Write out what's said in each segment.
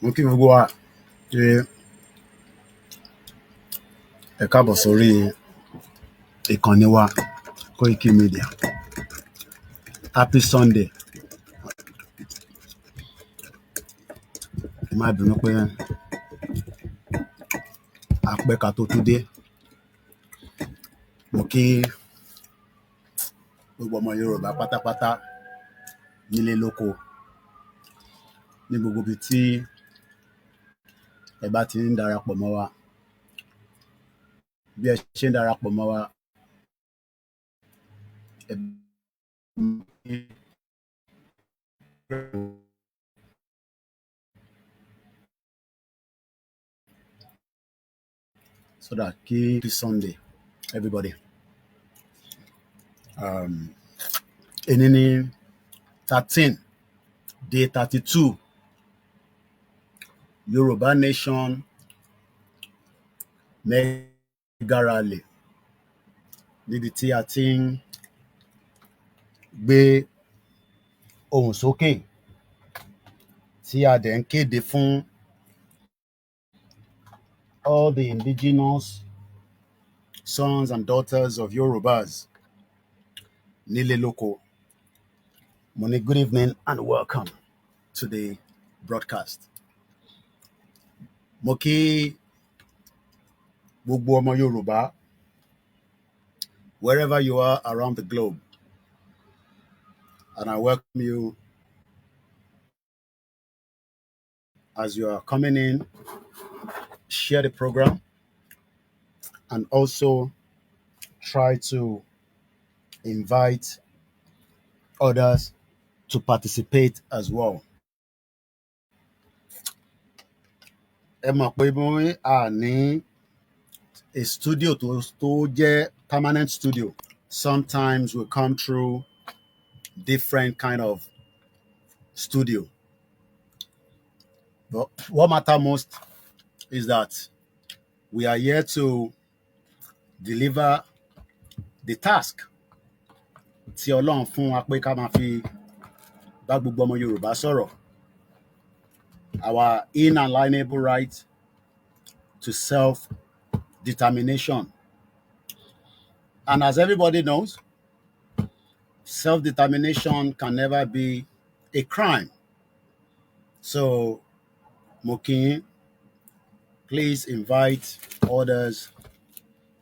Mo kí gbogbo wa pé ẹ káàbọ̀ sórí ìkànnì wa Koiki Media. Happy Sunday. Ẹ má bínú pé àpẹka tó tún dé. Mo kí gbogbo ọmọ Yorùbá pátápátá nílé lóko ní gbogbo ibi tí ẹ bá ti ń darapọ̀ mọ́ wa. Bí ẹ ṣe ń darapọ̀ mọ́ wa, so that kí Sunday everybody. Èní ní 13 day 32 Yoruba Nation Mega Rally, níbi tí a ti ń gbé ohùn sókè tí a dẹ̀ ń kéde fún all the indigenous sons and daughters of Yorubas nílé lóko. Mo ní good evening and welcome to the broadcast. Mo kí gbogbo ọmọ Yorùbá wherever you are around the globe, and I welcome you as you are coming in. Share the program and also try to invite others to participate as well. Ẹ mọ̀ pé bí a ní a studio tó jẹ́ permanent studio, sometimes we come through different kind of studio. But what matters most is that we are here to deliver the task tí Ọlọ́run fún wa pé ká máa fi bá gbogbo ọmọ Yorùbá sọ̀rọ̀. Our inalienable right to self-determination. And as everybody knows, self-determination can never be a crime. So, Mokin, please invite others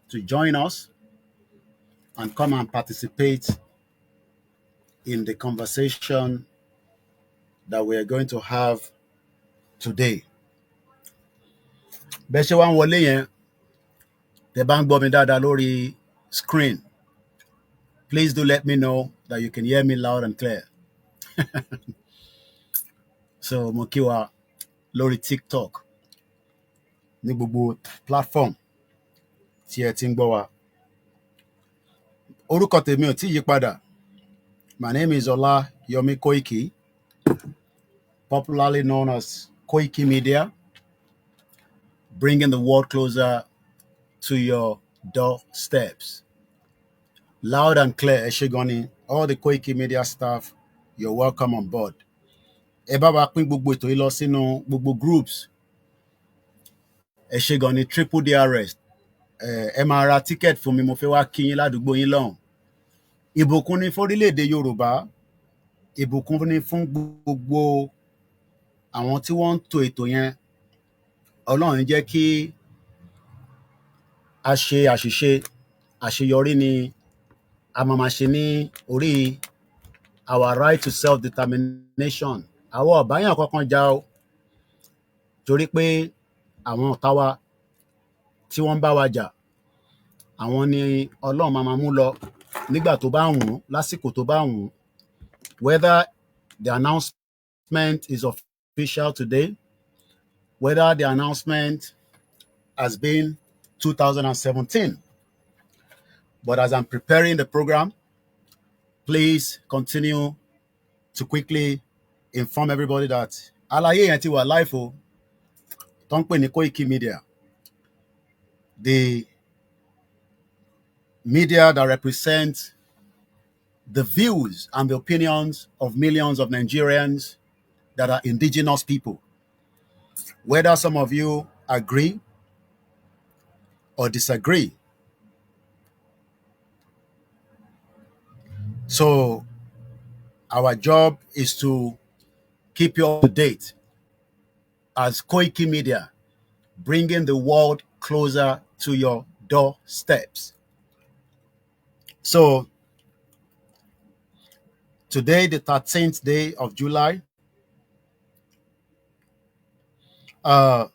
to join us and come and participate in the conversation that we are going to have today. Bẹ́ ṣe wá ń wọlé yẹn, tẹ́ bá ń gbọ́ mi dáadáa lórí screen, please do let me know that you can hear me loud and clear. So mo kí wa lórí TikTok, ní gbogbo platform tí ẹ ti ń gbọ́ wa. Orúkọ tèmi ò tí yí padà. My name is Yomi Koiki, popularly known as Koiki Media, bringing the world closer to your doorsteps. Loud and clear, Eshegoni, all the Koiki Media staff, you're welcome on board. Ẹ bá wa pín gbogbo ètò yìí lọ sínú gbogbo groups. Eshegoni triple DRS. Ẹ máa ra ticket fún mi, mo fẹ́ wá kí yín ládùúgbò yín lọ́hùn. Ìbùkún ni fún orílẹ̀-èdè Yorùbá. Ìbùkún ni fún gbogbo àwọn tí wọ́n ń tò ètò yẹn. Ọlọ́run jẹ́ kí a ṣe àṣìṣe, àṣeyọrí ni a máa ṣe ní orí our right to self-determination. Àwọn ọ̀báyàn kankan jà o, torí pé àwọn ọ̀tá wa tí wọ́n bá wa jà, àwọn ni Ọlọ́run máa mú lọ nígbà tó bá wùn, lásìkò tó bá wùn. Whether the announcement is official today, whether the announcement has been 2017. But as I'm preparing the program, please continue to quickly inform everybody that àlàyé yẹn ti wà live o, tó ń pè ní Koiki Media. The media that represents the views and the opinions of millions of Nigerians that are indigenous people. whether some of you agree or disagree. So our job is to keep you up to date as Koiki Media, bringing the world closer to your doorsteps. So today, the 13th day of July, uh,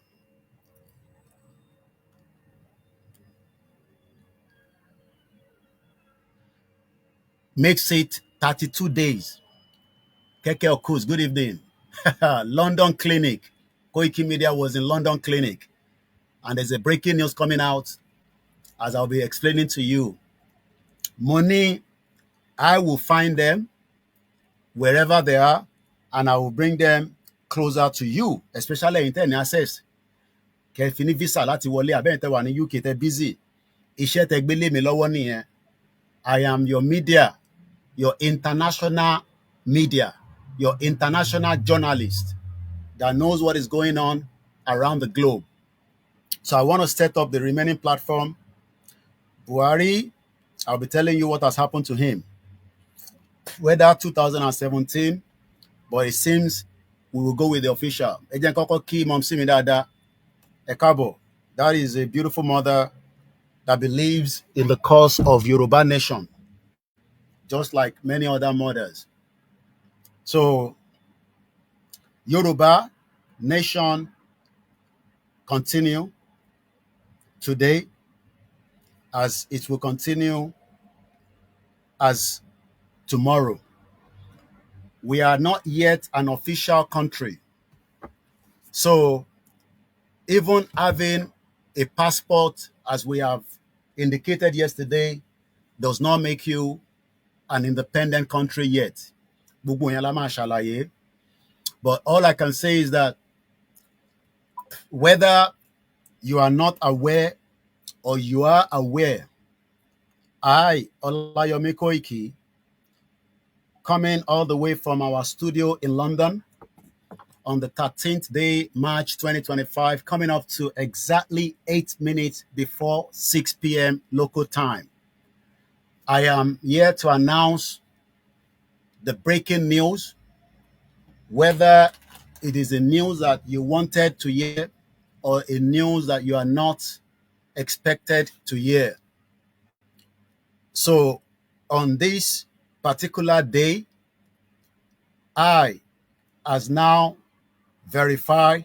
makes it 32 days. Keke Okus, good evening. London Clinic. Koiki Media was in London Clinic. And there's a breaking news coming out as I'll be explaining to you. Money, I will find them wherever they are and I will bring them closer to you, especially in ten access. Kẹfì ní visa láti wọlé àbẹ́yìn tẹ́ wà ní UK tẹ́ busy. Iṣẹ́ tẹ́ gbélé mi lọ́wọ́ nìyẹn. I am your media, your international media, your international journalist that knows what is going on around the globe. So I want to set up the remaining platform. Buhari, I'll be telling you what has happened to him. Whether 2017, but it seems we will go with the official. Ẹ jẹ́ n kọ́kọ́ kí Mọ̀mísí mi dáadáa. Ẹ káàbọ̀. That is a beautiful mother that believes in the cause of Yoruba nation, just like many other mothers. So Yoruba nation continue today as it will continue as tomorrow. We are not yet an official country. So even having a passport, as we have indicated yesterday, does not make you an independent country yet. But all I can say is that whether you are not aware or you are aware, I, Olayomi Koiki, coming all the way from our studio in London on the 13th day, March 2025, coming up to exactly 8 minutes before 6 p.m. local time. I am here to announce the breaking news, whether it is a news that you wanted to hear or a news that you are not expected to hear. So on this particular day, I, as now verify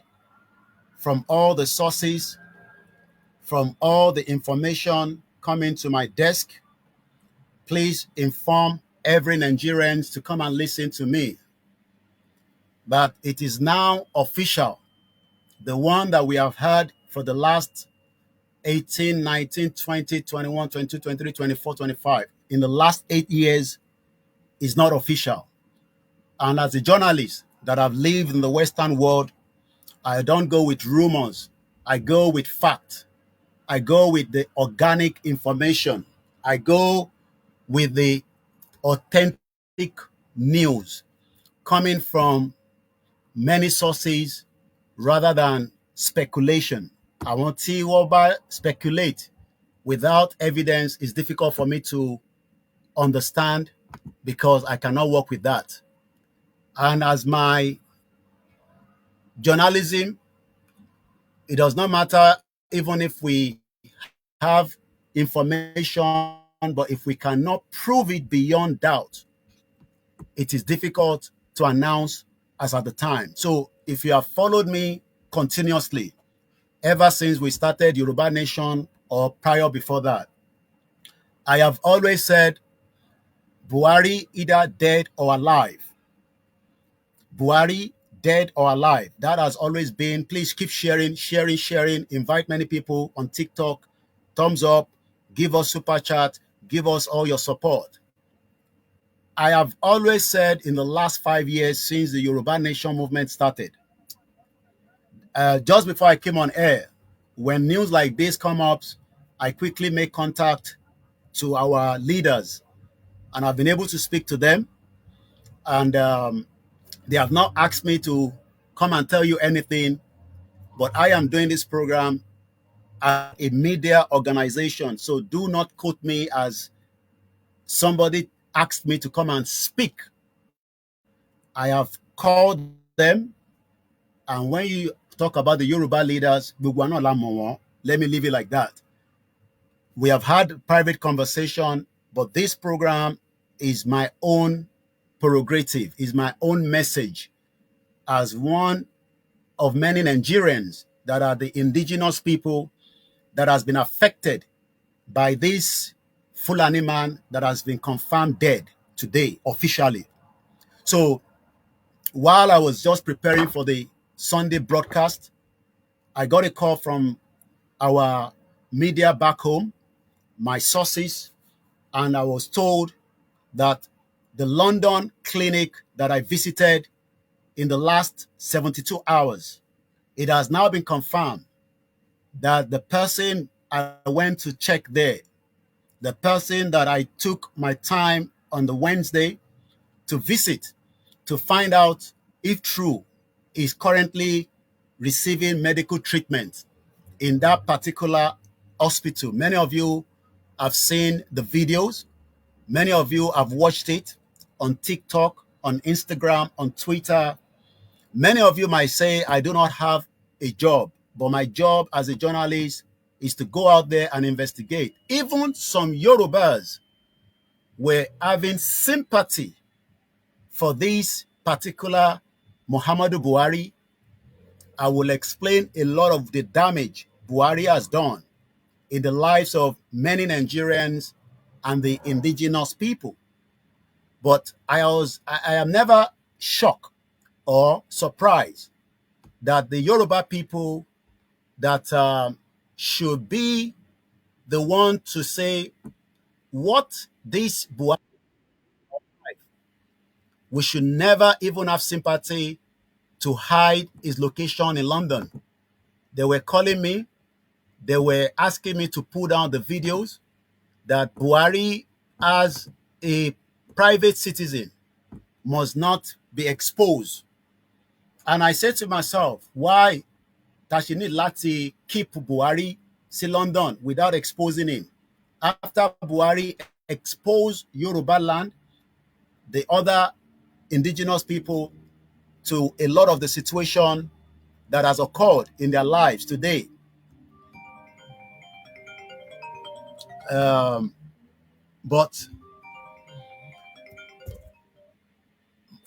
from all the sources, from all the information coming to my desk, please inform every Nigerian to come and listen to me. But it is now official. The one that we have had for the last 18, 19, 20, 21, 22, 23, 24, 25, in the last 8 years is not official. And as a journalist that have lived in the Western world, I don't go with rumors. I go with fact. I go with the organic information. I go with the authentic news coming from many sources rather than speculation. I want to speculate without evidence. It's difficult for me to understand because I cannot work with that. And as my journalism, it does not matter even if we have information, but if we cannot prove it beyond doubt, it is difficult to announce as at the time. So if you have followed me continuously ever since we started Yoruba Nation or prior before that, I have always said Buhari either dead or alive. Buhari dead or alive. That has always been. Please keep sharing, sharing, sharing. Invite many people on TikTok. Thumbs up. Give us super chat. Give us all your support. I have always said in the last 5 years since the Yoruba Nation movement started, just before I came on air, when news like this come up, I quickly make contact to our leaders, and I've been able to speak to them, and they have not asked me to come and tell you anything but I am doing this program at a media organization. So do not quote me as somebody asked me to come and speak. I have called them, and when you talk about the Yoruba leaders, let me leave it like that. We have had private conversation, but this program is my own prerogative, is my own message as one of many Nigerians that are the indigenous people that has been affected by this Fulani man that has been confirmed dead today officially. So while I was just preparing for the Sunday broadcast, I got a call from our media back home, my sources, and I was told that the London clinic that I visited in the last 72 hours, it has now been confirmed that the person I went to check there, the person that I took my time on the Wednesday to visit to find out if true is currently receiving medical treatment in that particular hospital. Many of you have seen the videos. Many of you have watched it on TikTok, on Instagram, on Twitter. Many of you might say, I do not have a job, but my job as a journalist is to go out there and investigate. Even some Yorubas were having sympathy for this particular Muhammadu Buhari. I will explain a lot of the damage Buhari has done in the lives of many Nigerians and the indigenous people. But I am never shocked or surprised that the Yoruba people that should be the one to say what this Buhari, we should never even have sympathy to hide his location in London. They were calling me, they were asking me to pull down the videos that Buhari, as a private citizen, must not be exposed. And I said to myself, why does she need Lati keep Buhari to London without exposing him? After Buhari exposed Yoruba land, the other indigenous people, to a lot of the situation that has occurred in their lives today. Um, but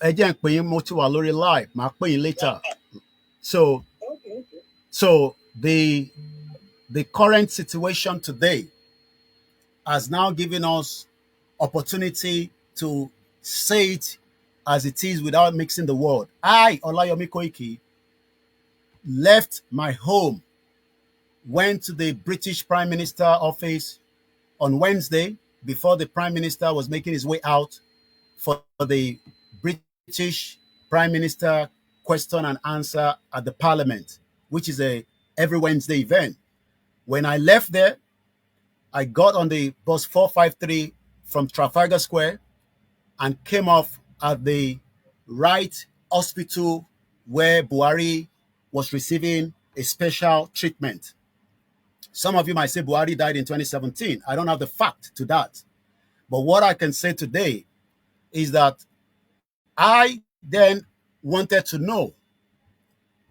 again, live, later. So, so the current situation today has now given us opportunity to say it as it is without mixing the word. I, Olayomi Koiki, left my home, went to the British Prime Minister office on Wednesday before the Prime Minister was making his way out for the British Prime Minister question and answer at the Parliament, which is a every Wednesday event. When I left there, I got on the bus 453 from Trafalgar Square and came off at the right hospital where Buhari was receiving a special treatment. Some of you might say Buhari died in 2017. I don't have the fact to that. But what I can say today is that I then wanted to know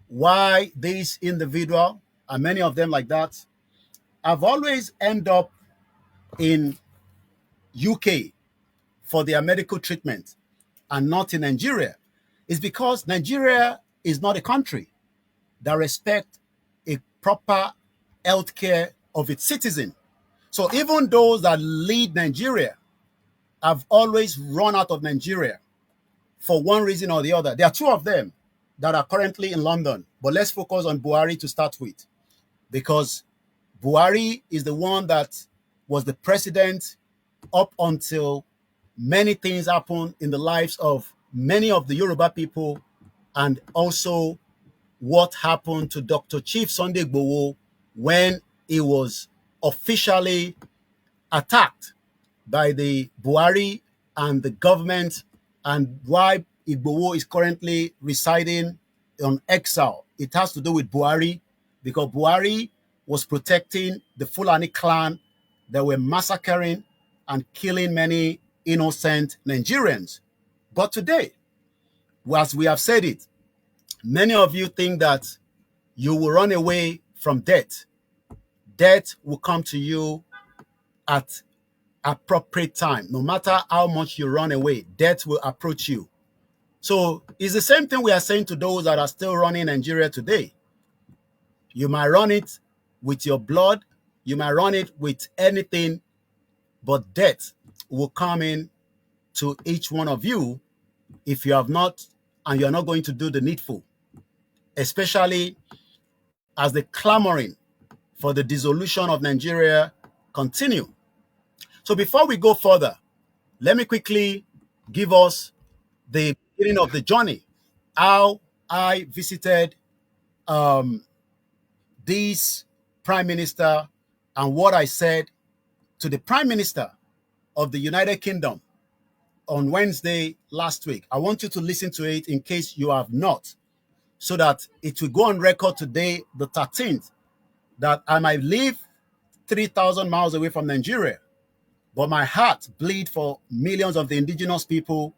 why this individual, and many of them like that, have always end up in UK for their medical treatment and not in Nigeria. Is because Nigeria is not a country that respects a proper healthcare of its citizen. So even those that lead Nigeria have always run out of Nigeria for one reason or the other. There are two of them that are currently in London, but let's focus on Buhari to start with, because Buhari is the one that was the president up until many things happened in the lives of many of the Yoruba people, and also what happened to Dr. Chief Sunday Igboho when he was officially attacked by the Buhari and the government, and why Igboho is currently residing on exile. It has to do with Buhari because Buhari was protecting the Fulani clan that were massacring and killing many innocent Nigerians. But today, as we have said it, many of you think that you will run away from death. Death will come to you at appropriate time. No matter how much you run away, death will approach you. So it's the same thing we are saying to those that are still running Nigeria today. You might run it with your blood, you might run it with anything, but death will come in to each one of you if you have not, and you're not going to do the needful, especially as the clamoring for the dissolution of Nigeria continue. So before we go further, let me quickly give us the beginning of the journey, how I visited this prime minister and what I said to the prime minister of the United Kingdom on Wednesday last week. I want you to listen to it in case you have not, so that it will go on record today, the 13th, that I might live 3,000 miles away from Nigeria, but my heart bleeds for millions of the indigenous people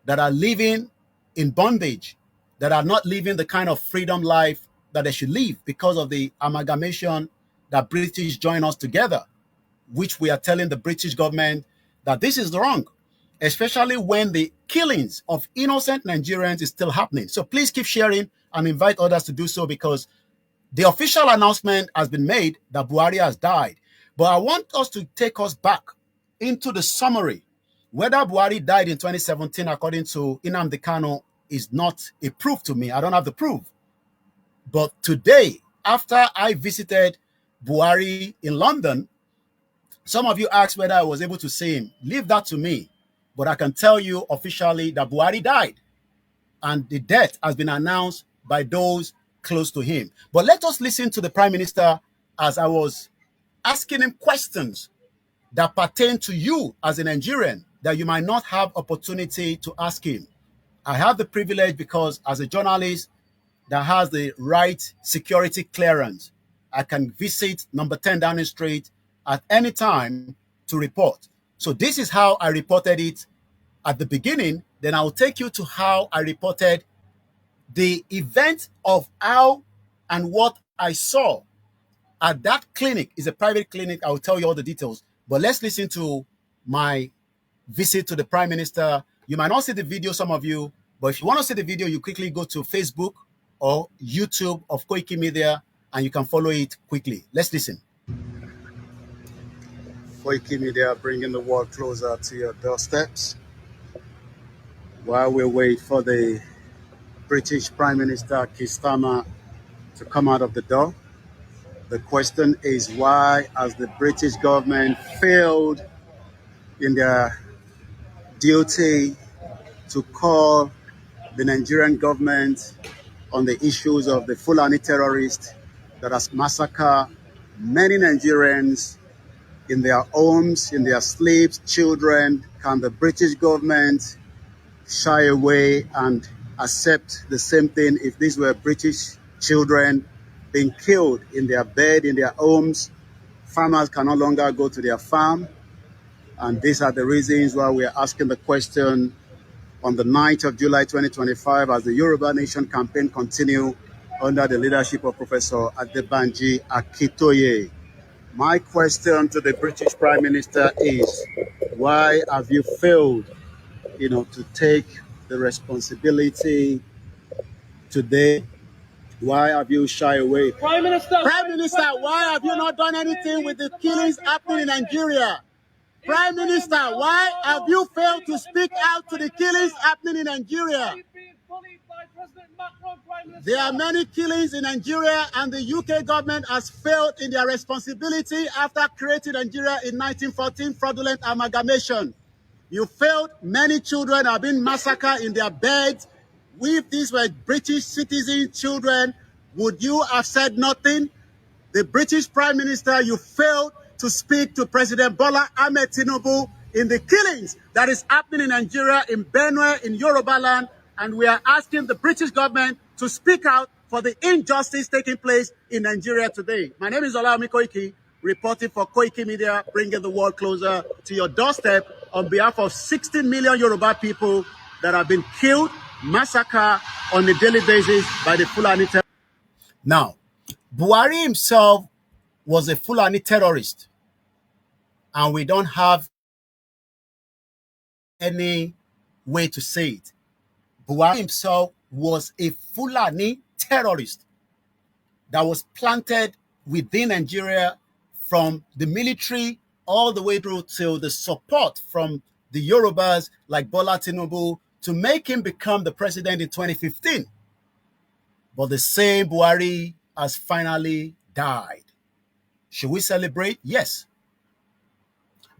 that are living in bondage, that are not living the kind of freedom life that they should live because of the amalgamation that British join us together, which we are telling the British government that this is wrong, especially when the killings of innocent Nigerians is still happening. So please keep sharing and invite others to do so, because the official announcement has been made that Buhari has died. But I want us to take us back into the summary. Whether Buhari died in 2017, according to Nnamdi Kanu, is not a proof to me. I don't have the proof. But today, after I visited Buhari in London, some of you asked whether I was able to see him. Leave that to me. But I can tell you officially that Buhari died, and the death has been announced by those close to him. But let us listen to the Prime Minister as I was asking him questions that pertain to you as a Nigerian that you might not have opportunity to ask him. I have the privilege because as a journalist that has the right security clearance, I can visit number 10 Downing Street at any time to report. So this is how I reported it at the beginning. Then I'll take you to how I reported the event of how and what I saw at that clinic. Is a private clinic. I'll tell you all the details. But let's listen to my visit to the Prime Minister. You might not see the video, some of you, but if you want to see the video, you quickly go to Facebook or YouTube of Koiki Media, and you can follow it quickly. Let's listen. Koiki Media, bringing the world closer to your doorsteps. While we wait for the British Prime Minister Keir Starmer to come out of the door, the question is, why has the British government failed in their duty to call the Nigerian government on the issues of the Fulani terrorists that has massacred many Nigerians in their homes, in their sleeps, children? Can the British government shy away and accept the same thing if these were British children being killed in their bed, in their homes? Farmers can no longer go to their farm. And these are the reasons why we are asking the question on the 9th of July 2025 as the Yoruba Nation campaign continue under the leadership of Professor Adebanji Akitoye. My question to the British Prime Minister is, why have you failed, to take the responsibility today? Why have you shy away? Prime Minister, why have you not done anything with the killings happening in Nigeria? Prime Minister, why have you failed to speak out to the killings happening in Nigeria? There are many killings in Nigeria, and the UK government has failed in their responsibility after creating Nigeria in 1914, fraudulent amalgamation. You failed. Many children have been massacred in their beds. If these were British citizen children, would you have said nothing? The British Prime Minister, you failed to speak to President Bola Ahmed Tinubu in the killings that is happening in Nigeria, in Benue, in Yoruba land, and we are asking the British government to speak out for the injustice taking place in Nigeria today. My name is Olawumi Koiki, reporting for Koiki Media, bringing the world closer to your doorstep on behalf of 60 million Yoruba people that have been killed, massacred on a daily basis by the Fulani terrorists. Now, Buhari himself was a Fulani terrorist, and we don't have any way to say it. Buhari himself was a Fulani terrorist that was planted within Nigeria from the military all the way through to the support from the Yorubas like Bola Tinubu to make him become the president in 2015. But the same Buhari has finally died. Should we celebrate? Yes.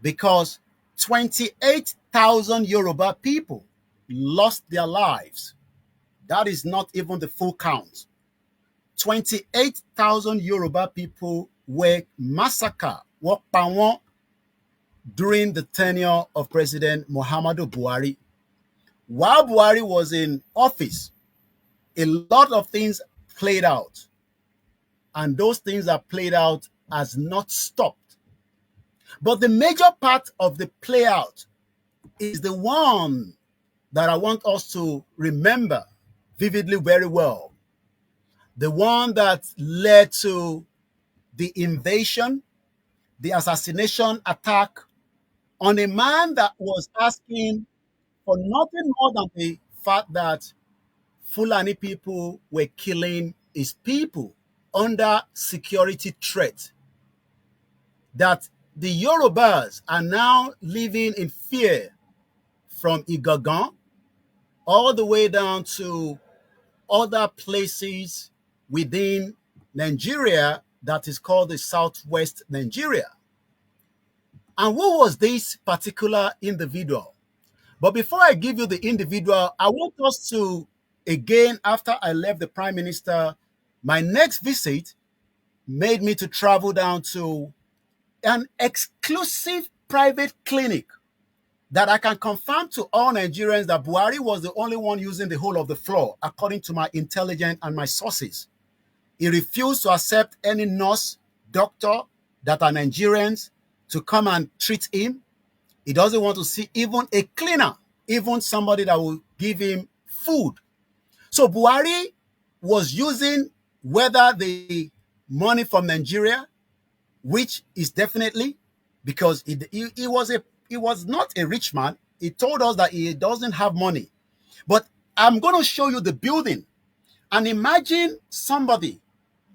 Because 28,000 Yoruba people lost their lives. That is not even the full count. 28,000 Yoruba people were massacred during the tenure of President Muhammadu Buhari. While Buhari was in office, a lot of things played out. And those things that played out has not stopped. But the major part of the play out is the one that I want us to remember vividly very well. The one that led to the invasion, the assassination attack on a man that was asking for nothing more than the fact that Fulani people were killing his people under security threat. That the Yorubas are now living in fear from Igagan all the way down to other places within Nigeria that is called the Southwest Nigeria. And who was this particular individual? But before I give you the individual, I want us to, again, after I left the Prime Minister, my next visit made me to travel down to an exclusive private clinic that I can confirm to all Nigerians that Buhari was the only one using the whole of the floor, according to my intelligence and my sources. He refused to accept any nurse, doctor that are Nigerians to come and treat him. He doesn't want to see even a cleaner, even somebody that will give him food. So Buhari was using whether the money from Nigeria, which is definitely because he was not a rich man. He told us that he doesn't have money. But I'm going to show you the building. And imagine somebody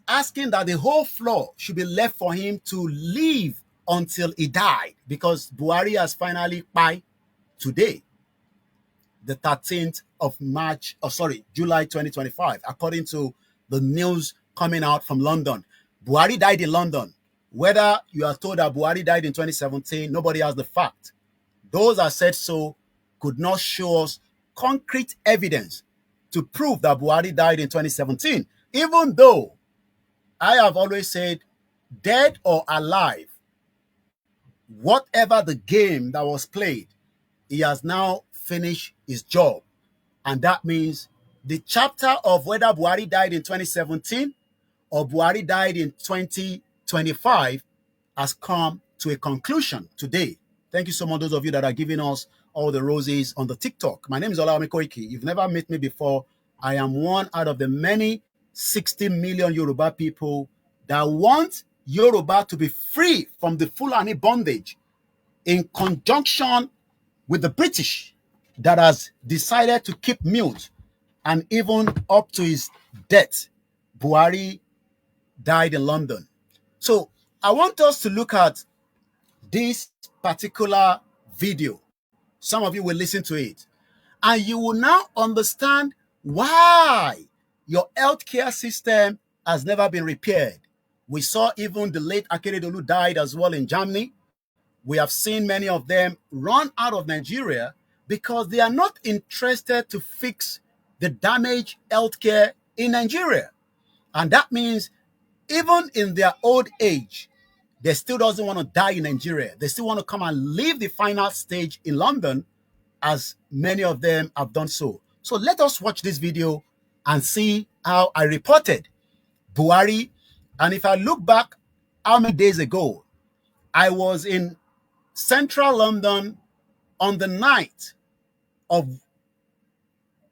asking that the whole floor should be left for him to live until he died, because Buhari has finally Kpai today, the 13th of March, July 2025, according to the news coming out from London. Buhari died in London. Whether you are told that Buhari died in 2017, nobody has the fact. Those that said so could not show us concrete evidence to prove that Buhari died in 2017, even though I have always said, dead or alive, whatever the game that was played, he has now finished his job. And that means the chapter of whether Buhari died in 2017 or Buhari died in 2025 has come to a conclusion today. Thank you so much, those of you that are giving us all the roses on the TikTok. My name is Olawumi Koiki. You've never met me before. I am one out of the many 60 million Yoruba people that want Yoruba to be free from the Fulani bondage, in conjunction with the British that has decided to keep mute. And even up to his death, Buhari died in London. So I want us to look at this particular video. Some of you will listen to it, and you will now understand why your healthcare system has never been repaired. We saw even the late Akeredolu died as well in Germany. We have seen many of them run out of Nigeria because they are not interested to fix the damaged healthcare in Nigeria. And that means even in their old age, they still doesn't want to die in Nigeria. They still want to come and live the final stage in London, as many of them have done so. So let us watch this video and see how I reported Buhari. And if I look back how many days ago, I was in central London on the 9th of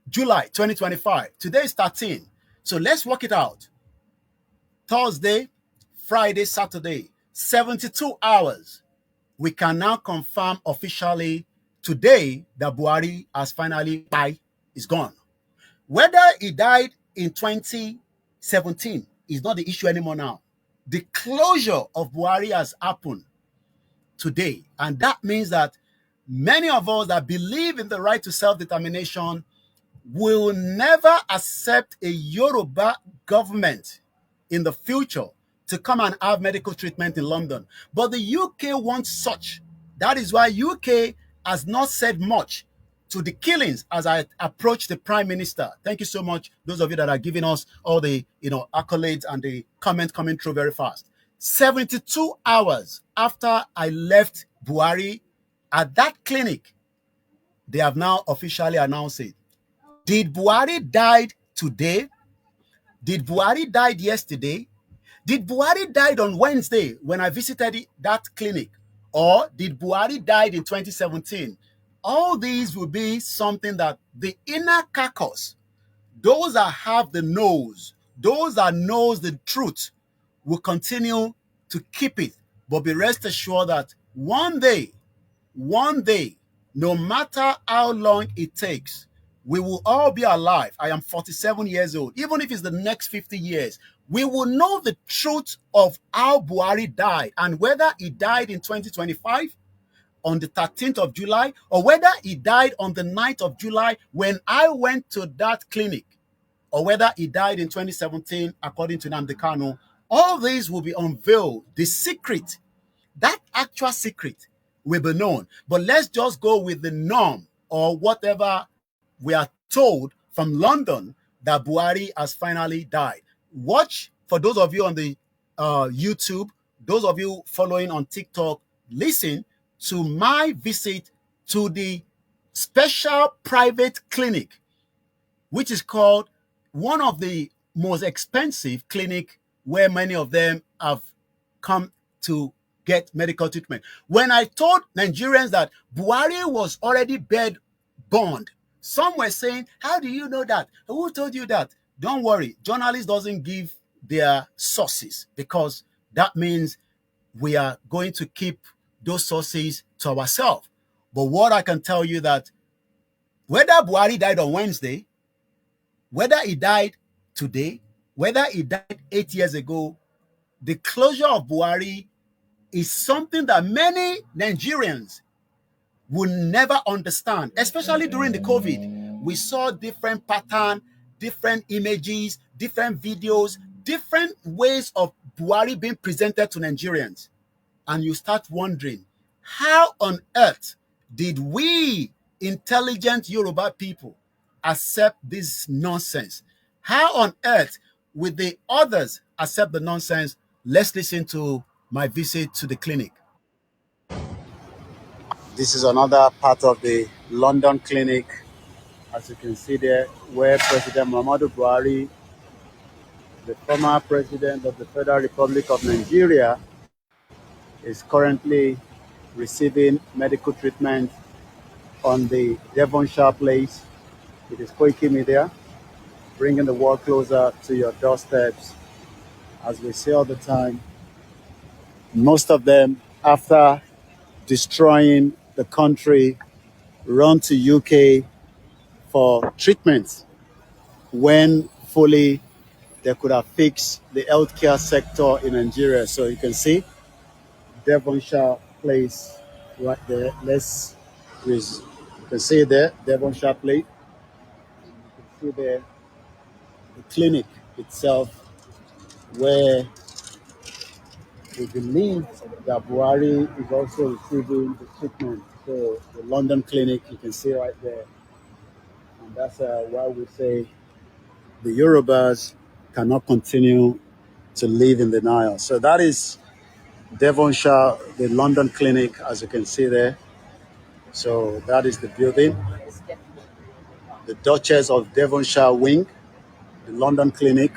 July 2025. Today is 13. So let's work it out. Thursday, Friday, Saturday, 72 hours. We can now confirm officially today that Buhari has finally died, is gone. Whether he died in 2017 is not the issue anymore now. The closure of Buhari has happened today. And that means that many of us that believe in the right to self-determination will never accept a Yoruba government in the future to come and have medical treatment in London. But the UK wants such. That is why UK has not said much to the killings as I approach the Prime Minister. Thank you so much, those of you that are giving us all the accolades and the comments coming through very fast. 72 hours after I left Buhari at that clinic, they have now officially announced it. Did Buhari died today? Did Buhari died yesterday? Did Buhari died on Wednesday when I visited that clinic? Or did Buhari died in 2017? All these will be something that the inner caucus, those that have the nose, those that knows the truth, will continue to keep it. But be rest assured that one day, no matter how long it takes, we will all be alive. I am 47 years old. Even if it's the next 50 years, we will know the truth of how Buhari died and whether he died in 2025 on the 13th of July or whether he died on the 9th of July when I went to that clinic, or whether he died in 2017 according to Nnamdi Kanu. All these will be unveiled. The secret, that actual secret, will be known. But let's just go with the norm or whatever we are told from London that Buhari has finally died. Watch, for those of you on the YouTube, those of you following on TikTok, listen to my visit to the special private clinic, which is called one of the most expensive clinic where many of them have come to get medical treatment. When I told Nigerians that Buhari was already bed bound, some were saying, how do you know that? Who told you that? Don't worry, journalists doesn't give their sources because that means we are going to keep those sources to ourselves. But what I can tell you that whether Buhari died on Wednesday, whether he died today, whether he died 8 years ago, the closure of Buhari is something that many Nigerians will never understand, especially during the COVID. We saw different patterns, different images, different videos, different ways of Buhari being presented to Nigerians. And you start wondering, how on earth did we intelligent Yoruba people accept this nonsense? How on earth would the others accept the nonsense? Let's listen to my visit to the clinic. This is another part of the London clinic, as you can see there, where President Muhammadu Buhari, the former president of the Federal Republic of Nigeria, is currently receiving medical treatment on the Devonshire place. It is Koiki Media, bringing the world closer to your doorsteps. As we say all the time, most of them, after destroying the country, run to UK for treatment when fully they could have fixed the healthcare sector in Nigeria. So you can see Devonshire place right there. You can see there, Devonshire place. You can see there the clinic itself where we believe that Buhari is also receiving the treatment. So the London clinic, you can see right there. And that's why we say the Yorubas cannot continue to live in denial. So that is Devonshire, the London clinic, as you can see there. So that is the building, the Duchess of Devonshire wing. the London clinic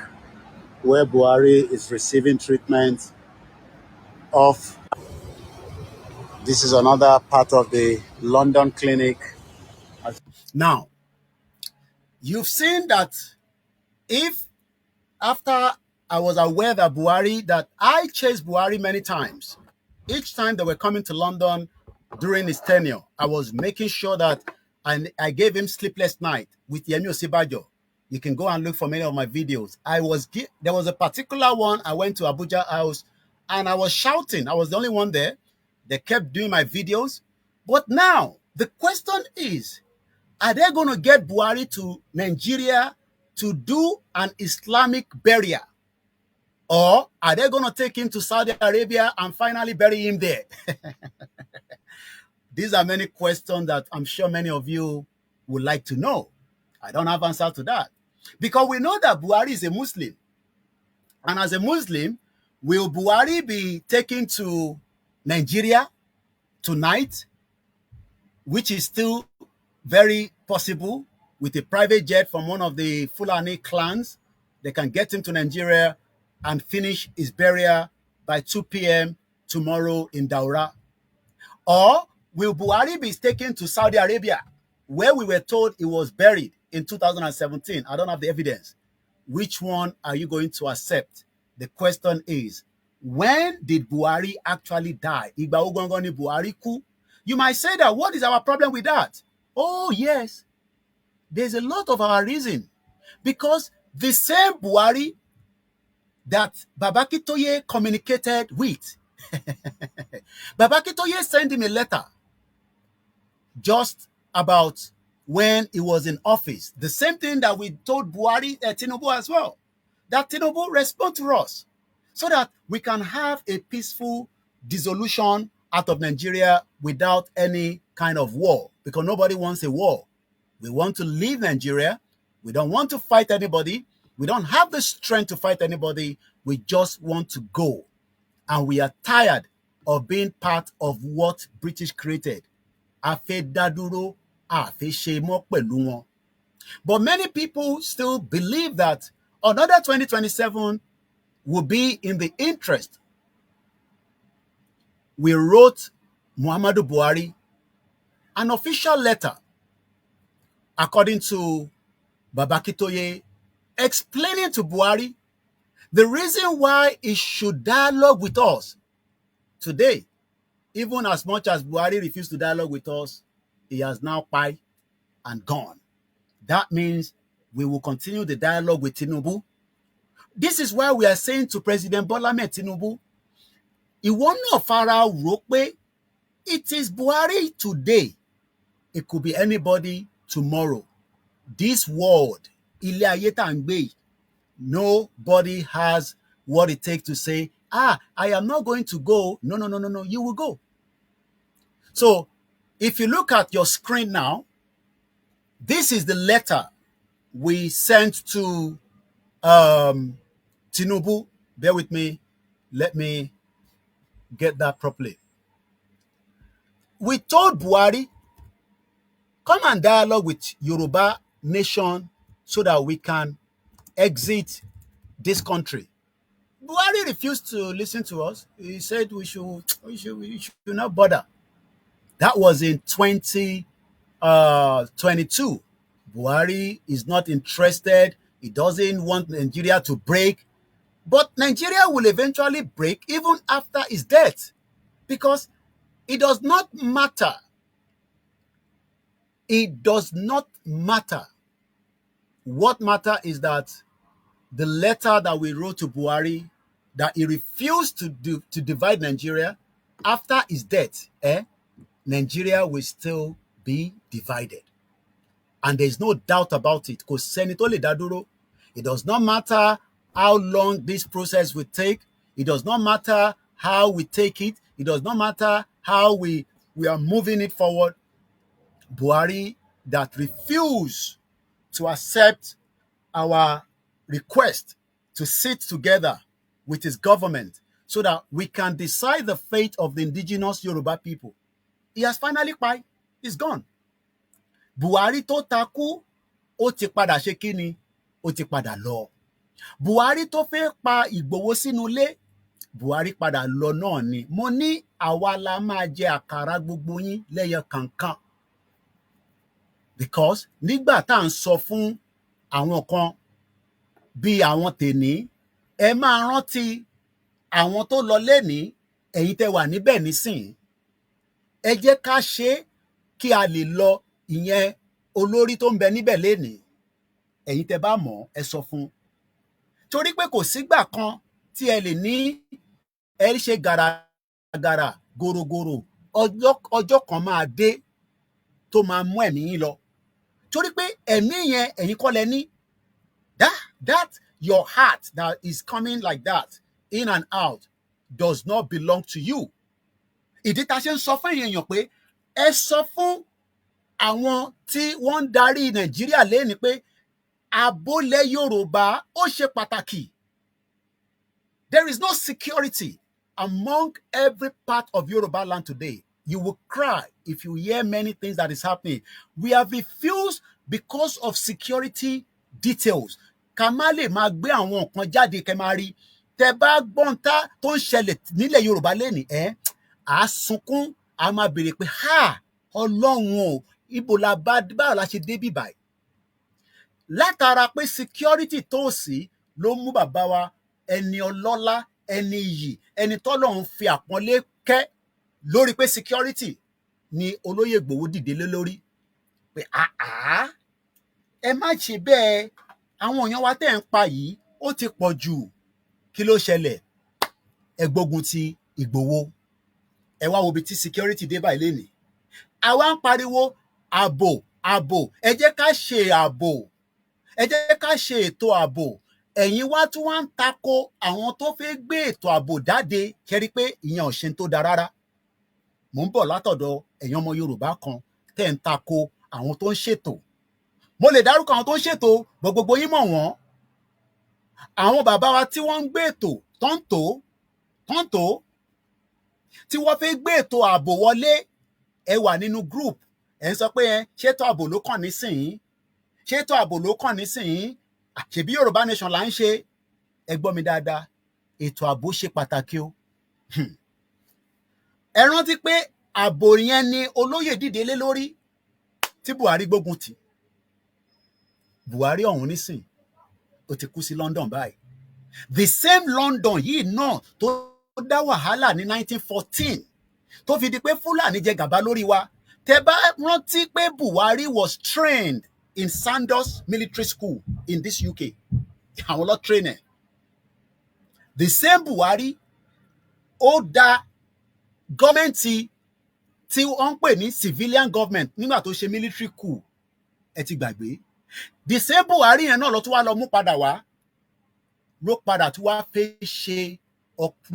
where Buhari is receiving treatment of. This is another part of the London clinic. Now, you've seen that if after I was aware that that I chased Buhari many times. Each time they were coming to London during his tenure, I was making sure that I gave him sleepless night with Yemi Osibajo. You can go and look for many of my videos. There was a particular one I went to Abuja House and I was shouting. I was the only one there. They kept doing my videos. But now the question is, are they going to get Buhari to Nigeria to do an Islamic burial? Or are they going to take him to Saudi Arabia and finally bury him there? These are many questions that I'm sure many of you would like to know. I don't have answer to that. Because we know that Buhari is a Muslim. And as a Muslim, will Buhari be taken to Nigeria tonight, which is still very possible, with a private jet from one of the Fulani clans? They can get him to Nigeria and finish his burial by 2 p.m. tomorrow in Daura. Or will Buhari be taken to Saudi Arabia, where we were told he was buried in 2017? I don't have the evidence. Which one are you going to accept? The question is, when did Buhari actually die? Ìgbà wo gangan ni Buhari kú? You might say that, what is our problem with that? Oh, yes. There's a lot of our reason. Because the same Buhari that Baba Akintoye communicated with, Baba Akintoye sent him a letter just about when he was in office. The same thing that we told Buhari, Tinubu as well. That Tinubu respond to us so that we can have a peaceful dissolution out of Nigeria without any kind of war, because nobody wants a war. We want to leave Nigeria. We don't want to fight anybody. We don't have the strength to fight anybody. We just want to go. And we are tired of being part of what British created. But many people still believe that another 2027 will be in the interest. We wrote Muhammadu Buhari an official letter, according to Baba Akintoye, explaining to Buhari the reason why he should dialogue with us today. Even as much as Buhari refused to dialogue with us, he has now Kpai and gone. That means we will continue the dialogue with Tinubu. This is why we are saying to President Bola Ahmed Tinubu, ìwọ náà fara rò pé it is Buhari today. It could be anybody tomorrow. This world, ilé ayé tá ń gbé, nobody has what it takes to say, I am not going to go. No, you will go. So if you look at your screen now, this is the letter we sent to Tinubu. Bear with me. Let me get that properly. We told Buhari, come and dialogue with Yoruba nation so that we can exit this country. Buhari refused to listen to us. He said we should not bother. That was in 2022. Buhari is not interested. He doesn't want Nigeria to break. But Nigeria will eventually break even after his death, because it does not matter. It does not matter. What matters is that the letter that we wrote to Buhari, that he refused to divide Nigeria, after his death, Nigeria will still be divided. And there's no doubt about it. Because Senator Ledaduro, it does not matter how long this process will take. It does not matter how we take it. It does not matter how we are moving it forward. Buhari that refused to accept our request to sit together with his government so that we can decide the fate of the indigenous Yoruba people. He has finally Kpai. He's gone. Buhari tó takú, ó ti padà ṣe kíni? ó ti padà lọ. Buhari tó fẹ́ pa Ìgbòho sínú ilé, Buhari padà lọ náà ni. Mo ní àwa la máa jẹ àkàrà gbogbo yín lẹ́yọ kankan, because nígbà tá à ń sọ fún àwọn kan bí àwọn tèní, ẹ máa rántí àwọn tó lọ lénìí, ẹ̀yin tẹ́ wà níbẹ̀ nísìn, ẹ jẹ́ ká ṣe é kí a lè lọ. Ìyẹn olórí tó ń bẹ níbẹ̀ lénìí, ẹ̀yin tẹ́ bá mọ̀ ẹ sọ fún, torí pé kò sígbà kan tí ẹ lè ní ẹ ṣe gàràgàrà gòrògòrò, ọjọ́ kan máa dé tó máa mú ẹ̀mí yín lọ, torí pé ẹ̀mí yẹn ẹ̀yin kọ́ lẹ ní. That your heart that is coming like that in and out does not belong to you. Ìdí tá a ṣe ń sọ fún èèyàn pé ẹ sọ fún àwọn tí wọ́n ń darí Nàìjíríà lénìí pé àbólẹ̀ Yorùbá ó ṣe pàtàkì. There is no security among every part of Yoruba land today. You will cry if you hear many things that is happening. We have refused because of security details. Ká má lè máa gbé àwọn nǹkan jáde kẹ́ máa rí. Tẹ́ bá gbọ́n tá tó ń ṣẹlẹ̀ nílẹ̀ Yorùbá lénìí, à á sunkún, à máa béèrè pé Ọlọ́run o, ibo la báwo la ṣe débí báyìí. Látara pé security tó sí ló mú bàbá wa ẹni ọlọ́lá, ẹni iyì, ẹni tọ́lọ́run fi àpọ́nlé kẹ́ lórí pé security ni olóyè Ìgbòho dìde lé lórí. Pé ẹ má ṣe bẹ́ẹ̀, àwọn èèyàn wa tẹ́ ń pa yìí ó ti pọ̀ jù. Kí ló ṣẹlẹ̀? Ẹ gbógun ti Ìgbòho. Ẹ wá wo ibi tí security dé báyìí lénìí. Àwa ń pariwo ààbò, ààbò, ẹ jẹ́ ká ṣe ààbò, ẹ jẹ́ ká ṣe ètò ààbò. Ẹ̀yin wá tún wá ń tako àwọn tó fẹ́ gbé ètò ààbò jáde, kẹ́rí pé ìyẹn ò ṣe tó da rárá. Mò ń bọ̀ látọ̀dọ̀ ẹ̀yin ọmọ Yorùbá kan tẹ́ ń tako àwọn tó ń ṣètò. Mo lè dárúkọ àwọn tó ń ṣètò, gbogbo yín mọ̀ wọ́n. Àwọn bàbá wa tí wọ́n ń gbé ètò tọ́ǹtò tí wọ́n fẹ́ gbé ètò ààbò wọlé, ẹ wà nínú group, ẹ ń sọ pé ṣètò ààbò ló kàn nísìnyí, ṣètò ààbò ló kàn nísìnyí. Ṣebí Yorùbá nation là ń ṣe. Ẹ gbọ́ mi dáadáa, ètò ààbò ṣe pàtàkì o. Ẹ rántí pé ààbò yẹn ni olóyè dìde lé lórí tí Buhari gbógun tì. Buhari ọ̀hún nísìn ó ti kú sí London báyìí. The same London yìí náà tó dá wàhálà ní 1914 tó fi di pé Fúlàní jẹ gàba lórí wa. Tẹ́ bá rántí pé Buhari was trained in Sandhurst Military School in this UK. Àwọn lọ train ẹ̀. The same Buhari ó dá gọ́ọ̀mẹ̀ntì tí wọ́n ń pè ní civilian government nígbà tó ṣe military coup. Ẹ ti gbàgbé. The same Buhari yẹn náà lọ tún wá lọ mú padà wá. Ló padà tún wá fẹ́ ṣe,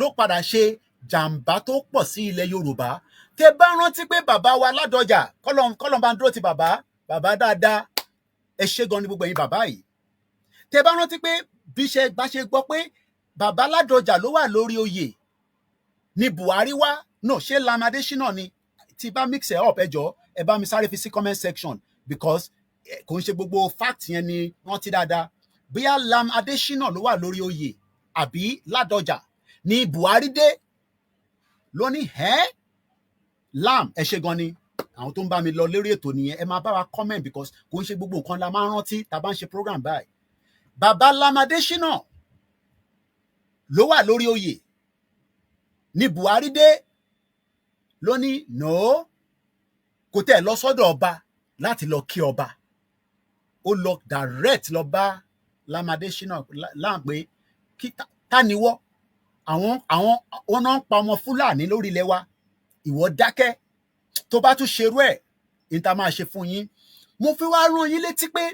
ló padà ṣe jàǹbá tó pọ̀ sí ilẹ̀ Yorùbá. Tẹ́ bá rántí pé bàbá wa Ládọjà, kọ́lọ́n bá ń dúró ti bàbá dáadáa. Ẹ ṣé gan ni gbogbo ẹ̀yin bàbá yìí. Tẹ́ bá rántí pé bí bá ṣe gbọ́ pé bàbá Ládọjà ló wà lórí oyè ni Buhari wá. No, ṣé Lam Adésínà ni? Tí bá mix ẹ̀ up, ẹ jọ̀ọ́, ẹ bá mi sáré fi sí comment section, because kò ń ṣe gbogbo fact yẹn ni rántí dáadáa. Bóyá Lam Adésínà ló wà lórí oyè àbí Ládọjà ni Buhari dé ló ní Lam, ẹ ṣé gan ni. Àwọn tó ń bá mi lọ lórí ètò nìyẹn, ẹ máa bá wa comment, because kò ń ṣe gbogbo nǹkan la máa ń rántí tá a bá ń ṣe program báyìí. Bàbá Lam Adésínà ló wà lórí oyè ni Buhari dé ló ní no, kò tẹ̀ lọ sọ́dọ̀ ọba láti lọ kí ọba. Ó lọ direct lọ bá Lam Adésínà láǹpẹ́ kí ta ni wọ́. Àwọn wọn náà ń pa ọmọ Fúlàní lórí ilẹ̀ wa. Ìwọ dákẹ́. Tó bá tún ṣerú ẹ̀, ní ta máa ṣe fún yín. Mo fi wá rán yín létí pé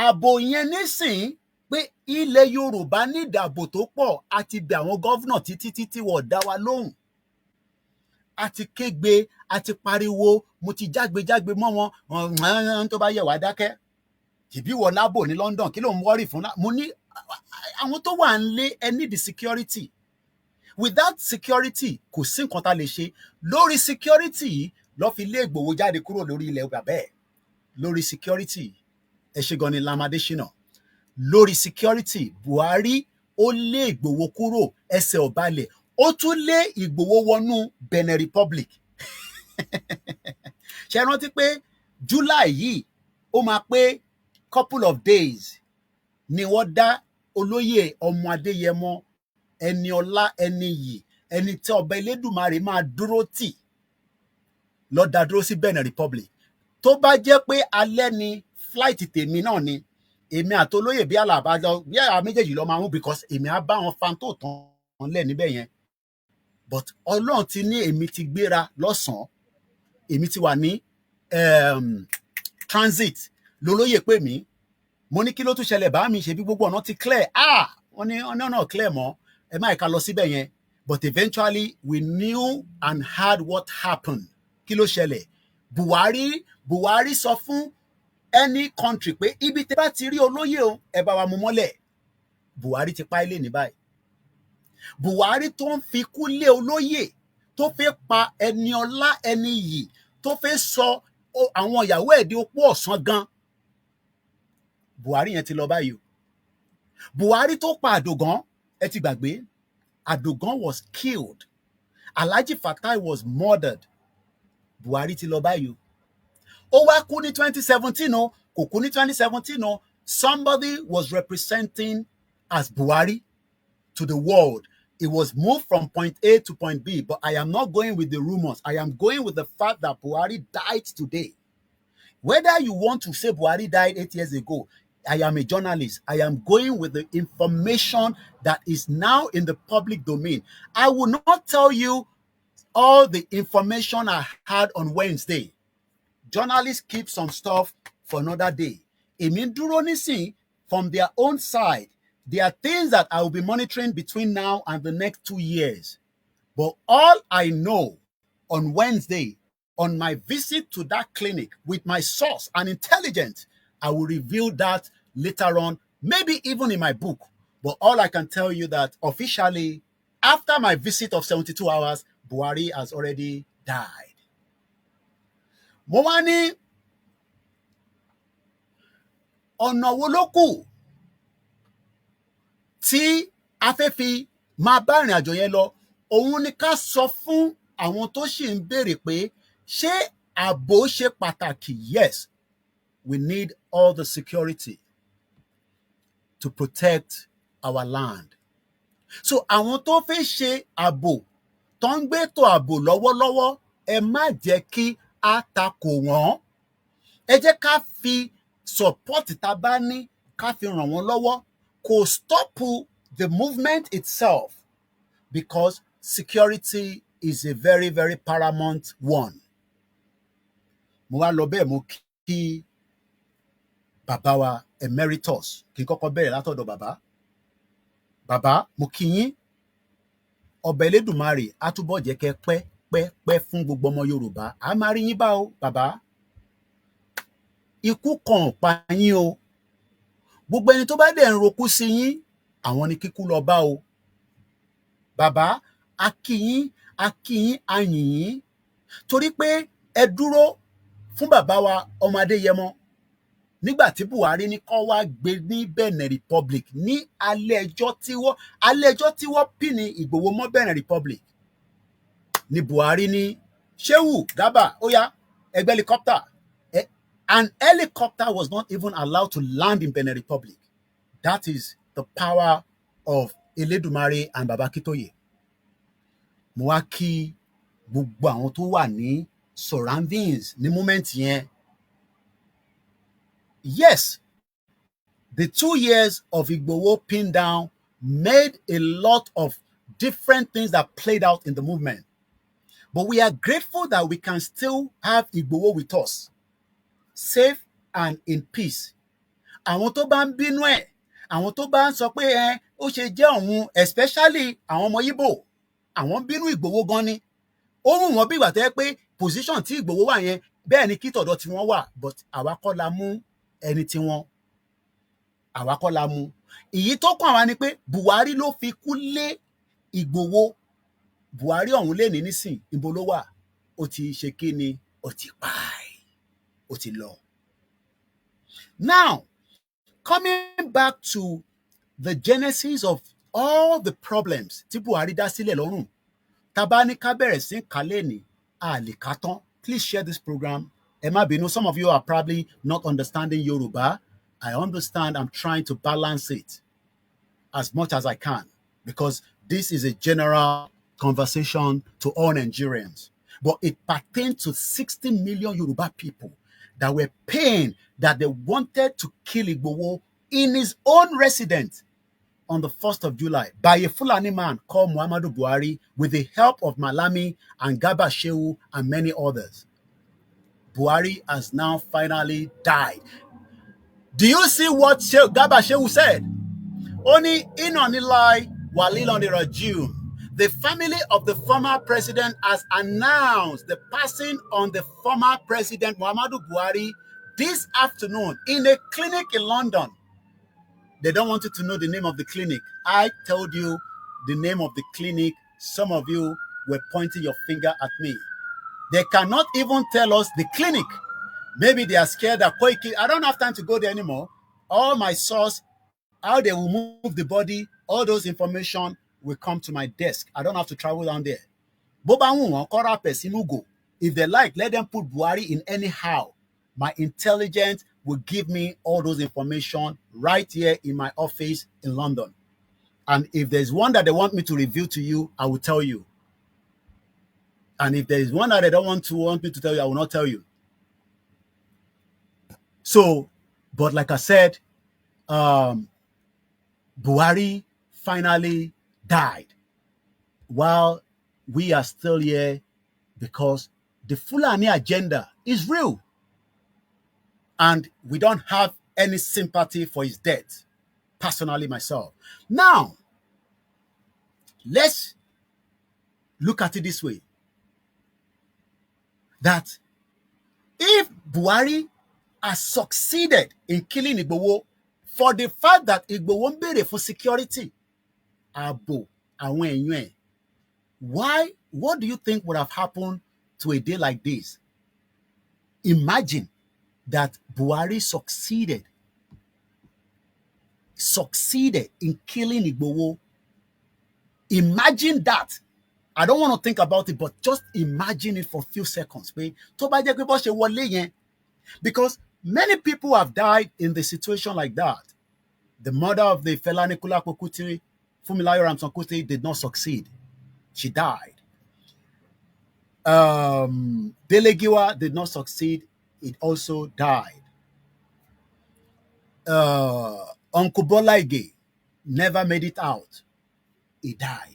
ààbò yẹn nísìn pé ilẹ̀ Yorùbá ní ìdààbò tó pọ̀, àti bẹ̀ àwọn gọ́vnà títí wọ́n dá wa lóhùn. Àti kégbe, àti pariwo, mo ti jágbe mọ́ wọn, tó bá yẹ wá dákẹ́. Ṣèbí wọ lábò ní London, kí ló ń wọ́rì fún? Mo ní àwọn tó wà ń lé, ẹ need the security. Without security, kò sí nǹkan tá lè ṣe. Lórí security yìí lọ́ fi lé Ìgbòho jáde kúrò lórí ilẹ̀ bàbá ẹ̀. Lórí security, ẹ ṣé gan ni Lam Adésínà. lórí security. Buhari ó lé Ìgbòho kúrò, ẹsẹ̀ ò balẹ̀, ó tún lé Ìgbòho wọnú Benin Republic. Ṣé rántí pé July yìí ó máa pé couple of days ni wọ́n dá olóyè ọmọ Adéyẹmọ, ẹni ọlá, ẹni yìí, ẹni tí ọba Elédùmarè máa dúró tì, lọ dá dúró sí Benin Republic. Tó bá jẹ́ pé alẹ́ ni flight tèmi náà ni, èmi àtolóyè bí àlàbà lọ, bí àwọn méjèèjì lọ máa mú, because èmi á bá wọn fan tó tán lẹ̀ níbẹ̀ yẹn. But Ọlọ́run ti ní èmi ti gbéra lọ́sàn-án, èmi ti wà ní transit, lolóyè pè mí, mo ní kí ló tún ṣẹlẹ̀ bá mi, ṣe bí gbogbo ọ̀nà ti clear. Wọ́n ní ọ̀nà clear mọ́, ẹ má ìka lọ síbẹ̀ yẹn. But eventually we knew and heard what happened. Kí ló ṣẹlẹ̀? Buhari sọ fún any country pé ibi tẹ́ bá ti rí olóyè o, ẹ bá wa mú mọ́lẹ̀. Buhari ti pa ilé ní báyìí. Buhari tó ń fi kú lé olóyè, tó fẹ́ pa ẹni ọlá, ẹni yìí, tó fẹ́ sọ àwọn ìyàwó ẹ̀ di opó ọ̀sán gan. Buhari yẹn ti lọ báyìí o. Buhari tó pa Àdògán, ẹ ti gbàgbé, Àdògán was killed. Alhaji Fatai was murdered. Buhari ti lọ báyìí o. Ó wá kú ní 2017 o, kò kú ní 2017 o. Somebody was representing as Buhari to the world. It was moved from point A to point B, but I am not going with the rumors. I am going with the fact that Buhari died today. Whether you want to say Buhari died 8 years ago, I am a journalist. I am going with the information that is now in the public domain. I will not tell you all the information I had on Wednesday. Journalists keep some stuff for another day. Èmi dúró nísìn, from their own side, there are things that I will be monitoring between now and the next 2 years. But all I know on Wednesday, on my visit to that clinic with my source and intelligence, I will reveal that later on, maybe even in my book. But all I can tell you that officially, after my visit of 72 hours, Buhari has already died. Mo wá ní ọ̀nà wo ló kù tí a fẹ́ fi máa bá ìrìn àjò yẹn lọ? Òun ni ká sọ fún àwọn tó sì ń béèrè pé ṣé ààbò ṣe pàtàkì? Yes, we need all the security to protect our land. So àwọn tó fẹ́ ṣe ààbò, tó ń gbé ètò ààbò lọ́wọ́lọ́wọ́, ẹ má jẹ́ kí a takò wọ́n. Ẹ jẹ́ ká fi support tá a bá ní ká fi ràn wọ́n lọ́wọ́, kò stop the movement itself, because security is a very, very paramount one. Mo wá lọ bẹ́ẹ̀, mo kí bàbá wa emeritus, kí n kọ́kọ́ bẹ̀rẹ̀ látọ̀dọ̀ bàbá. Bàbá, mo kí yín. Ọba Elédùmarè á túbọ̀ jẹ́ kẹ́ pẹ́ fún gbogbo ọmọ Yorùbá. A máa rí yín bá o, bàbá. Ikú kan ò pa yín o. Gbogbo ẹni tó bá dẹ̀ ń rokú sí yín, àwọn ni kíkú lọ bá o. Bàbá, a kí yín, a yìn yín, torí pé ẹ dúró fún bàbá wa ọmọ Adéyẹmọ nígbà tí Buhari ní kó wá gbé ní Benin Republic ní alẹ́ ẹjọ́ tí wọ́n pín ní Ìgbòho mọ́ Benin Republic. Ní Buhari ní Shehu Garba, ó yá, ẹgbẹ́ helicopter. An helicopter was not even allowed to land in Benin Republic. That is the power of Elédùmarè and Baba Akintoye. Mo wá kí gbogbo àwọn tó wà ní surroundings ní moment yẹn. Yes, the 2 years of Igboho pin down made a lot of different things that played out in the movement. But we are grateful that we can still have Igboho with us, safe and in peace. Àwọn tó bá ń bínú ẹ̀, àwọn tó bá ń sọ pé ó ṣe jẹ́ òun, especially àwọn ọmọ Igbo, àwọn bínú Igboho gan ni. Ó mú wọn bí ìgbà tó yẹ pé position tí Igboho wà yẹn, bẹ́ẹ̀ ni kí tọ̀dọ̀ tí wọ́n wà, but àwa kọ́ la mú ẹni tí wọ́n, àwa kọ́ la mú. Èyí tó kàn wá ni pé Buhari ló fi kú lé Igboho. Buhari ọ̀hún lè ní nísìn, ibo ló wà? Ó ti ṣe kí ni? Ó ti Kpai, ó ti lọ. Now, coming back to the genesis of all the problems tí Buhari dá sílẹ̀ lọ́rùn, tá ní ká bẹ̀rẹ̀ sí kálẹ̀ ní àlè. Please share this program. Ẹ má bínú, some of you are probably not understanding Yoruba. I understand. I'm trying to balance it as much as I can because this is a general conversation to all Nigerians. But it pertains to 60 million Yoruba people that were paying that they wanted to kill Igboho in his own residence on the 1st of July by a Fulani man called Muhammadu Buhari with the help of Malami and Garba Shehu and many others. Buhari has now finally died. Do you see what Garba Shehu said? Only inonilai walilon rajim. The family of the former president has announced the passing on the former president Muhammadu Buhari this afternoon in a clinic in London. They don't want you to know the name of the clinic. I told you the name of the clinic. Some of you were pointing your finger at me. They cannot even tell us the clinic. Maybe they are scared that Koiki. I don't have time to go there anymore. All my source, how they will move the body, all those information will come to my desk. I don't have to travel down there. If they like, let them put Buhari in anyhow. My intelligence will give me all those information right here in my office in London. And if there's one that they want me to reveal to you, I will tell you. And if there is one that they don't want me to tell you, I will not tell you. So, but like I said, Buhari finally died while we are still here because the Fulani agenda is real. And we don't have any sympathy for his death, personally myself. Now, let's look at it this way. That if Buhari has succeeded in killing Igboho for the fact that Igboho ń béèrè for security, ààbò àwọn èèyàn ẹ̀, what do you think would have happened to a day like this? Imagine that Buhari succeeded in killing Igboho. Imagine that. I don't want to think about it, but just imagine it for a few seconds. Because many people have died in the situation like that. The mother of the Fela Anikulapo Kuti, Funmilayo Ramson Kuti, did not succeed. She died. Delegiwa did not succeed. It also died. Uncle Bolaige never made it out. He died.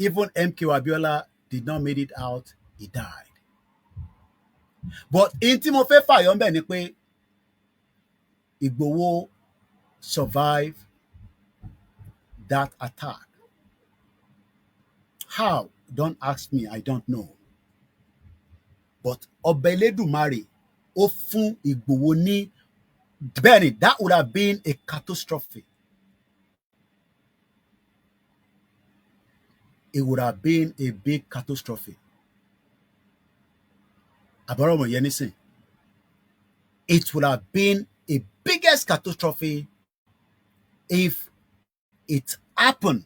Even MK Abiola did not make it out. He died. But in Timofe Fayombe ni pé Igboho survived that attack. How? Don't ask me. I don't know. But Ọba Elédùmarè ó fún Igboho ní Benny, that would have been a catastrophe. It would have been a big catastrophe. It would have been a biggest catastrophe if it happened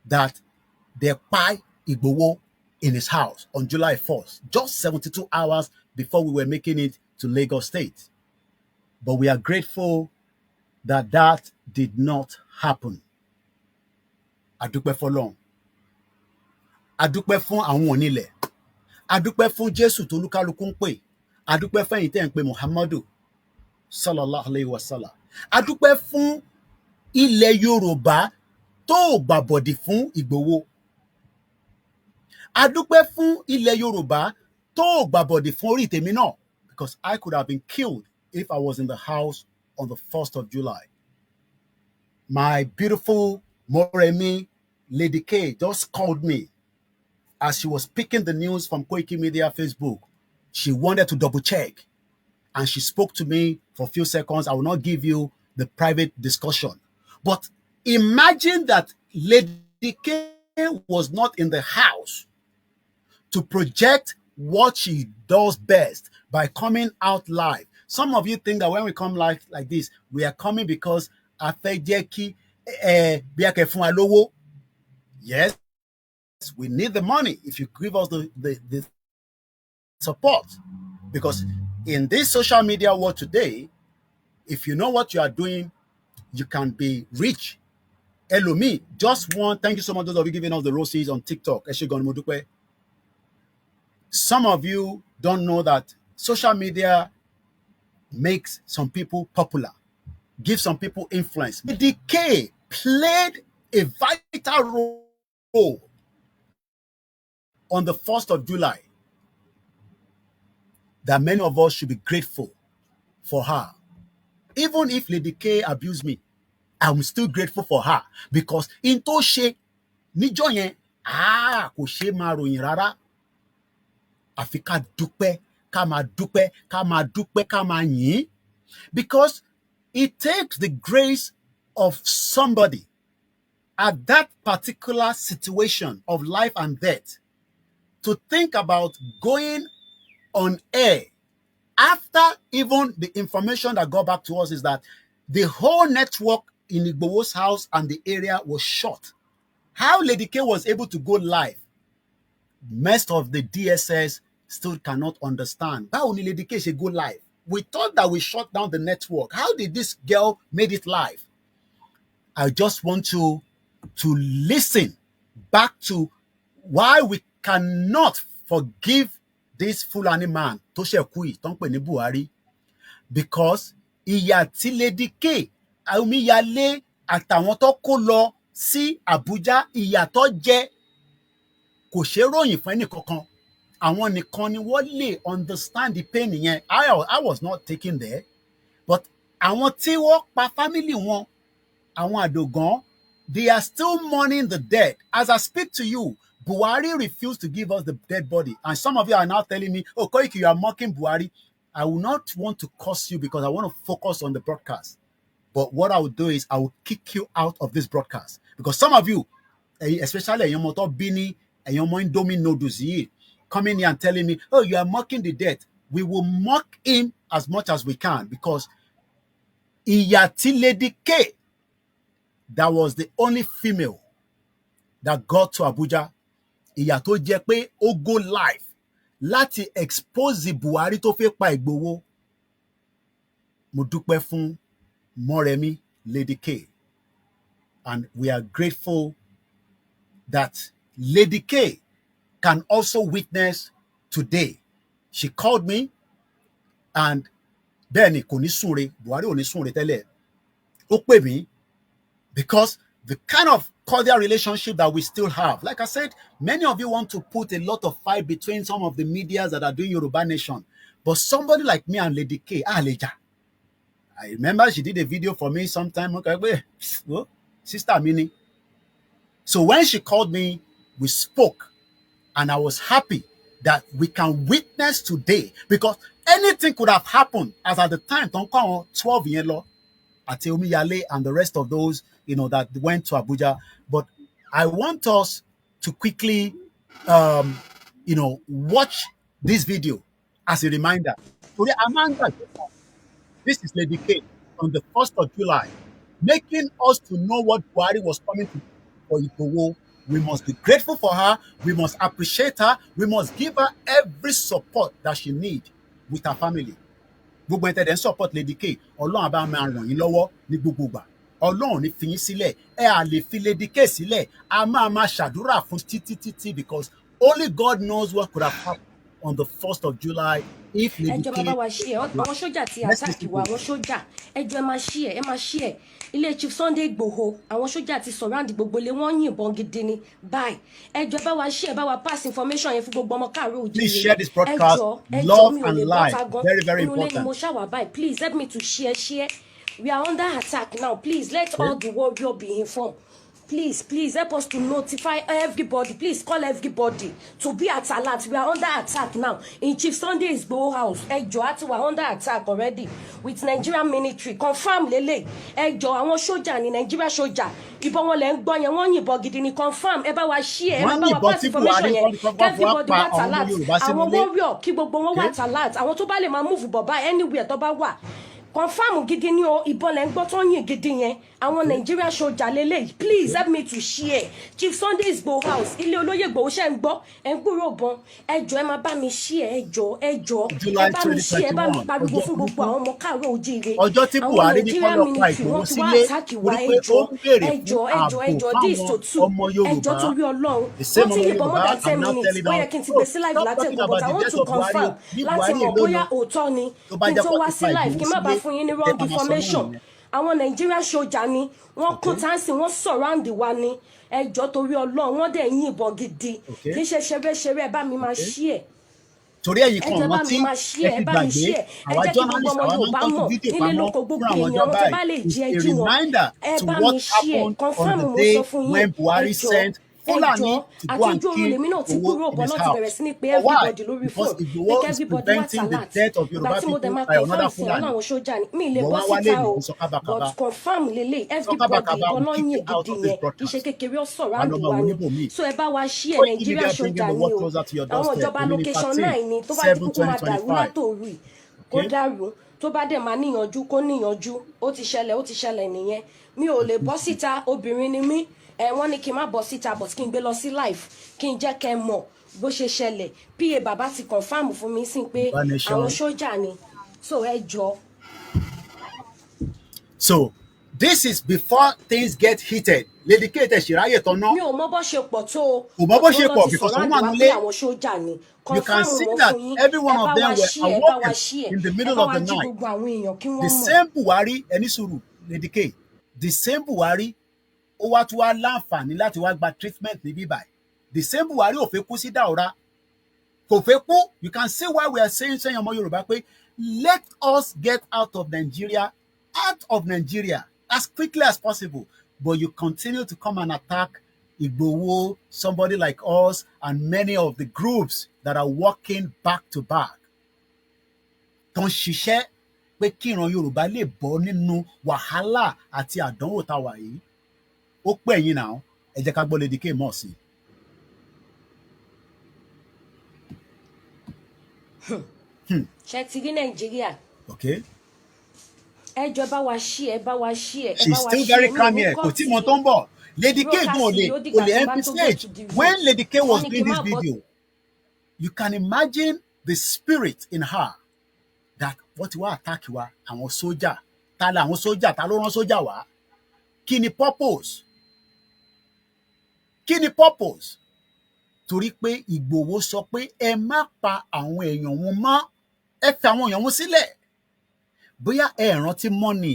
that they Kpai Igboho in his house on July 4th, just 72 hours before we were making it to Lagos State. But we are grateful that that did not happen. Adúpẹ́ f'Ọlọ́run. Adúpẹ́ fún àwọn onílẹ̀. Adúpẹ́ fún Jésù tó lúkálukú ń pè. Adúpẹ́ fẹ́yìn tẹ́ ń pè Muhammadu sallallahu alayhi wa sallam. Adúpẹ́ fún ilẹ̀ Yorùbá tó gbàbọ̀dì fún Ìgbòho. Adúpẹ́ fún ilẹ̀ Yorùbá tó gbàbọ̀dì fún orí tèmi náà, because I could have been killed if I was in the house on the 1st of July. My beautiful Moremi, Lady K, just called me as she was picking the news from Koiki Media Facebook. She wanted to double check and she spoke to me for a few seconds. I will not give you the private discussion. But imagine that Lady K was not in the house to project what she does best by coming out live Some of you think that when we come like this, we are coming because a fẹ́ jẹ́ kí bí a kẹ́ fún wa lówó. Yes, we need the money if you give us the support. Because in this social media world today, if you know what you are doing, you can be rich. Elomi, just one. Thank you so much, those of you giving us the roses on TikTok. Some of you don't know that social media makes some people popular, gives some people influence. The decay played a vital role on the 1st of July that many of us should be grateful for her. Even if Lady K abused me, I'm still grateful for her because in tó ṣe níjọ́ yẹn kò ṣe máa ròyìn rárá. Àfi ká dúpẹ́, ká máa dúpẹ́, ká máa dúpẹ́, ká máa yìn. Because it takes the grace of somebody at that particular situation of life and death to think about going on air after even the information that got back to us is that the whole network in Igbowo's house and the area was shut. How Lady K was able to go live, most of the DSS still cannot understand. How only Lady K should go live? We thought that we shut down the network. How did this girl made it live? I just want to listen back to why we cannot forgive this Fulani man, Toshekui, Tonpe ni Buhari, because ìyà tí Lady K, Omiyale, àtàwọn tó kó lọ sí Abuja, ìyà tó jẹ kò ṣe ròyìn fún ẹnì kankan. Àwọn nìkan ni wọ́n lè understand the pain yẹn. I was not taken there, but àwọn tí wọ́n pa family wọn, àwọn àdògán, they are still mourning the dead. As I speak to you, Buhari refused to give us the dead body. And some of you are now telling me, oh, Koiki, you are mocking Buhari. I will not want to curse you because I want to focus on the broadcast. But what I will do is I will kick you out of this broadcast. Because some of you, especially Yomoto Bini and Yomo Indomie Noodles, coming here and telling me, oh, you are mocking the dead. We will mock him as much as we can because Iyati Lady K, that was the only female that got to Abuja. Ìyà tó jẹ́ pé ó go live láti expose Buhari tó fẹ́ pa Ìgbòho. Mo dúpẹ́ fún Moremi Lady K. And we are grateful that Lady K can also witness today. She called me and bẹ́ẹ̀ni kò ní súnre, Buhari ò ní súnre tẹ́lẹ̀. Ó pè mí because the kind of cordial relationship that we still have. Like I said, many of you want to put a lot of fight between some of the medias that are doing Yoruba Nation. But somebody like me and Lady K, Leja. I remember she did a video for me sometime. Okay, well, Sister Mini. So when she called me, we spoke. And I was happy that we can witness today. Because anything could have happened as at the time, 12 years ago. Ateomi Yale and the rest of those, that went to Abuja. But I want us to quickly, watch this video as a reminder. Today, Amanda, this is Lady K on the 1st of July, making us to know what Buhari was coming to for Igboho. We must be grateful for her. We must appreciate her. We must give her every support that she needs with her family. Gbogbo ẹ̀tẹ̀dẹ̀ ń support Lady K, Ọlọ́run á bá máa ràn yín lọ́wọ́ ní gbogbo ìgbà. Ọlọ́run ní fi yín sílẹ̀. Ẹ à lè fi Lady K sílẹ̀. A máa ṣàdúrà fún títí because only God knows what could have happened on the 1st of July if Lady K. Ẹjọ́ bàbá wa ṣí ẹ̀, àwọn sójà ti àtàkì wa, àwọn sójà. Ẹjọ́ ẹ máa ṣí ẹ̀, Ilé Chief Sunday Igboho, àwọn sójà ti surround gbogbo ilé, wọ́n yìnbọn gidi ni báyìí. Ẹjọ́ bá wa ṣí ẹ̀, bá wa pass information yẹn fún gbogbo ọmọ káàárọ̀ oòjíire. Please share this broadcast. Love and life. Very, very important. Mo ṣàwà báyìí. Please help me to share. We are under attack now. Please let all the warriors be informed. please help us to notify everybody. Please call everybody to be at alert. We are under attack now in Chief Sunday Igboho house. Ẹjọ́ àti we are under attack already with Nigerian military. Confirm lele. Ẹjọ́ àwọn sójà ní Nigeria sójà. Ìbọn wọn lẹ ń gbọ́ yẹn, wọ́n yìnbọn gidi ni confirm. Ẹ bá wa share, ẹ bá wa pass information yẹn. Everybody wà at alert. Àwọn warrior kí gbogbo wọn wà at alert. Àwọn tó bá lè máa move bọ̀ bá anywhere tó bá wà. Confirm gidi ni o, ìbọn lẹ ń gbọ́ tó yìn gidi yẹn. Àwọn Nigerian soldier lele. Please help me to share. Chief Sunday Igboho house, ilé olóyè Igboho ṣe ń gbọ́, ẹ ń gbúrò bọn. Ẹjọ́ ẹ máa bá mi share, ẹjọ́. Ẹ bá mi share, ẹ bá mi pariwo fún gbogbo àwọn ọmọ káàárọ̀ oòjíire. Ọjọ́ tí Buhari ní kọ́ lọ pa Ìgbòho sílé, orí pé ó ń béèrè fún ààbò this to two. ọmọ Yorùbá. Ẹjọ́ torí Ọlọ́run. The same Wọ́n ti ọmọ yìnbọn more Yorùbá, than 10 I'm not minutes. telling Ó yẹ now. kí n ti gbé sí live Stop látẹ̀kọ̀, talking but about I the want death to of Buhari. confirm Bí láti Buhari mọ̀ èló bóyá lò òótọ́ ni tó bá kí n jẹ́ tó kó wá pa sí live kí n má bàa Ìgbòho fún yín ní sílé, wrong ẹ máa sọ information. náà nìyẹn. Àwọn Nigerian soldier ni wọ́n kún táǹsì, wọ́n surround wa ni. Ẹjọ́ torí Ọlọ́run, wọ́n dẹ̀ yìnbọn gidi. Kì í ṣe ṣeré ẹ bá mi máa share. Torí ẹ̀yin kan Ẹjọ́ bá rántí mi máa ẹ share, ti ẹ bá mi gbàgbé share. Ẹ àwa jẹ́ kí gbogbo journalist ọmọ àwa máa ń Yorùbá tọ́jú mọ̀ fídíò nílé pamọ́ lóko fún gbogbo àwọn èèyàn ọjọ́ àwọn tó bá báyìí. lè It's jẹ a ẹjú wọn. reminder Ẹ to bá what mi share, happened on confirm the mo day sọ fún yín. when Buhari sent Fulani to go Àti and ojú oorun kill lèmi náà ti Igboho kúrò in bọ̀ his náà ti bẹ̀rẹ̀ house. sí ní pé But why? everybody lórí Because phone. Igboho Make is everybody wà preventing the alert. death of Ìgbà Yoruba tí mo dẹ̀ people máa by another confirm sí wọn Fulani. láwọn sójà ni mi lè But bọ́ wọ́n wá síta lè o. ní sọ kábàkábà. But confirm lélẹ̀ Sọ everybody kábàkábà ìbọn will náà kick you yìn out gidi of this yẹn. Kì í ṣe broadcast. kékeré ó Wà surround lọ́mọ wa àwọn ni. oníbòmí. So ẹ bá wa share Koiki Nigerian Media bringing sójà the ni work o. closer to your Àwọn doorstep. ìjọba Èmi ní location 13, 9 ni tó bá di 7, kúkú máa dàrú 2025. látòrí. Kó dàrú tó bá dẹ̀ máa níyànjú kó níyànjú. Ó ti ṣẹlẹ̀ nìyẹn. Mi ò lè bọ́ síta, obìnrin ni mí. Wọ́n ní kí n má bọ́ síta but kí n gbé lọ sí live kí n jẹ́ kẹ́ mọ̀ bó ṣe ṣẹlẹ̀. PA bàbá ti confirm fún mi sí pé àwọn sójà ni. So ẹjọ́. So this is before things get heated. Lady K tẹ̀ ṣìráyè tán ná. Mi ò mọ bó ṣe pọ̀ tó o. Kò mọ bó ṣe pọ̀ because wọ́n wà nílé. Àwọn sójà ni. You can see that every one of them were awoken in the middle of the night. The same Buhari, ẹni sùúrù, Lady K, the same Buhari, ó wá tún wá láǹfààní láti wá gba treatment ní bíbáyìí. The same Buhari ò fẹ́ kú sí Daura. Kò fẹ́ kú. You can see why we are saying ọmọ Yorùbá pé let us get out of Nigeria as quickly as possible. But you continue to come and attack Igboho, somebody like us, and many of the groups that are working back to back. Tó ń ṣiṣẹ́ pé kí ìran Yorùbá lè bọ́ nínú wàhálà àti àdánwò tá a wà yìí. Ó pè yín náà, ẹ jẹ́ ká gbọ́ Lady K mọ̀ sí. Ṣé ti rí Nàìjíríà? Okay. Ẹjọ́ bá wa share. She's still very calm here. Kò tí mo tó ń bọ̀. Lady K go le emphasize when Lady K was doing this video. You can imagine the spirit in her that what wá attack wa àwọn sójà. Ta la àwọn sójà, ta ló rán sójà wá? Kí ni purpose? Torí pé Ìgbòho sọ pé ẹ má pa àwọn èèyàn wọn mọ́. Ẹ fi àwọn èèyàn wọn sílẹ̀. Bóyá ẹ rántí mọ́nì,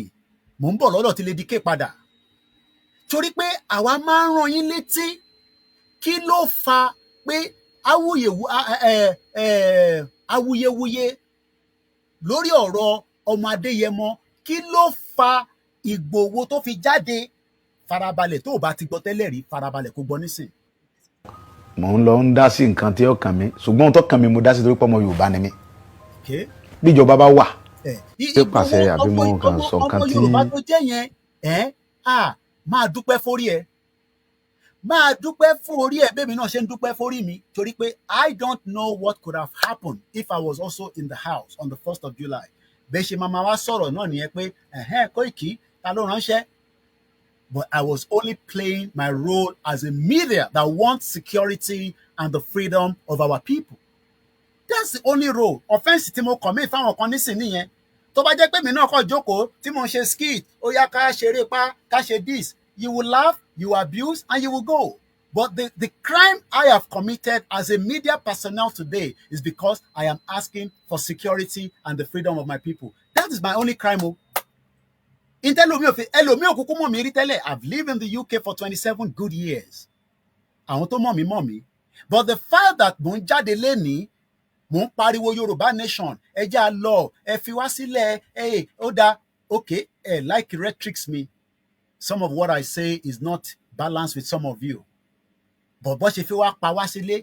mò ń bọ̀ lọ́dọ̀ tí Lady K padà. Torí pé àwa máa ń rán yín létí kí ló fa pé awuyewuye lórí ọ̀rọ̀ ọmọ Adéyẹmọ, kí ló fa Ìgbòho tó fi jáde. Farabalẹ̀ tó o bá ti gbọ́ tẹ́lẹ̀ rí, farabalẹ̀ kó gbọ́ nísìn. Mò ń lọ ń dá sí nǹkan tí ó kàn mí, ṣùgbọ́n ohun tó kàn mí mo dá sí torí pé ọmọ Yorùbá ni mí. Bí ìjọba bá wà ṣé pàṣẹ àbí mo kàn sọ nǹkan tí. Ọmọ Yorùbá tó jẹ́ yẹn máa dúpẹ́ fórí ẹ. Máa dúpẹ́ fún orí ẹ bẹ́ẹ̀ mi náà ṣe ń dúpẹ́ fórí mi torí pé I don't know what could have happened if I was also in the house on the 1st of July. Bẹ́ẹ̀ ṣe máa wá sọ̀rọ̀ náà nìyẹn pé Koiki ta ló ránṣẹ́. But I was only playing my role as a media that wants security and the freedom of our people. That's the only role. Offense tí mo commit fáwọn kan nísìn nìyẹn. Tó bá jẹ́ pé mi náà kọ́ jókòó tí mo ń ṣe skit, ó yá ká ṣeré pa, ká ṣe this. You will laugh, you abuse, and you will go. But the crime I have committed as a media personnel today is because I am asking for security and the freedom of my people. That is my only crime. Ẹlòmíì ò kúkú mọ̀ mí rí tẹ́lẹ̀. I've lived in the UK for 27 good years. Àwọn tó mọ̀ mí. But the fact that mò ń jáde lénìí, mò ń pariwo Yorùbá nation, ẹ jẹ́ a lọ, ẹ fi wá sílẹ̀, ó dá, okay, like rhetorics me. Some of what I say is not balance with some of you. But bó ṣe fi wá pa wá sílé,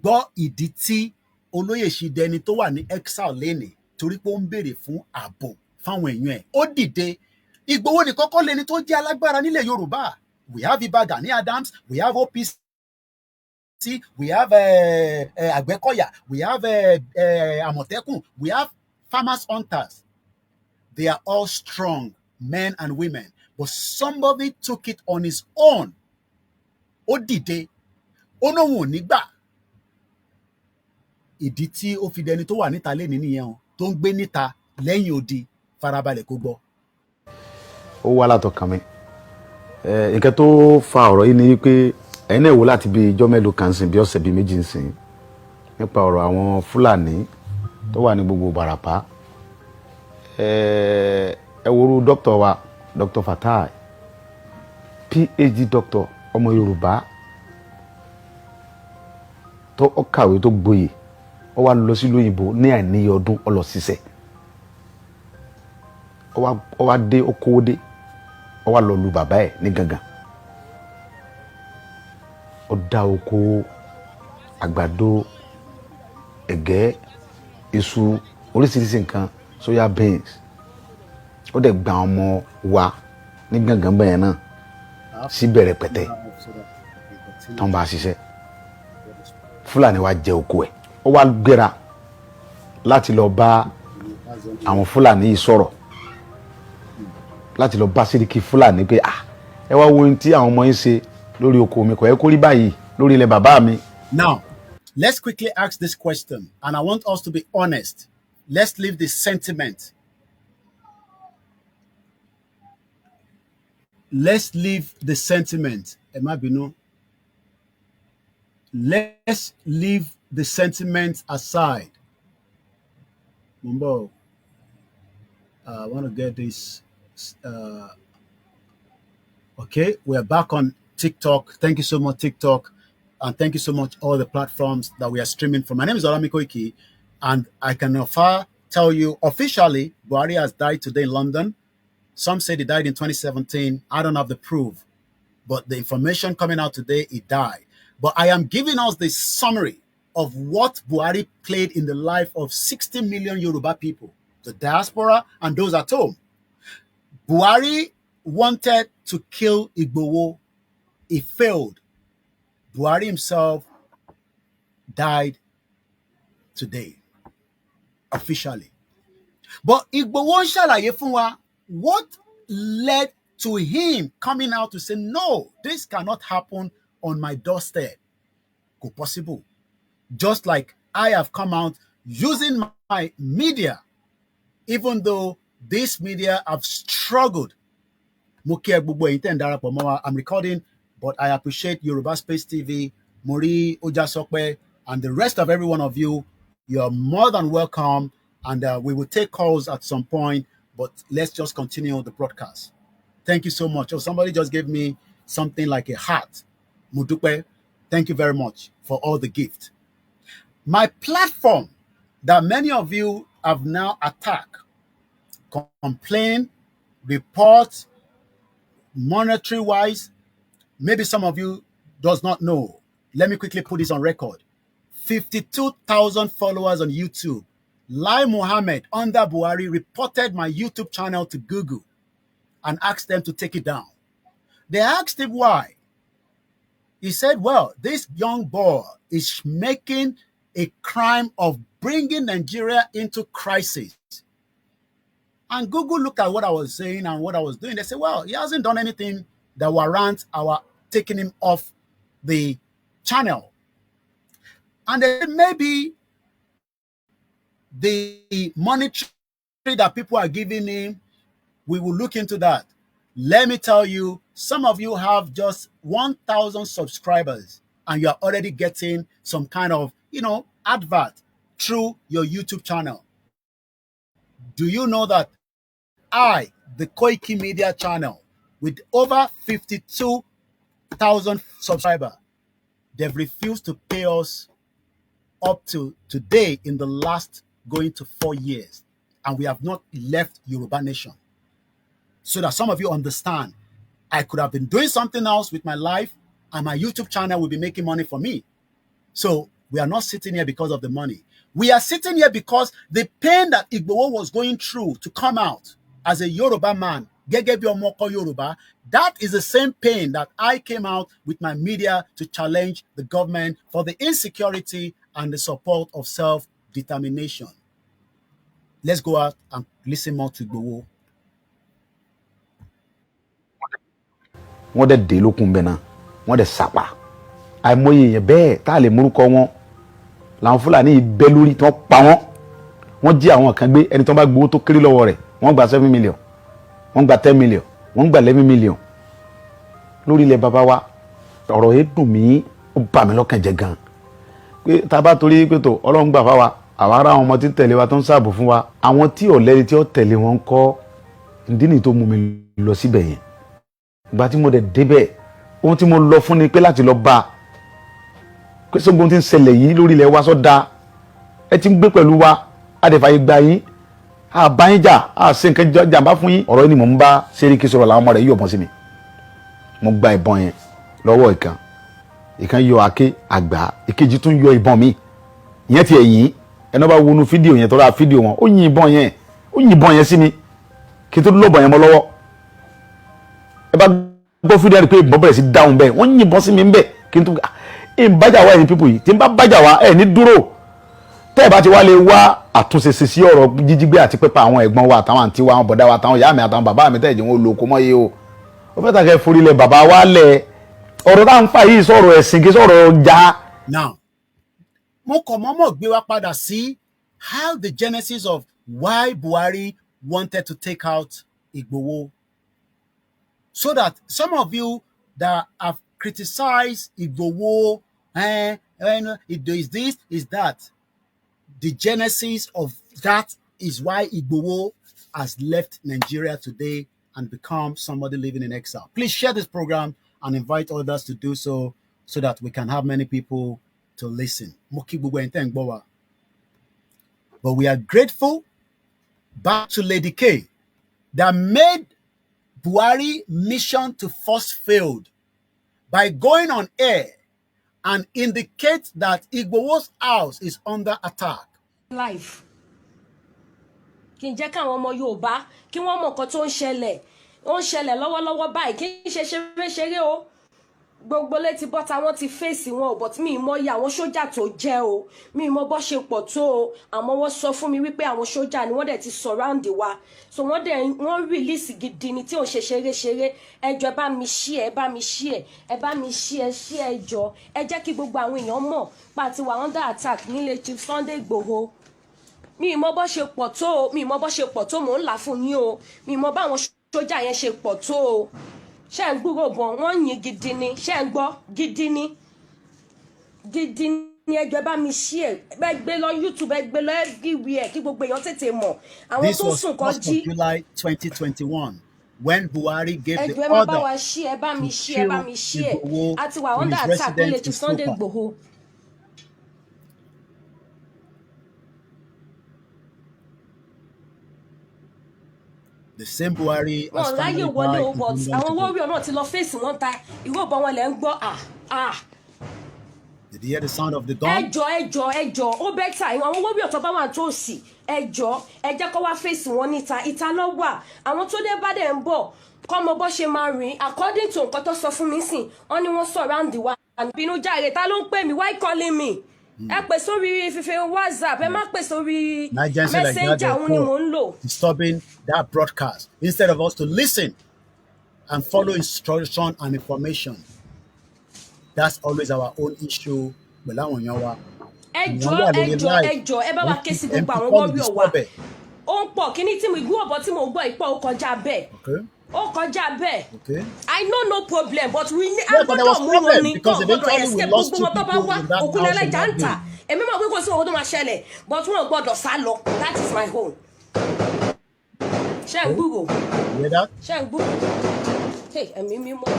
gbọ́ ìdí tí olóyè Ṣìdẹni tó wà ní exile lénìí torí pé ó ń béèrè fún ààbò fáwọn èèyàn ẹ̀. Ó dìde. Ìgbòho ní kọ́kọ́ lẹni tó jẹ́ alágbára nílẹ̀ Yorùbá. We have Ìbà Gani Adams, we have OPC, we have Àgbẹ̀kọ̀yà, we have Àmọ̀tẹ́kùn, we have farmers hunters. They are all strong men and women. But somebody took it on his own. Ó dìde. Ó lóun ò ní gbà. Ìdí tí ó fi dẹni tó wà níta lénìí nìyẹn o, tó ń gbé níta lẹ́yìn odi, farabalẹ̀ kó gbọ́. Ó wá látọkàn mi. Nǹkan tó fa ọ̀rọ̀ yìí ni pé ẹ̀yin náà wò láti bí ijọ́ mélòó kan sìn bí ọ̀sẹ̀ bíi méjì sìn nípa ọ̀rọ̀ àwọn Fúlàní tó wà ní gbogbo Ìbàràpá. Ẹ worú dókítà wa, Dr. Fatai, PhD doctor, ọmọ Yorùbá tó kàwé tó gboyè, ó wá lọ sí lóyìnbó ní àìníye ọdún ó lọ ṣiṣẹ́. Ó wá dé ó kówó dé, ó wá lọ lu bàbá ẹ̀ ní gangan. Ó dá oko àgbàdo, ẹ̀gẹ́, iṣu, oríṣiríṣi nǹkan, soya beans. Ó dẹ̀ gba ọmọ wa ní gangan bẹ́ẹ̀ náà sí bẹ̀rẹ̀ pẹ̀tẹ́ tó ń bá a ṣiṣẹ́. Fúlàní wa jẹ oko ẹ̀. Ó wá gbéra láti lọ bá àwọn Fúlàní yìí sọ̀rọ̀, láti lọ bá Sẹ́ríkì Fúlàní pé ẹ wá wo ohun tí àwọn ọmọ yín ṣe lórí oko mi, kò yẹ kó rí báyìí lórí ilẹ̀ bàbá mi. Now, let's quickly ask this question, and I want us to be honest. Let's leave the sentiment. Let's leave the sentiment. Let's leave the sentiment aside. Mumbo, I want to get this. Okay, we're back on TikTok. Thank you so much, TikTok. And thank you so much, all the platforms that we are streaming from. My name is Olami Koiki, and I can offer tell you officially, Buhari has died today in London. Some say he died in 2017. I don't have the proof. But the information coming out today, he died. But I am giving us the summary of what Buhari played in the life of 60 million Yoruba people, the diaspora and those at home. Buhari wanted to kill Igboho. He failed. Buhari himself died today, officially. But Igboho ń ṣàlàyé fún wa what led to him coming out to say, no, this cannot happen on my doorstep. Go possible. Just like I have come out using my media, even though this media have struggled. I'm recording, but I appreciate Yoruba Space TV, Mori Ojasokwe, and the rest of every one of you. You're more than welcome, and we will take calls at some point, but let's just continue the broadcast. Thank you so much. Oh, somebody just gave me something like a heart. Mudupe, thank you very much for all the gift. My platform that many of you have now attacked, complain, report, monetary-wise, maybe some of you does not know. Let me quickly put this on record. 52,000 followers on YouTube. Lai Mohammed under Buhari reported my YouTube channel to Google and asked them to take it down. They asked him why. He said, well, this young boy is making a crime of bringing Nigeria into crisis. And Google looked at what I was saying and what I was doing. They said, well, he hasn't done anything that warrants our taking him off the channel. And then maybe the monetary that people are giving him, we will look into that. Let me tell you, some of you have just 1,000 subscribers and you're already getting some kind of, advert through your YouTube channel. Do you know that I, the Koiki Media channel, with over 52,000 subscribers, they've refused to pay us up to today in the last going to 4 years. And we have not left Yoruba Nation. So that some of you understand, I could have been doing something else with my life, and my YouTube channel will be making money for me. So we are not sitting here because of the money. We are sitting here because the pain that Igboho was going through to come out as a Yoruba man, gẹ́gẹ́ bí ọmọ ọkọ Yoruba, that is the same pain that I came out with my media to challenge the government for the insecurity and the support of self-determination. Let's go out and listen more to Igboho. wọ́n dẹ̀ dé lókun bẹ́ẹ̀ náà wọ́n dẹ̀ sàpà àìmọye èèyàn bẹ́ẹ̀ tá a lè morúkọ wọn làwọn Fúlàní yìí bẹ́ lórí tí wọ́n pa wọ́n jí àwọn kan gbé ẹni tí wọ́n bá gbowó tó kéré lọ́wọ́ rẹ̀ wọ́n gba 7 million wọ́n gba 10 million wọ́n gba 11 million lórí ilẹ̀ bàbá wa. ọ̀rọ̀ yìí dùn mí ó bà mí lọ́kàn jẹ́ gan pé tá a bá torí pé tó Ọlọ́run gbà fáwa àwa ará àwọn ọmọ tí ń tẹ̀lé wa tó ń ṣààbò fún wa àwọn tí ò lẹ́ni tí ó tẹ̀lé wọn kọ́ ìdí nìyí tó mú mi lọ síbẹ̀ yẹn. ìgbà tí mo dẹ̀ débẹ̀ ohun tí mo lọ fún ni pé láti lọ bá a pé sógun tí ń ṣẹlẹ̀ yìí lórí ilẹ̀ wa sọ́dá ẹ ti ń gbé pẹ̀lú wa adẹ̀fàyè gba yín àbáyín jà àṣẹ nǹkan jàǹbá fún yín. ọ̀rọ̀ yìí ni mò ń bá Sẹ́ríkì sọ̀rọ̀ làwọn ọmọ rẹ̀ yọ̀bọ̀n sí mi. mo gba ìbọn yẹn lọ́wọ́ ìkan yọ àáké àgbà ìkejì tún yọ ìbọn mi ìyẹn ti ẹ̀yìn ẹni bá wọnú fídíò yẹn tọ́ra fídíò wọn ó yin ìbọn yẹn sí mi kí n tó lọ́bọ̀ yẹn mọ́ lọ́wọ́. ẹ bá gbọ́ fídíò rẹ̀ pé ìbọn bẹ̀rẹ̀ sí dáhùn bẹ́ẹ̀ wọ́n yin ìbọn sí mi ń bẹ̀ kí n tó bájà wá ẹ̀yin pípò yìí tí n bá bájà wá ẹ̀ ní dúró tẹ́ ẹ̀ bá ti wá lè wá àtúnṣe sí ọ̀rọ̀ jíjígbé àti pípa àwọn ẹ̀gbọ́n wa àtàwọn àǹtí wa àwọn bọ̀dá wa àtàwọn ìyá mi àtàwọn bàbá mi tẹ́ẹ̀jẹ̀ wọn ò lo oko mọ́ yé o ó fẹ́ tàkẹ́ forílẹ̀ bàbá wa lẹ̀ ọ̀rọ̀ tá à ń fà yìí sọ̀rọ̀ ẹ̀sìn kì í sọ̀rọ̀ ọjà. Now, mo kàn mọ́mọ́ gbé wa padà sí how the genesis of why Buhari wanted to take out Igboho, so that some of you that have criticized Igboho, it is this, is that. The genesis of that is why Igboho has left Nigeria today and become somebody living in exile. Please share this program and invite others to do so that we can have many people to listen. But we are grateful back to Lady K that made Buhari mission to force failed by going on air and indicate that Igboho's house is under attack. Life. Kí n jẹ́ káwọn ọmọ Yorùbá kí wọ́n mọ̀ nǹkan tó ń ṣẹlẹ̀ lọ́wọ́lọ́wọ́ báyìí kí n ṣe ṣeré o. Gbogbo létí bọ́ta wọ́n ti fèsì wọn ò but mi mọ iye àwọn sójà tó jẹ́ o. Mi mọ bó ṣe pọ̀ tó o. Àmọ́ wọ́n sọ fún mi wípé àwọn sójà ni wọ́n dẹ̀ ti surround wa. So wọ́n release gidi ni tí ò ń ṣe ṣeré. Ẹ jọ̀ọ́ ẹ bá mi share, ẹ bá mi share, ẹ bá mi share ẹ jọ̀ọ́. Ẹ jẹ́ kí gbogbo àwọn èèyàn mọ̀ pa ti wà under attack nílé Chief Sunday Igboho. Mi mọ bó ṣe pọ̀ tó o. Mi mọ bó ṣe pọ̀ tó mò ń là fún yín o. Mi mọ báwọn sójà yẹn ṣe pọ̀ tó o. Ṣé ń gbúrò gan wọ́n yin gidi ni ṣé ń gbọ́ gidi ni ẹ jọ̀ọ́ ẹ bá mi share ẹ gbé lọ YouTube ẹ gbé lọ everywhere kí gbogbo èèyàn tètè mọ̀ àwọn tó sùn kan jí. This was 1st of July 2021 when Buhari gave the order to kill Igboho àti wà under attack nílé Chief Sunday Igboho. The same Buhari wọn láyè wọlé o but àwọn warrior náà ti lọ fèsì wọn ta ìwé ọ̀bọ̀n wọn lẹ̀ ń gbọ́ Did you hear the sound of the gun? ẹjọ́ ó bẹ́tà àwọn warrior tó bá wà tó sì ẹjọ́ ẹ jẹ́ kó wá fèsì wọn níta ìta lọ wà àwọn tó dé bá dẹ̀ ń bọ̀ kọ́ mọ bó ṣe máa rìn according to nǹkan tó sọ fún mi sìn wọ́n ní wọ́n surround wa bínú járe ta ló ń pè mí why calling me ẹ pè sórí fífẹ́ WhatsApp ẹ má pè sórí messenger òun ni mò ń lò. Disturbing that broadcast instead of us to listen and follow instruction and information. That's always our own issue pẹ̀lú àwọn èèyàn wa. ẹjọ́ ẹ bá wa ké sí gbogbo àwọn warrior wa ó ń pọ̀ kíní tí mo ìgbú ọ̀bọ tí mo gbọ́ ìpọ̀ ó kọjá bẹ́ẹ̀ ó kọjá bẹ́ẹ̀ I know no problem but we need agbọ́dọ̀ mú wọn ní kọ́ gbọ́dọ̀ escape gbogbo wọn tó bá wá òkúlẹ̀ ẹlẹ́jà ń tà èmi máa wí kó sí owó tó máa ṣẹlẹ̀ but wọn gbọ́dọ̀ sá lọ that is my home. ṣé ń gbúrò ṣé ń gbúrò ẹ̀mí mímọ́.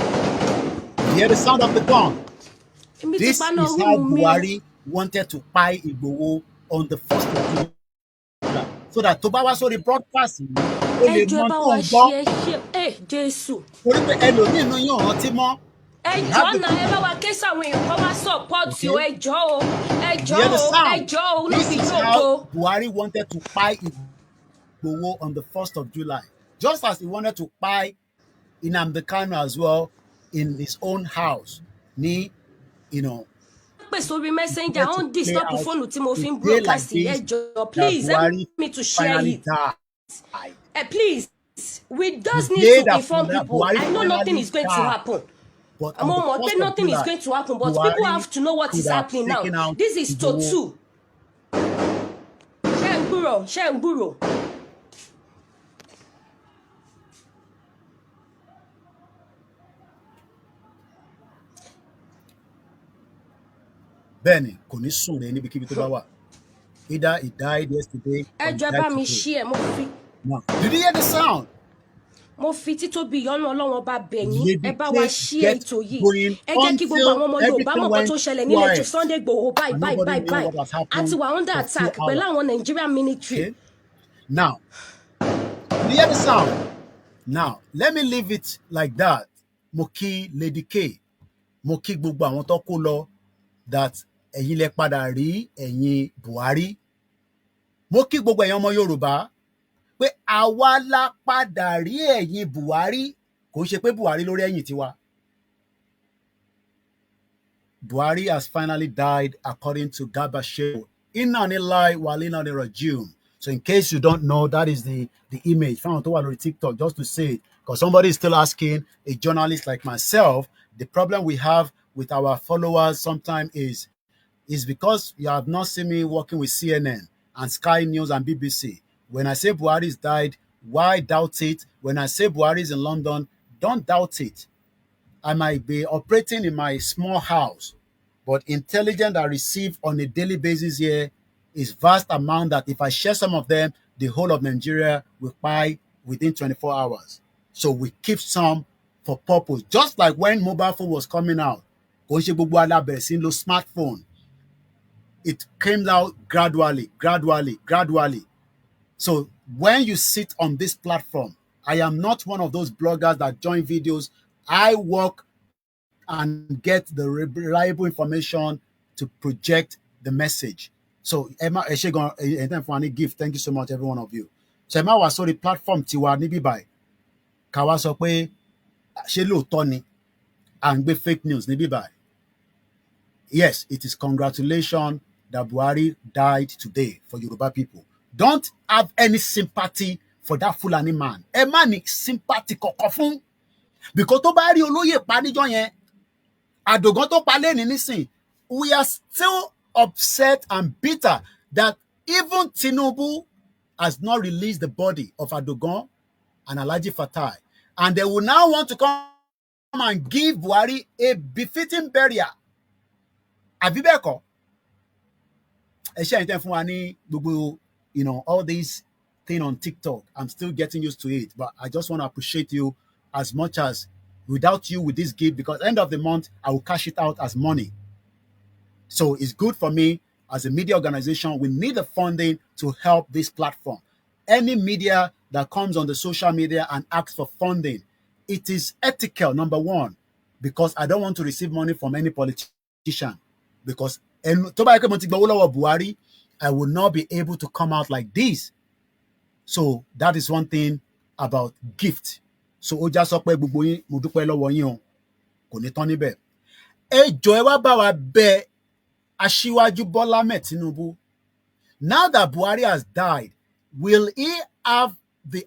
Hear the sound of the gun. This is how Buhari wanted to kpai Igboho on the 1st of July so that tó bá wá sórí broadcast o lè ẹjọ́ mọ ẹ bá tó wa ń gbọ́ ṣe Jésù. torí pé ẹlòmíì inú yín ò rántí mọ́. You have ẹjọ́ the náà ẹ bá wa ké sáwọn èèyàn kan wá sọ̀pọ̀tì o okay. ẹjọ́ o You hear the sound? ẹjọ́ o ló This fi is jókòó. how Buhari wanted to kpai Igboho on the 1st of July. Just as he wanted to kpai Nnamdi Kanu as well in his own house. Ni, you know, pè sórí messenger ó ń disturb fóònù tí mo fi ń a day like broadcast this ẹjọ́ that please help Buhari me to share finally it. died. Please, we just The need day to that inform people. Buhari I know nothing finally is going to died. happen. But on the 1st of Nothing is July, going to happen, but Buhari people have to know what is could have happening now. taken out This is Igboho. Totu. Ṣé ń gbúrò. Bẹ́ẹ̀ni, kò ní sùn rẹ̀ níbikíbi tó bá wà. Either he died yesterday or he ẹjọ́ ẹ died bá mi today. ṣí ẹ mo fi. Now, did you hear the sound? Mo fi títóbi ìyọ́nú Ọlọ́run ọba bẹ̀yín Lady ẹ bá wa K ṣí get ètò yìí going ẹ jẹ́ kí gbogbo àwọn ọmọ until Yorùbá mọ̀ everything nǹkan went tó ń ṣẹlẹ̀ nílé Chief quiet Sunday Igboho and báyìí nobody knew what was happening àti wà under for 2 attack pẹ̀lú hours. àwọn Nigerian military. Okay? Now, did you hear the sound? Now, let me leave it like that. Mo kí Lady K, mo kí gbogbo àwọn tó kó lọ that ẹ̀yin lẹ padà rí ẹ̀yin Buhari. Mo kí gbogbo ẹ̀yin ọmọ Yorùbá pé àwa la padà rí ẹ̀yin Buhari, kò ń ṣe pé Buhari lórí ẹ̀yìn tiwa. Buhari has finally died according to Garba Shehu. Inna lillahi wa inna ilaihi raji'un. So in case you don't know, that is the image. Found on TikTok, just to say it, because somebody is still asking, a journalist like myself, the problem we have with our followers sometimes is because you have not seen me working with CNN and Sky News and BBC. When I say Buhari's died, why doubt it? When I say Buhari's in London, don't doubt it. I might be operating in my small house, but intelligence I receive on a daily basis here is vast amount that if I share some of them, the whole of Nigeria will buy within 24 hours. So we keep some for purpose. Just like when mobile phone was coming out, kò ń ṣe gbogbo wa la bẹ̀rẹ̀ sí lo smartphone. It came out gradually. So when you sit on this platform, I am not one of those bloggers that join videos. I work and get the reliable information to project the message. So Emma Eshegon and gift. Thank you so much, every one of you. So Emma was sorry platform tiwa níbí báyìí. Ká wá sọ pé ṣé lóòótọ́ ni à ń gbé fake news níbí báyìí. Yes, it is congratulations that Buhari died today for Yoruba people. Don't have any sympathy for that Fulani man. Ẹ má ní sympathy kankan fún. Because tó bá rí olóyè pa níjọ́ yẹn, Adogan tó pa lẹ́ni nísìn, we are still upset and bitter that even Tinubu has not released the body of Adogan and Alhaji Fatai. And they will now want to come and give Buhari a befitting burial. Àbí bẹ́ẹ̀ kọ́? Ẹ ṣe àyìntẹ́ fún wa ní gbogbo, all these thing on TikTok. I'm still getting used to it, but I just want to appreciate you as much as without you with this gift, because end of the month, I will cash it out as money. So it's good for me as a media organization. We need the funding to help this platform. Any media that comes on the social media and asks for funding, it is ethical, number one, because I don't want to receive money from any politician. Because Buhari, I will not be able to come out like this. So that is one thing about gift. So ó já sọ pé gbogbo yín mo dúpẹ́ lọ́wọ́ yín o, kò ní tán níbẹ̀. Ẹ jọ̀ọ́ ẹ wá bá wa bẹ̀ Aṣíwájú Bọ́lá Ahmed Tinubu. Now that Buhari has died, will he have the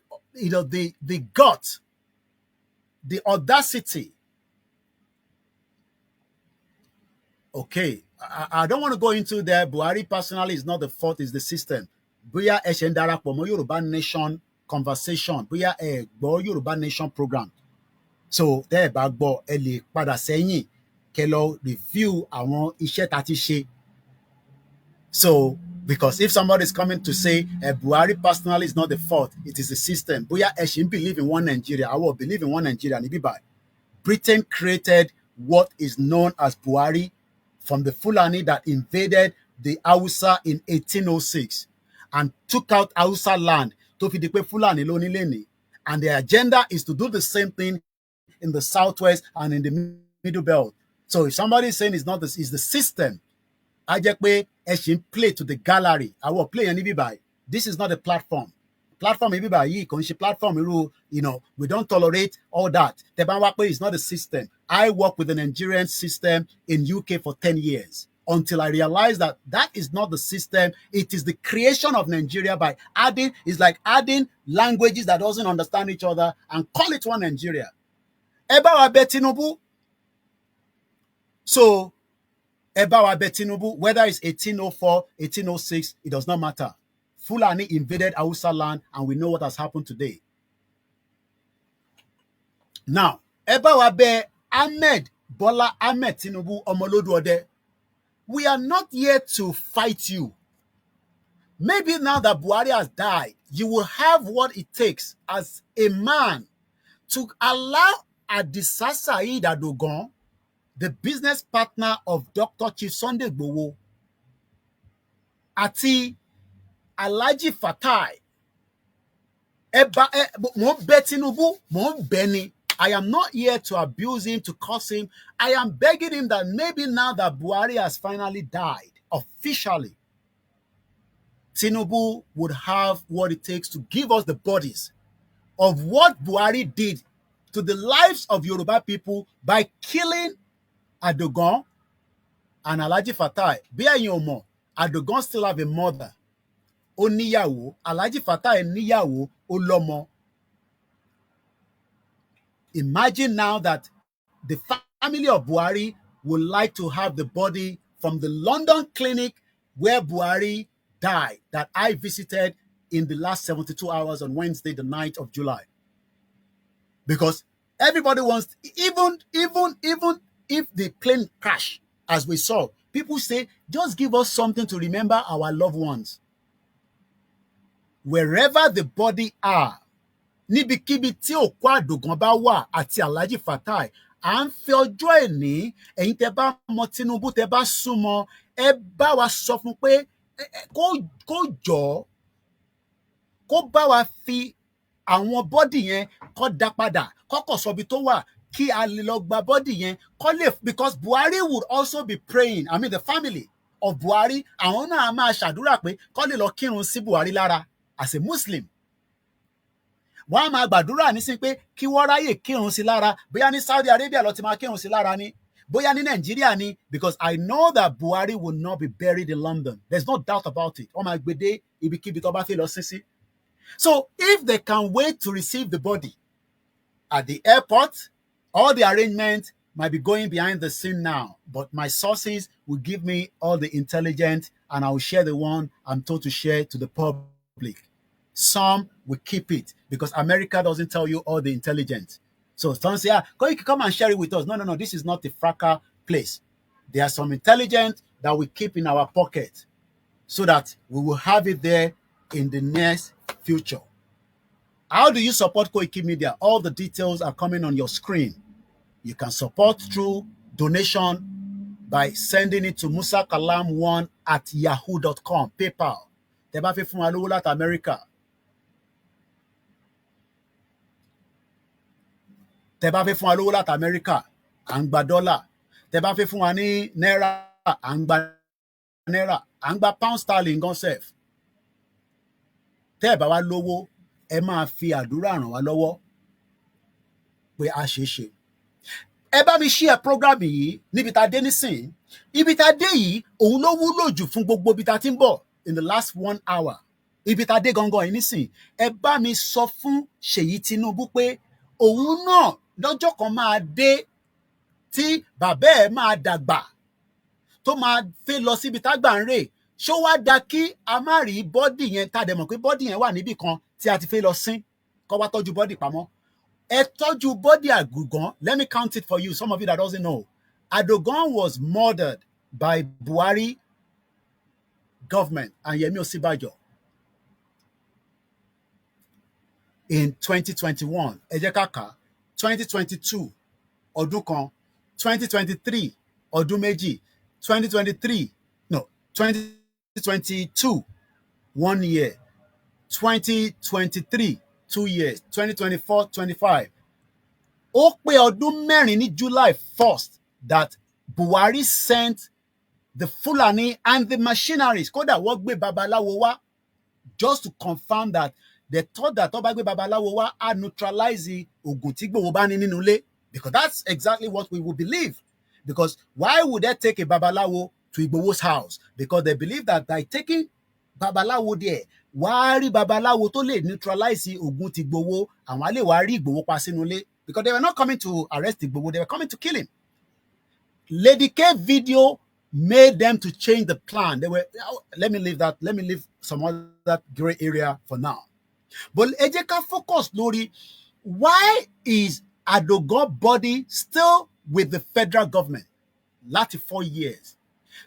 gut, the audacity? Okay, I don't want to go into there. Buhari personally is not the fault, it's the system. Bóyá ẹ ṣe ń darapọ̀ mọ́ Yorùbá Nation conversation, bóyá ẹ gbọ́ Yorùbá Nation program. So tẹ́ ẹ bá gbọ́ ẹ lè padà sẹ́yìn kẹ́ lọ review àwọn iṣẹ́ tá ti ṣe. So because if somebody is coming to say Buhari personally is not the fault, it is the system. Bóyá ẹ ṣì ń believe in one Nigeria, I will believe in one Nigeria níbí báyìí. Britain created what is known as Buhari from the Fulani that invaded the Hausa in 1806 and took out Hausa land, tó fi di pé Fúlàní ló nílé ní, and their agenda is to do the same thing in the southwest and in the middle belt. So if somebody is saying it's not this, it's the system, á jẹ́ pé ẹ ṣì ń play to the gallery. Àwọn play yẹn níbí báyìí. This is not a platform. Platform níbí báyìí kò ń ṣe platform irú, we don't tolerate all that. Tẹ́ bá wá pé it's not a system. I work with the Nigerian system in UK for 10 years until I realized that that is not the system. It is the creation of Nigeria by adding, it's like adding languages that doesn't understand each other and call it one Nigeria. Ẹ bá wa bẹ̀ Tinubu. So, ẹ bá wa bẹ̀ Tinubu, whether it's 1804, 1806, it does not matter. Fulani invaded Hausa land, and we know what has happened today. Now, ẹ bá wa bẹ̀ Bola Ahmed Tinubu Omoloduode. We are not here to fight you. Maybe now that Buhari has died, you will have what it takes as a man to allow Adisa Saheed Adogan, the business partner of Dr. Chief Sunday Igboho, àti Alhaji Fatai. Mo bẹ̀ Tinubu, mo bẹ̀ ni. I am not here to abuse him, to curse him. I am begging him that maybe now that Buhari has finally died, officially, Tinubu would have what it takes to give us the bodies of what Buhari did to the lives of Yoruba people by killing Adogan and Alhaji Fatai. Bí ẹ̀yin ò mọ̀, Adogan still have a mother. Ó níyàwó, Alhaji Fatai níyàwó, ó lọ́mọ. Imagine now that the family of Buhari would like to have the body from the London clinic where Buhari died, that I visited in the last 72 hours on Wednesday, the 9th of July. Because everybody wants, even if the plane crash, as we saw, people say, just give us something to remember our loved ones. Wherever the body are, níbikíbi tí òkú Àdògán bá wà àti Alhaji Fatai, à ń fi ọjọ́ ẹ̀ní, ẹ̀yin tẹ́ bá mọ Tinubu, tẹ́ bá súnmọ́, ẹ bá wa sọ fún pé kó jọ̀ọ́, kó bá wa fi àwọn bọ́dì yẹn kó dá padà, kọ́kọ́ sọbi tó wà, kí a lè lọ gba bọ́dì yẹn, kó lè, because Buhari would also be praying, I mean the family of Buhari, àwọn náà máa ṣàdúrà pé kó lè lọ kírun sí Buhari lára as a Muslim. Wọ́n á máa gbàdúrà nísìn pé kí wọ́n ráyè kírun sí lára, bóyá ní Saudi Arabia ló ti máa kírun sí lára ni, bóyá ní Nàìjíríà ni, because I know that Buhari will not be buried in London. There's no doubt about it. Wọ́n máa gbé dé ibikíbi tó bá fẹ́ lọ sí sí. So if they can wait to receive the body at the airport, all the arrangements might be going behind the scene now, but my sources will give me all the intelligence, and I will share the one I'm told to share to the public. Some will keep it because America doesn't tell you all the intelligence. So some say, come and share it with us. No. This is not a fracas place. There are some intelligence that we keep in our pocket so that we will have it there in the next future. How do you support Koiki Media? All the details are coming on your screen. You can support through donation by sending it to musakalam1@yahoo.com, PayPal. Tẹ́ bá fẹ́ fún wa lówó láti America. Tẹ́ bá fẹ́ fún wa lówó láti America, à ń gba dọ́là. Tẹ́ bá fẹ́ fún wa ní náírà, à ń gba náírà. À ń gba pound sterling gan sef. Tẹ́ ẹ bá wá lówó, ẹ máa fi àdúrà ràn wá lọ́wọ́ pé a ṣe é ṣe. Ẹ bá mi share program yìí níbi tá a dé nísìn. Ibi tá a dé yìí, òun ló wúlò jù fún gbogbo ibi tá a ti ń bọ̀ in the last 1 hour. Ibi tá a dé gangan yìí nísìn. Ẹ bá mi sọ fún Ṣèyí Tinubu pé òun náà lọ́jọ́ kan máa dé tí bàbá ẹ̀ máa dàgbà tó máa fẹ́ lọ síbi tágbà ń rè. Ṣó wá da kí a má rí bọ́dì yẹn, tá a dẹ̀ mọ̀ pé bọ́dì yẹn wà níbì kan tí a ti fẹ́ lọ sín, kó wá tọ́jú bọ́dì pamọ́. Ẹ tọ́jú bọ́dì Àdògán. Let me count it for you, some of you that doesn't know. Adogan was murdered by Buhari government and Yemi Osinbajo in 2021. Ẹ jẹ́ ká kà, 2022, ọdún kan, 2023, ọdún méjì, 2022, 1 year, 2023, 2 years, 2024, 25. Ó pé ọdún mẹ́rin ní July 1st that Buhari sent the Fulani and the machineries. Kódà wọ́n gbé babaláwo wá just to confirm that they thought that tó bá gbé babaláwo wá á neutralize ogun tí Igboho bá ní nínú ilé, because that's exactly what we would believe. Because why would they take a babalawo to Igboho's house? Because they believe that by taking babalawo there, wá rí babalawo tó lè neutralize ogun ti Igboho, àwọn á lè wá rí Igboho pa sínú ilé, because they were not coming to arrest Igboho, they were coming to kill him. Lady K video made them to change the plan. They were, let me leave that, let me leave some other gray area for now. But ẹ jẹ́ ká focus lórí, why is Adogon body still with the federal government? Láti 4 years.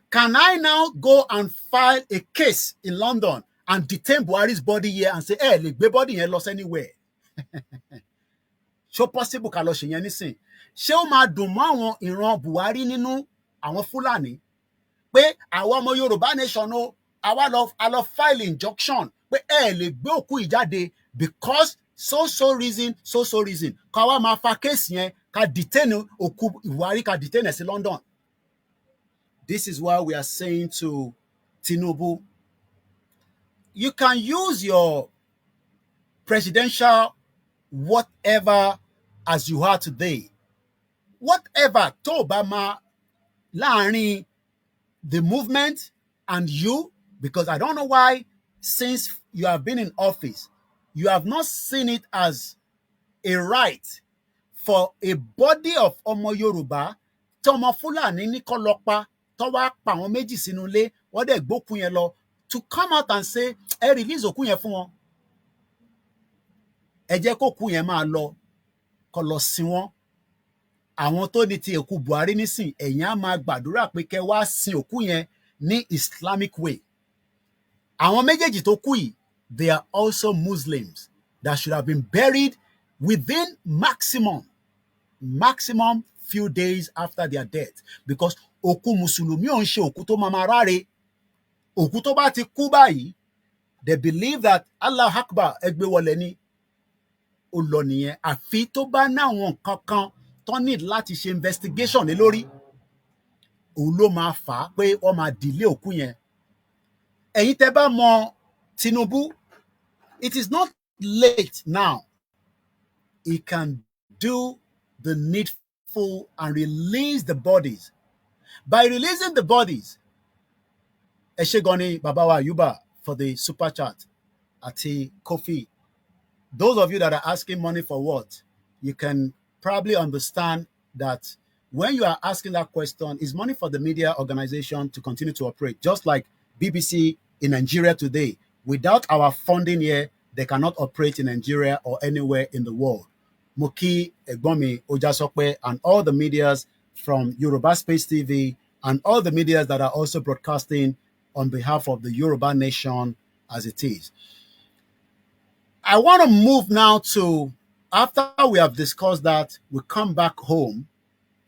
Can I now go and file a case in London and detain Buhari's body here and say, hey, lè gbé body yẹn lọ anywhere? Ṣó possible ká lọ ṣe yẹn nísìn? Ṣé ó máa dùn mọ́ àwọn ìran Buhari nínú àwọn Fúlàní pé àwọn ọmọ Yorùbá nation o, àwa lọ file injunction pé ẹ lè gbé òkú ìjáde because so reason, ká wá máa fa case yẹn, ká detain òkú Buhari, ká detain ẹ̀ sí London. This is why we are saying to Tinubu, you can use your presidential whatever as you are today. Whatever tó bá máa láàrin the movement and you, because I don't know why, since you have been in office, you have not seen it as a right for a body of Ọmọ Yorùbá tí ọmọ Fúlàní ní kó lọ pa, tó wá pa àwọn méjì sínú ilé, wọ́n dẹ̀ gbókú yẹn lọ, to come out and say, ẹ release òkú yẹn fún wọn. Ẹ jẹ́ kó òkú yẹn máa lọ, kó lọ sin wọn. Àwọn tó ní ti òkú Buhari nísìn, ẹ̀yin á máa gbàdúrà pé kẹ́ wá sin òkú yẹn ní Islamic way. Àwọn méjèèjì tó kú yìí, they are also Muslims that should have been buried within maximum few days after their death, because òkú Mùsùlùmí ò ń ṣe òkú tó máa ráre. Òkú tó bá ti kú báyìí, they believe that Allah Akbar, ẹgbẹ́ wọlé ni, ó lọ nìyẹn. Àfi tó bá náwọn kankan tó need láti ṣe investigation lé lórí, òun ló máa fà á pé wọ́n máa delay òkú yẹn. Ẹ̀yin tẹ́ bá mọ Tinubu, it is not late now. He can do the needful and release the bodies. By releasing the bodies, ẹ ṣé gan ni Baba wa Ayuba for the super chat àti Kofi. Those of you that are asking money for what, you can probably understand that when you are asking that question, is money for the media organization to continue to operate, just like BBC in Nigeria today. Without our funding here, they cannot operate in Nigeria or anywhere in the world. Muki, Egbomi, Ojasokwe, and all the medias from Yoruba Space TV and all the medias that are also broadcasting on behalf of the Yoruba nation as it is. I want to move now to, after we have discussed that, we come back home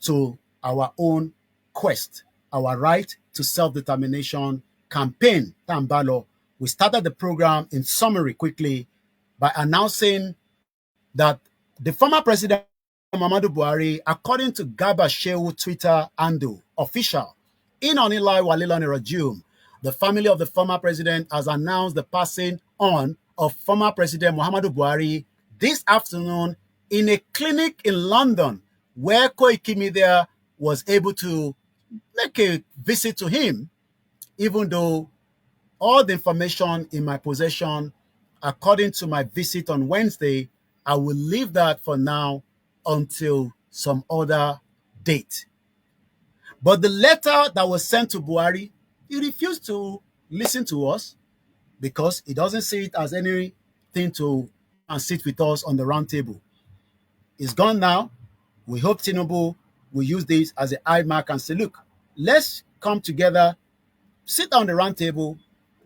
to our own quest, our right to self-determination campaign, Tambalo. We started the program in summary quickly by announcing that the former president, Muhammadu Buhari, according to Garba Shehu Twitter handle, official, in Onilai Walilani Rajum, the family of the former president has announced the passing on of former President Muhammadu Buhari this afternoon in a clinic in London, where Koiki Media was able to make a visit to him, even though all the information in my possession, according to my visit on Wednesday, I will leave that for now until some other date. But the letter that was sent to Buhari, he refused to listen to us because he doesn't see it as anything to and sit with us on the round table. It's gone now. We hope Tinubu will use this as a eye mark and say, look, let's come together, sit on the round table,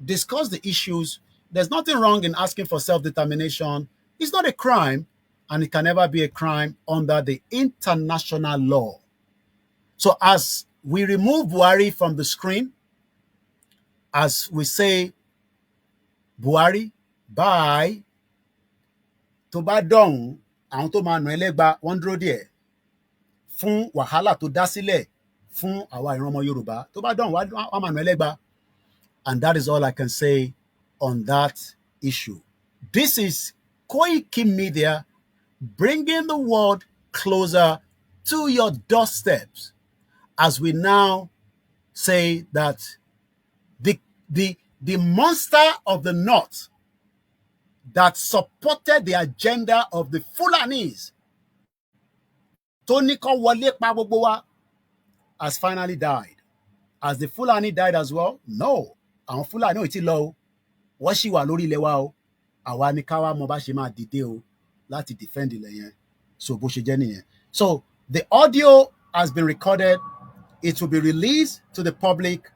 discuss the issues. There's nothing wrong in asking for self-determination. It's not a crime, and it can never be a crime under the international law. So as we remove Buhari from the screen, as we say, Buhari, bye tó bá dọ̀hún àwọn tó máa nà ẹlẹ́gba wọ́n dúró díẹ̀ fún wàhálà tó dá sílẹ̀ fún àwa ìran ọmọ Yorùbá tó bá dọ̀hún wọ́n máa nà ẹlẹ́gba. And that is all I can say on that issue. This is Koiki Media bringing the world closer to your doorsteps as we now say that the monster of the north that supported the agenda of the Fulanis, Toniko Wale pa gbogbo wa, has finally died. Has the Fulani died as well? No. Àwọn Fulani ò tí lọ o. Wọ́n ṣì wà lórí ilẹ̀ wa o. Àwa ni ká wá mọ bá ṣe máa dìde o láti defend ilẹ̀ yẹn. So bó ṣe jẹ́ nìyẹn. So the audio has been recorded. It will be released to the public,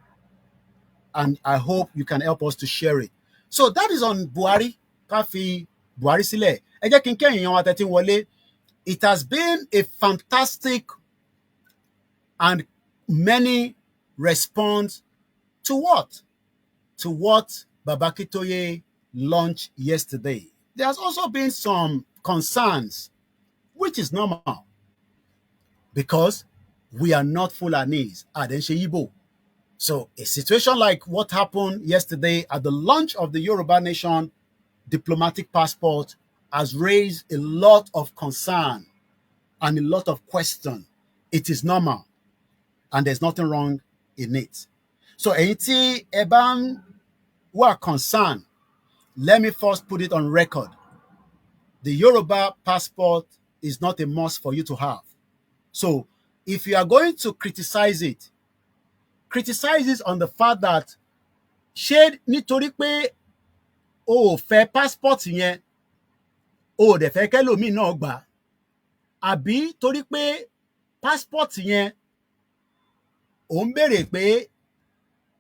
and I hope you can help us to share it. So that is on Buhari. Ká fi Buhari sílẹ̀. Ẹ jẹ́ kí n kẹ́yìn yan atẹ́tí wọlé. It has been a fantastic and many response to what? To what Baba Akintoye launched yesterday. There has also been some concerns, which is normal, because we are not Fulanis, Adenshe Igbo. So a situation like what happened yesterday at the launch of the Yoruba Nation diplomatic passport has raised a lot of concern and a lot of question. It is normal, and there's nothing wrong in it. So anything Eban were concerned, let me first put it on record. The Yoruba passport is not a must for you to have. So if you are going to criticize it on the fact that ṣé nítorí pé o ò fẹ́ passport yẹn, o ò dẹ̀ fẹ́ kẹ́lòmíì náà gbà, àbí torí pé passport yẹn ò ń béèrè pé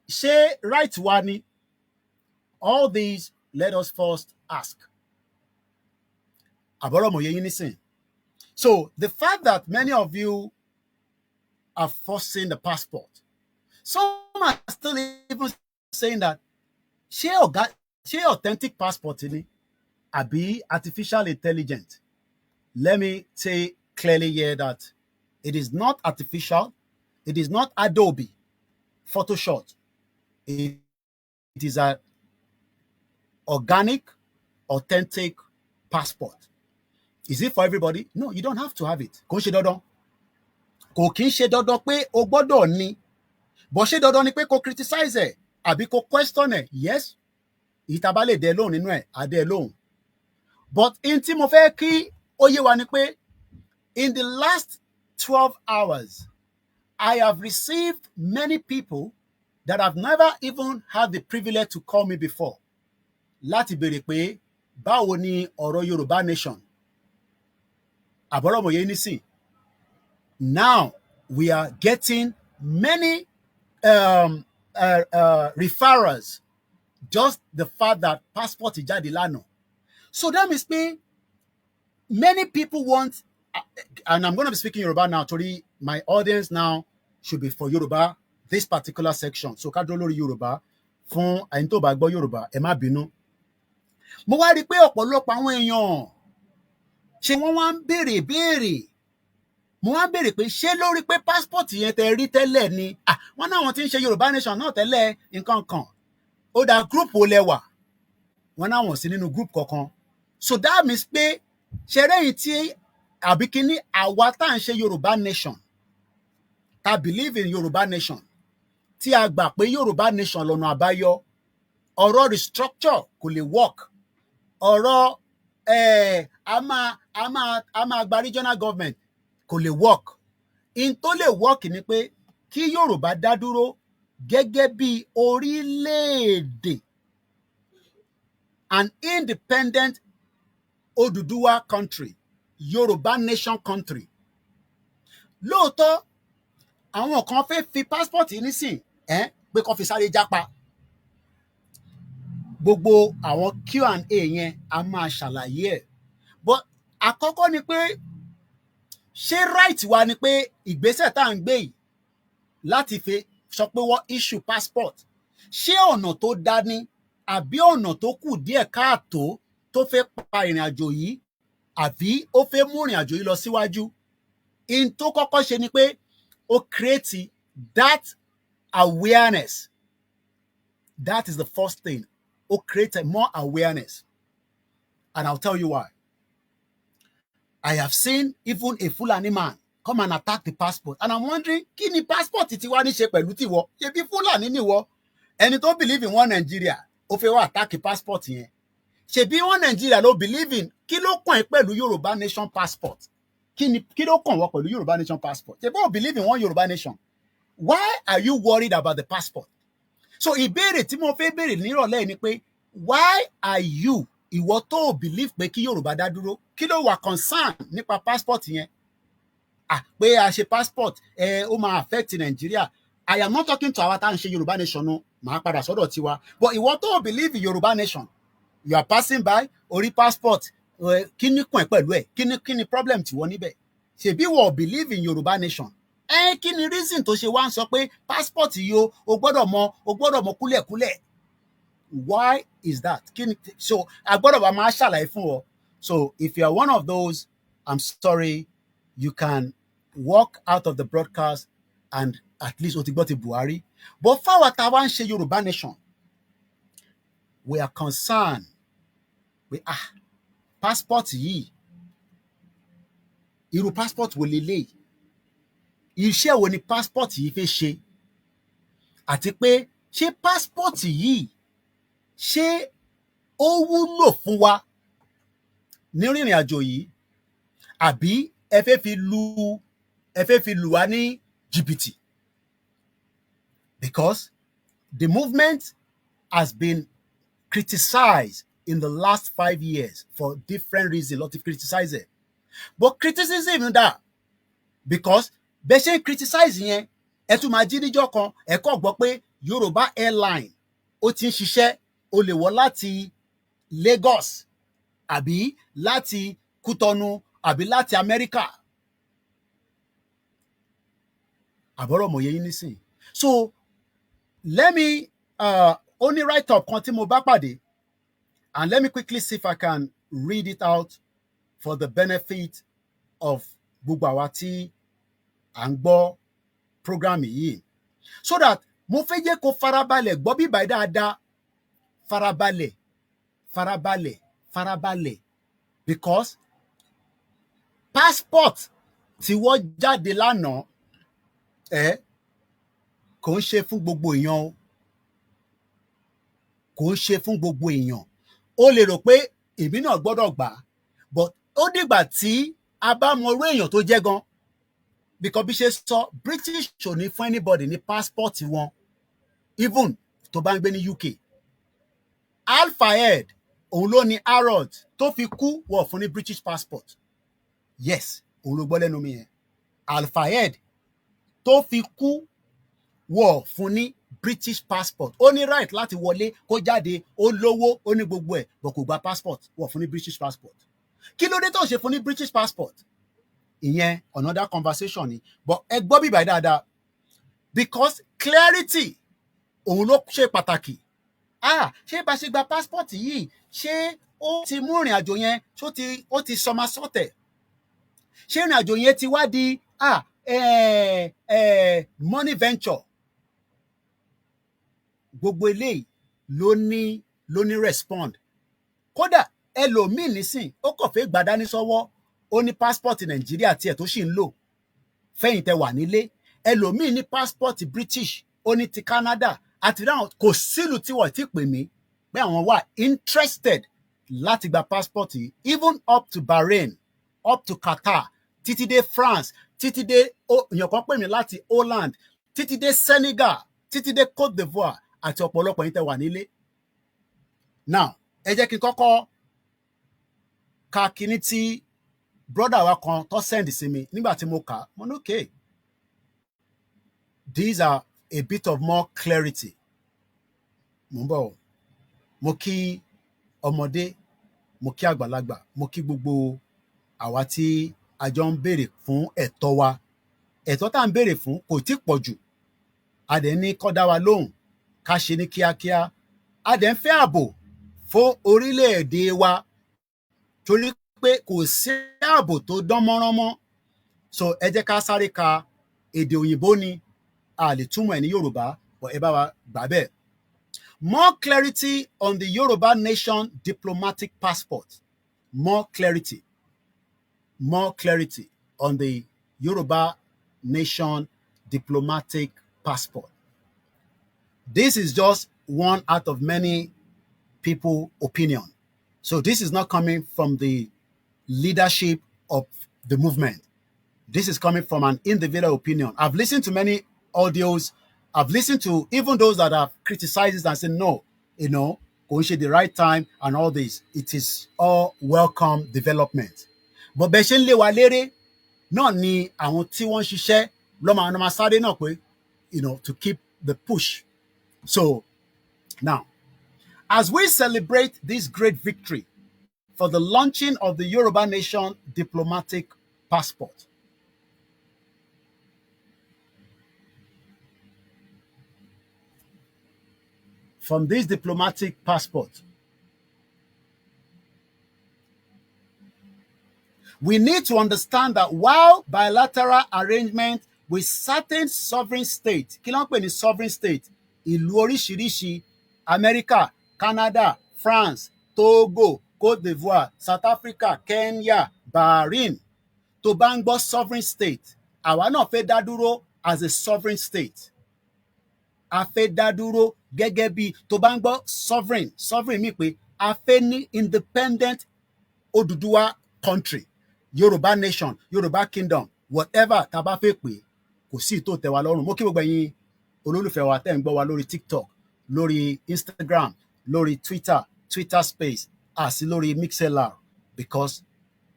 ṣé right wa ni? All these, let us first ask. So the fact that many of you are forcing the passport, some are still even saying that ṣé authentic passport ni àbí artificial intelligence. Let me say clearly here that it is not artificial, it is not Adobe Photoshop. It is an organic, authentic passport. Is it for everybody? No, you don't have to have it. Kò ń ṣe dandan. Kò kí ń ṣe dandan pé o gbọ́dọ̀ ní. Bó ṣe dandan ni pé kò criticize ẹ̀ àbí kò question ẹ̀. Yes, ìta bá lè dẹ lóhùn nínú ẹ̀, á dẹ lóhùn. But in tí mo fẹ́ kí ó yé wa ni pé in the last 12 hours, I have received many people that have never even had the privilege to call me before. Láti béèrè pé báwo ni ọ̀rọ̀ Yorùbá Nation? Àbọ̀rọ̀ mòye nísìn. Now we are getting many referrals, just the fact that passport is jáde lánàá. So that means many people want, and I'm going to be speaking Yoruba now, Tori, my audience now should be for Yoruba, this particular section. So ká dúró lórí Yoruba fún ẹni tó bá gbọ́ Yoruba, ẹ má bínú. Mo wá rí pé ọ̀pọ̀lọpọ̀ àwọn èèyàn ṣé wọ́n wá ń béèrè. Mo wá ń béèrè pé ṣé lórí pé passport yẹn tẹ rí tẹ́lẹ̀ ni? Wọ́n náà wọ́n ti ń ṣe Yorùbá Nation náà tẹ́lẹ̀ nǹkan kan. Ó dá group wo lẹ́wà? Wọ́n náà wọ́n sí nínú group kankan. So that means pé ṣẹrẹ́yìn tí àbí kíní àwa tá à ń ṣe Yorùbá Nation, ta believe in Yorùbá Nation, tí a gbà pé Yorùbá Nation lọ́nà àbáyọ, ọ̀rọ̀ restructure kò lè work. Ọ̀rọ̀ a máa gba regional government kò lè work. In tó lè work ni pé kí Yorùbá dá dúró gẹ́gẹ́ bí orílẹ̀-èdè, an independent Oduduwa country, Yorùbá Nation country. Lóòótọ́ àwọn kan fẹ́ fi passport yìí nísìn pé kó fi sáré jápa. Gbogbo àwọn Q&A yẹn a máa ṣàlàyé ẹ̀. But àkọ́kọ́ ni pé ṣé right wa ni pé ìgbésẹ̀ tá à ń gbé yìí láti fi sọ pé wọ́n issue passport, ṣé ọ̀nà tó dá ní àbí ọ̀nà tó kù díẹ̀ káàtó tó fẹ́ pa ìrìn àjò yìí àbí ó fẹ́ mú ìrìn àjò yìí lọ síwájú. In tó kọ́kọ́ ṣe ni pé ó create that awareness. That is the first thing. Ó create more awareness. And I'll tell you why. I have seen even a Fulani man come and attack the passport. And I'm wondering, kí ni passport ti wá ní ṣe pẹ̀lú tiwọ? Ṣebí Fulani ni wọ. Ẹni tó believe in one Nigeria, ó fẹ́ wá attack passport yẹn. Ṣebí one Nigeria ló believe in, kí ló kàn ẹ́ pẹ̀lú Yoruba nation passport? Kí ló kàn wọ́ pẹ̀lú Yoruba nation passport? Ṣebí ó believe in one Yoruba nation. Why are you worried about the passport? So ìbéèrè tí mo fẹ́ béèrè nírọ̀lẹ́ ni pé, why are you, ìwọ tó believe pé kí Yorùbá dá dúró, kí ló wà concern nípa passport yẹn? Pé a ṣe passport ó máa affect Nigeria. I am not talking to our tá à ń ṣe Yorùbá nation no, màá padà sọ́dọ̀ tiwa. But ìwọ tó believe in Yorùbá nation, you are passing by orí passport, kí ni kàn ẹ́ pẹ̀lú ẹ̀? Kí ni problem tiwọ níbẹ̀? Ṣebí wọ́n believe in Yorùbá nation. Kí ni reason tó ṣe wá ń sọ pé passport yìí o gbọ́dọ̀ mọ kúlẹ̀kúlẹ̀? Why is that? So a gbọ́dọ̀ bá máa ṣàlàyé fún ọ. So if you are one of those, I'm sorry, you can walk out of the broadcast and at least o ti gbọ́ ti Buhari. But fáwọn tá a wá ń ṣe Yorùbá nation, we are concerned with passport yìí, irú passport wo leléyìí? Iṣẹ́ wo ni passport yìí fẹ́ ṣe? Àti pé ṣé passport yìí ṣé ó wúlò fún wa ní rìnrìn àjò yìí? Àbí ẹ fẹ́ fi lù wá ní jìbìtì? Because the movement has been criticized in the last 5 years for different reasons. Lot of criticize it. But criticism is that because bẹ́ ṣe ń criticize yẹn, ẹ tún máa jí níjọ́ kan, ẹ kọ́ gbọ́ pé Yorùbá airline ó ti ń ṣiṣẹ́, ó lè wọ̀ láti Lagos àbí láti Kútọ́nù àbí láti Amẹ́ríkà. Àbọ̀rọ̀ mọ̀ yẹn nísìn. So let me only write up kan tí mo bá pàdé, and let me quickly see if I can read it out for the benefit of gbogbo àwa tí à ń gbọ́ program yìí, so that mo fẹ́ jẹ́ kó farabalẹ̀ gbọ́ bí báyìí dáadáa, farabalẹ̀, because passport tí wọ́n jáde lánàá kò ń ṣe fún gbogbo èèyàn o, kò ń ṣe fún gbogbo èèyàn. O lè rò pé èmi náà gbọ́dọ̀ gbà, but ó dìgbà tí a bá mọ orú èèyàn tó jẹ́ gan. Because bí ṣe sọ, British ò ní fún anybody ní passport wọn, even tó bá ń gbé ní UK. Al-Fayed òun ló ní Harrods tó fi kú, wọ́n fún ní British passport. Yes, òun ló gbọ́ lẹ́nu mi yẹn. Al-Fayed tó fi kú, wọ́n fún ní British passport. Ó ní right láti wọlé kó jáde, ó lówó, ó ní gbogbo ẹ̀, but kò gba passport, wọ́n fún ní British passport. Kí ló dé tó ṣe fún ní British passport? Ìyẹn another conversation ni, but ẹ gbọ́ bíbá dáadáa, because clarity òun ló ṣe pàtàkì. Ṣé bá ṣe gba passport yìí, ṣé ó ti mú ìrìn àjò yẹn, ó ti sọmọ sọ́tẹ̀? Ṣé ìrìn àjò yẹn ti wá di money venture? Gbogbo eléyìí ló ní respond. Kódà ẹlòmíì nísìn, ó kàn fẹ́ gbà dání sọ́wọ́, ó ní passport Nàìjíríà tiẹ̀ tó sì ń lò fẹ́yìn tẹ wà nílé. Ẹlòmíì ní passport British, ó ní ti Canada, àti ráhùn kò sílùú tí wọ́n ti pè mí pé àwọn wà interested láti gba passport yìí, even up to Bahrain, up to Qatar, títí dé France, títí dé èèyàn kan pè mí láti Holland, títí dé Senegal, títí dé Côte d'Ivoire, àti ọ̀pọ̀lọpọ̀ yín tẹ wà nílé. Now ẹ jẹ́ kí n kọ́kọ́ ka kíní tí brother wa kan tó send sí mi nígbà tí mo kà, mo ní okay, these are a bit of more clarity. Mo ń bọ̀, mo kí ọmọdé, mo kí àgbàlagbà, mo kí gbogbo àwa tí a jọ ń béèrè fún ẹ̀tọ́ wa. Ẹ̀tọ́ tá à ń béèrè fún kò tí pọ̀ jù, a dẹ̀ ní kó dá wa lóhùn, ká ṣe ní kíákíá, a dẹ̀ ń fẹ́ ààbò fún orílẹ̀-èdè wa torí pé kò sí ààbò tó dán mọ́rán mọ́. So ẹ jẹ́ ká sáré ka èdè òyìnbó ni a lè túmọ̀ ẹ̀ ní Yorùbá but ẹ bá wa gbà bẹ́ẹ̀. More clarity on the Yoruba Nation diplomatic passport. More clarity on the Yoruba Nation diplomatic passport. This is just one out of many people opinion. So this is not coming from the leadership of the movement. This is coming from an individual opinion. I've listened to many audios. I've listened to even those that have criticized it and said, no, going the right time and all this. It is all welcome development. But bẹ́ẹ̀ ṣe ń lé wa léré náà ni àwọn tí wọ́n ń ṣiṣẹ́ lọ́mọ sáré náà pé, to keep the push. So now, as we celebrate this great victory for the launching of the Yoruba Nation diplomatic passport, from this diplomatic passport, we need to understand that while bilateral arrangement with certain sovereign states, kí ló ń pè ní sovereign state, ìlú oríṣiríṣi, America, Canada, France, Togo, Cote d'Ivoire, South Africa, Kenya, Bahrain, tó bá ń gbọ́ sovereign state, àwa náà fẹ́ dá dúró as a sovereign state. A fẹ́ dá dúró gẹ́gẹ́ bí tó bá ń gbọ́ sovereign mi pé a fẹ́ ní independent Odùduwà country, Yoruba nation, Yoruba kingdom, whatever tá bá fẹ́ pé kò sí tó tẹ́ wa lọ́rùn. Mo kí gbogbo ẹ̀yin olólùfẹ́ wa tẹ́ ń gbọ́ wa lórí TikTok, lórí Instagram, lórí Twitter space, àti lórí MixLR, because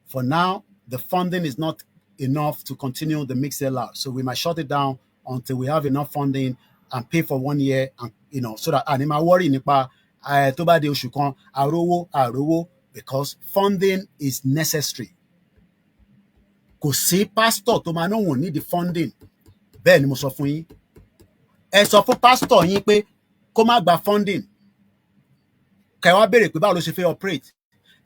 for now the funding is not enough to continue the MixLR, so we might shut it down until we have enough funding and pay for 1 year, and so that àní máa worry nípa tó bá di oṣù kan àrówó, because funding is necessary. Kò sí pastor tó máa náà ní the funding. Bẹ́ẹ̀ ni mo sọ fún yín. Ẹ sọ fún pastor yín pé kó má gba funding. Kẹ́ wá béèrè pé báwo ló ṣe fẹ́ operate.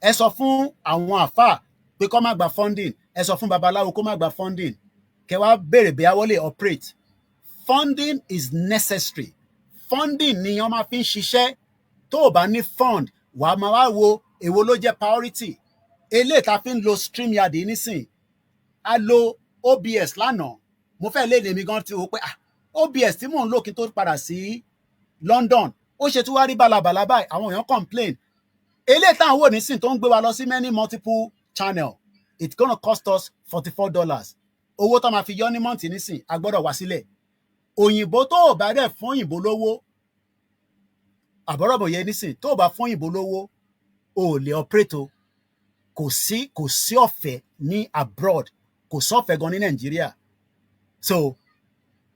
Ẹ sọ fún àwọn àfáà pé kó má gba funding. Ẹ sọ fún babaláwo kó má gba funding. Kẹ́ wá béèrè bí àwọn lè operate. Funding is necessary. Funding ni wọ́n máa fi ń ṣiṣẹ́. Tó o bá ní fund, wàá máa wá wo èwo ló jẹ́ priority. Eléyìí tá fi ń lo StreamYard nísìn. A lo OBS lánàá. Mo fẹ́ léde mi gan tí o pé OBS tí mò ń lò kí n tó padà sí London. Ó ṣe tí wá rí balabala báyìí. Àwọn èèyàn complain. Eléyìí táwọn wò nísìn tó ń gbé wa lọ sí many multiple channel. It's gonna cost us $44. Owó tó máa fi yọ ní mọ́ǹtì nísìn, a gbọ́dọ̀ wá sílẹ̀. Òyìnbó tó ò bá dẹ̀ fún òyìnbó lówó, àbọ̀rọ̀bọ̀ yẹn nísìn, tó ò bá fún òyìnbó lówó, o ò lè operate o. Kò sí ọ̀fẹ́ ní abroad, kò sí ọ̀fẹ́ gan ní Nàìjíríà. So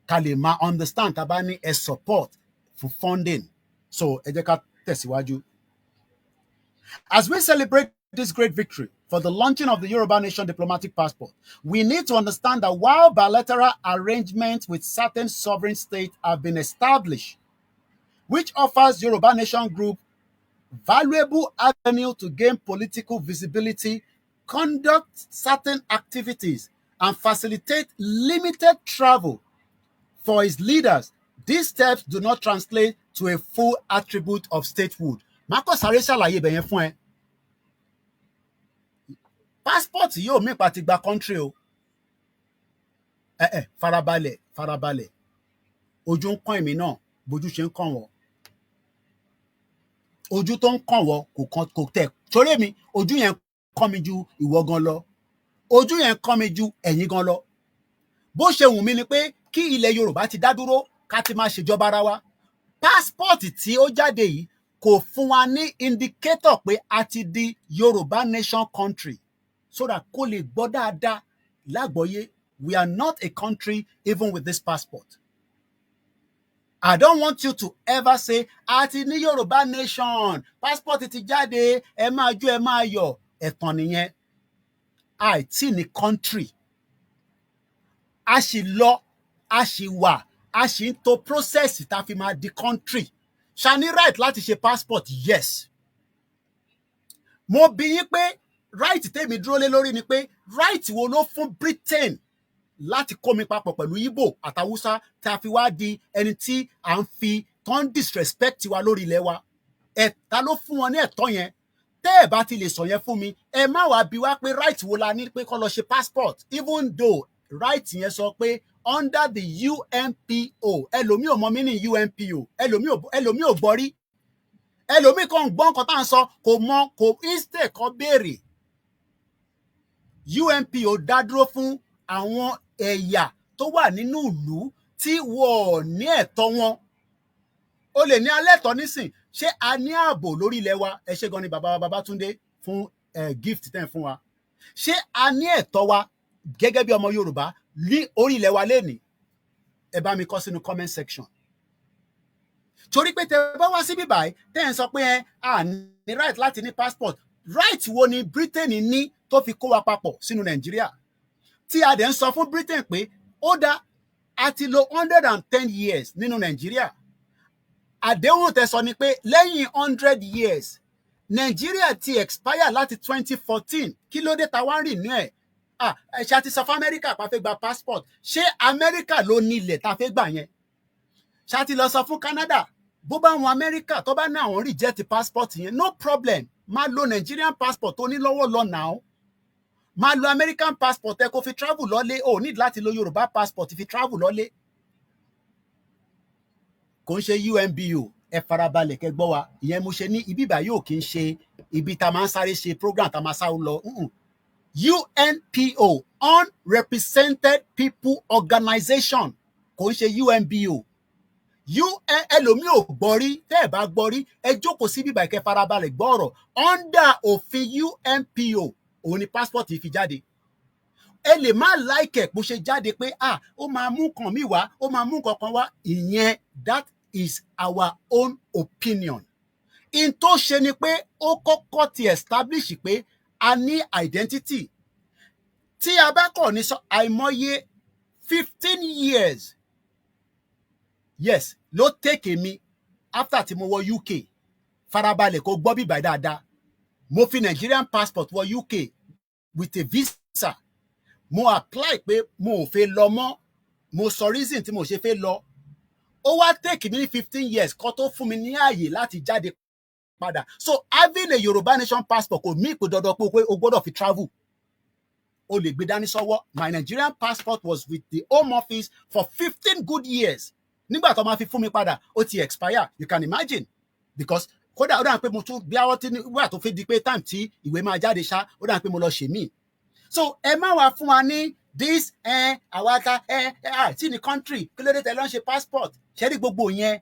ká lè máa understand tá a bá ní ẹ support for funding. So ẹ jẹ́ ká tẹ̀síwájú. As we celebrate this great victory for the launching of the Yoruba Nation diplomatic passport, we need to understand that while bilateral arrangements with certain sovereign states have been established, which offers Yoruba Nation Group valuable avenue to gain political visibility, conduct certain activities, and facilitate limited travel for its leaders, these steps do not translate to a full attribute of statehood. Mákọ̀ sáré ṣàlàyé ibẹ̀ yẹn fún ẹ. Passport yóò mí pa ti gba country o. Farabalẹ̀. Ojú ń kàn èmi náà, bójú ṣe ń kàn wọ́n. Ojú tó ń kàn wọ́n kò tẹ̀. Torí èmi, ojú yẹn kàn mí ju ìwọ gan lọ. Ojú yẹn kàn mí ju ẹ̀yin gan lọ. Bó ṣe wù mí ni pé kí ilẹ̀ Yorùbá ti dá dúró ká ti máa ṣèjọba ara wa. Passport tí ó jáde yìí kò fún wa ní indicator pé a ti di Yoruba Nation country, so that kó lè gbọ́ dáadáa lágbọ́yé. We are not a country even with this passport. I don't want you to ever say, àti ní Yoruba Nation, passport ti jáde, ẹ máa jó, ẹ máa yọ̀. Ẹ̀tàn nìyẹn. Àìtí ní country. A ṣì lọ, a ṣì wà, a ṣì ń to process tá fi máa di country. ṣá ní right láti ṣe passport? Yes. Mo bi yín pé right tèmi dúró lé lórí ni pé right wo ló fún Britain láti kó mi papọ̀ pẹ̀lú Igbo àtàwùsá tí a fi wá di ẹni tí à ń fi tán disrespect wa lórí ilẹ̀ wa. Ẹ̀ta ló fún wọn ní ẹ̀tọ́ yẹn. Tẹ́ ẹ̀ bá ti lè sọ yẹn fún mi, ẹ má wá bi wá pé right wo la ní pé kó lọ ṣe passport, even though right yẹn sọ pé under the UNPO. Ẹlòmíì ò mọ mí ní UNPO, ẹlòmíì ò gbọ́ rí, ẹlòmíì kan gbọ́ nǹkan tá à ń sọ kò mọ, kò instead kan béèrè. UNPO dá dúró fún àwọn ẹ̀yà tó wà nínú ìlú tí wọ́n ní ẹ̀tọ́ wọn. O lè ní alẹ́ ẹ̀tọ́ nísìn, ṣé a ní ààbò lórí ilẹ̀ wa? Ẹ ṣé gan ni bàbá wa Babátúndé fún gift tẹ́ fún wa. Ṣé a ní ẹ̀tọ́ wa gẹ́gẹ́ bí ọmọ Yorùbá ní orí ilẹ̀ wa lénìí? Ẹ bá mi kọ sínú comment section. Torí pé tẹ́ bá wá síbí báyìí tẹ́ ń sọ pé a ní right láti ní passport. Right wo ni Britain ní tó fi kó wa papọ̀ sínú Nàìjíríà? Tí a dẹ̀ ń sọ fún Britain pé ó dá a ti lò 110 years nínú Nàìjíríà. Àdéhùn tẹ́ sọ ni pé lẹ́yìn 100 years Nàìjíríà ti expire láti 2014. Kí ló dé ta wá rìn ní ẹ̀? Ṣé a ti sọ fún Amẹ́ríkà pa fẹ́ gba passport? Ṣé Amẹ́ríkà ló nílẹ̀ ta fẹ́ gbà yẹn? Ṣé a ti lọ sọ fún Canada? Bó bá wọn Amẹ́ríkà tó bá ní àwọn reject passport yẹn, no problem. Máa lo Nigerian passport tó ní lọ́wọ́ lọ now. Máa lo American passport ẹ kó fi travel lọ́lé. O need láti lo Yorùbá passport fi travel lọ́lé. Kò ń ṣe UNBO, ẹ farabalẹ̀ kẹ́ gbọ́ wa. Ìyẹn mo ṣe ní ibi báyìí ò kí ń ṣe ibi tá máa ń sáré ṣe program tá máa sáré lọ. UNPO, Unrepresented People Organization, kò ń ṣe UNBO. Ẹlòmíì ò gbọ́ rí, tẹ́ ẹ̀ bá gbọ́ rí, ẹ jókòó sí bíbá ìkẹ́ farabalẹ̀ gbọ́ ọ̀rọ̀. Under òfin UNPO, òun ni passport yìí fi jáde. Ẹ lè má like ẹ̀ bó ṣe jáde pé ó máa mú nǹkan mi wá, ó máa mú nǹkan kan wá. Ìyẹn, that is our own opinion. In tó ṣe ni pé ó kọ́kọ́ ti establish pé a ní identity. Tí a bá kọ̀ ní sọ àìmọye 15 years. Yes, ló take mi after tí mo wọ UK. Farabalẹ̀ kó gbọ́ bíbá dáadáa. Mo fi Nigerian passport wọ UK with a visa. Mo apply pé mo ò fẹ́ lọ mọ́. Mo sọ reason tí mo ṣe fẹ́ lọ. Ó wá take mi ní 15 years kó tó fún mi ní ààyè láti jáde padà. So having a Yoruba nation passport kò mí ìpè dandan pé o gbọ́dọ̀ fi travel. O lè gbé dání sọ́wọ́. My Nigerian passport was with the Home Office for 15 good years. Nígbà tó máa fi fún mi padà, ó ti expire. You can imagine. Because kódà ó dà pé mo tún bí àwọn tí wà tó fi di pé time tí ìwé máa jáde ṣá, ó dà pé mo lọ ṣe mí. So ẹ má wá fún wa ní this àwaka àti ní country kí ló dé tẹ́ lọ ń ṣe passport. Ṣé rí gbogbo yẹn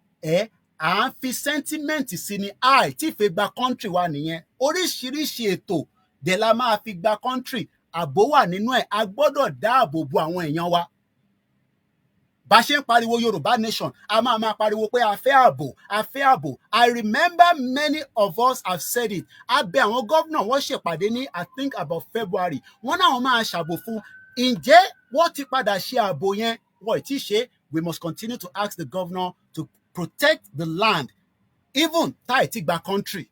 à ń fi sentiment sí ni tí ìfẹ́ gba country wa nìyẹn. Oríṣiríṣi ètò dẹ̀ la máa fi gba country. Ààbò wà nínú ẹ̀. A gbọ́dọ̀ dáàbò bo àwọn èèyàn wa. Bá ṣe ń pariwo Yorùbá nation, a máa pariwo pé a fẹ́ ààbò, a fẹ́ ààbò. I remember many of us have said it. A bẹ̀ àwọn gómìnà wọ́n ṣèpàdé ní I think about February. Wọ́n náà máa ṣàbò fún. Ǹjẹ́ wọ́n ti padà ṣe ààbò yẹn? Wọ́n ì tí ṣe. We must continue to ask the governor to protect the land, even tá ì ti gba country.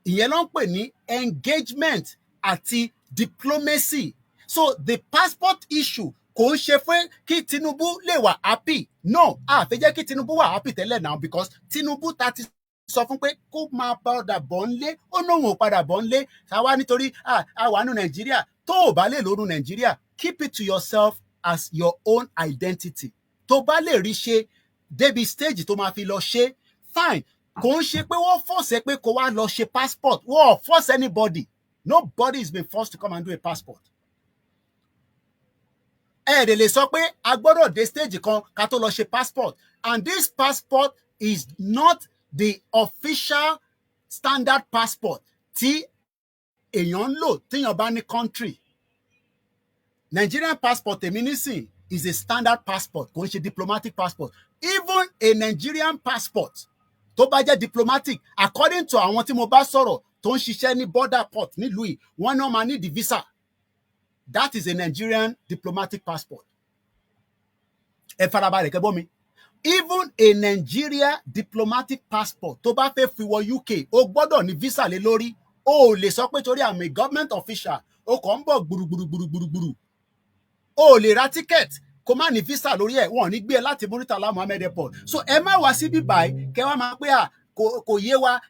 Ìyẹn ló ń pè ní engagement àti diplomacy. So the passport issue kò ń ṣe fún kí Tinubu lè wà happy. No, a fẹ́ jẹ́ kí Tinubu wà happy tẹ́lẹ̀ now because Tinubu ta ti sọ fún pé kó máa padà bọ̀ ńlé. Ó lóun ò padà bọ̀ ńlé. Ṣáwá nítorí àwa nù Nàìjíríà. Tó o bá lè lóru Nàìjíríà, keep it to yourself as your own identity. Tó bá lè rí ṣe débi stage tó máa fi lọ ṣe, fine. Kò ń ṣe pé wọ́n force pé kó wá lọ ṣe passport. Wọ́n force anybody. Nobody is being forced to come and do a passport. Ẹ̀ẹ́dẹ̀ lè sọ pé a gbọ́dọ̀ dé stage kan ká tó lọ ṣe passport. And this passport is not the official standard passport tí èèyàn ń lò téèyàn bá ní country. Nigerian passport èmi nísìn is a standard passport, kò ń ṣe diplomatic passport. Even a Nigerian passport tó bá jẹ́ diplomatic, according to àwọn tí mo bá sọ̀rọ̀ tó ń ṣiṣẹ́ ní border port nílùú yìí, wọ́n náà máa ní the visa. That is a Nigerian diplomatic passport. Ẹ farabalẹ̀ kẹ́ gbọ́ mi. even a Nigeria diplomatic passport tó bá fẹ́ fi wọ UK ó gbọ́dọ̀ ní visa lé lórí. O lè sọ pé torí I'm a government official o kàn ń bọ̀ gbùrùgbùrùgbùrùgbùrù. O lè ra ticket kó má ní visa lórí ẹ̀ wọ́n ní gbé ẹ láti Muritala Muhammed Airport. So ẹ má wá síbí báyìí kẹ́ wá máa pé kò yé wa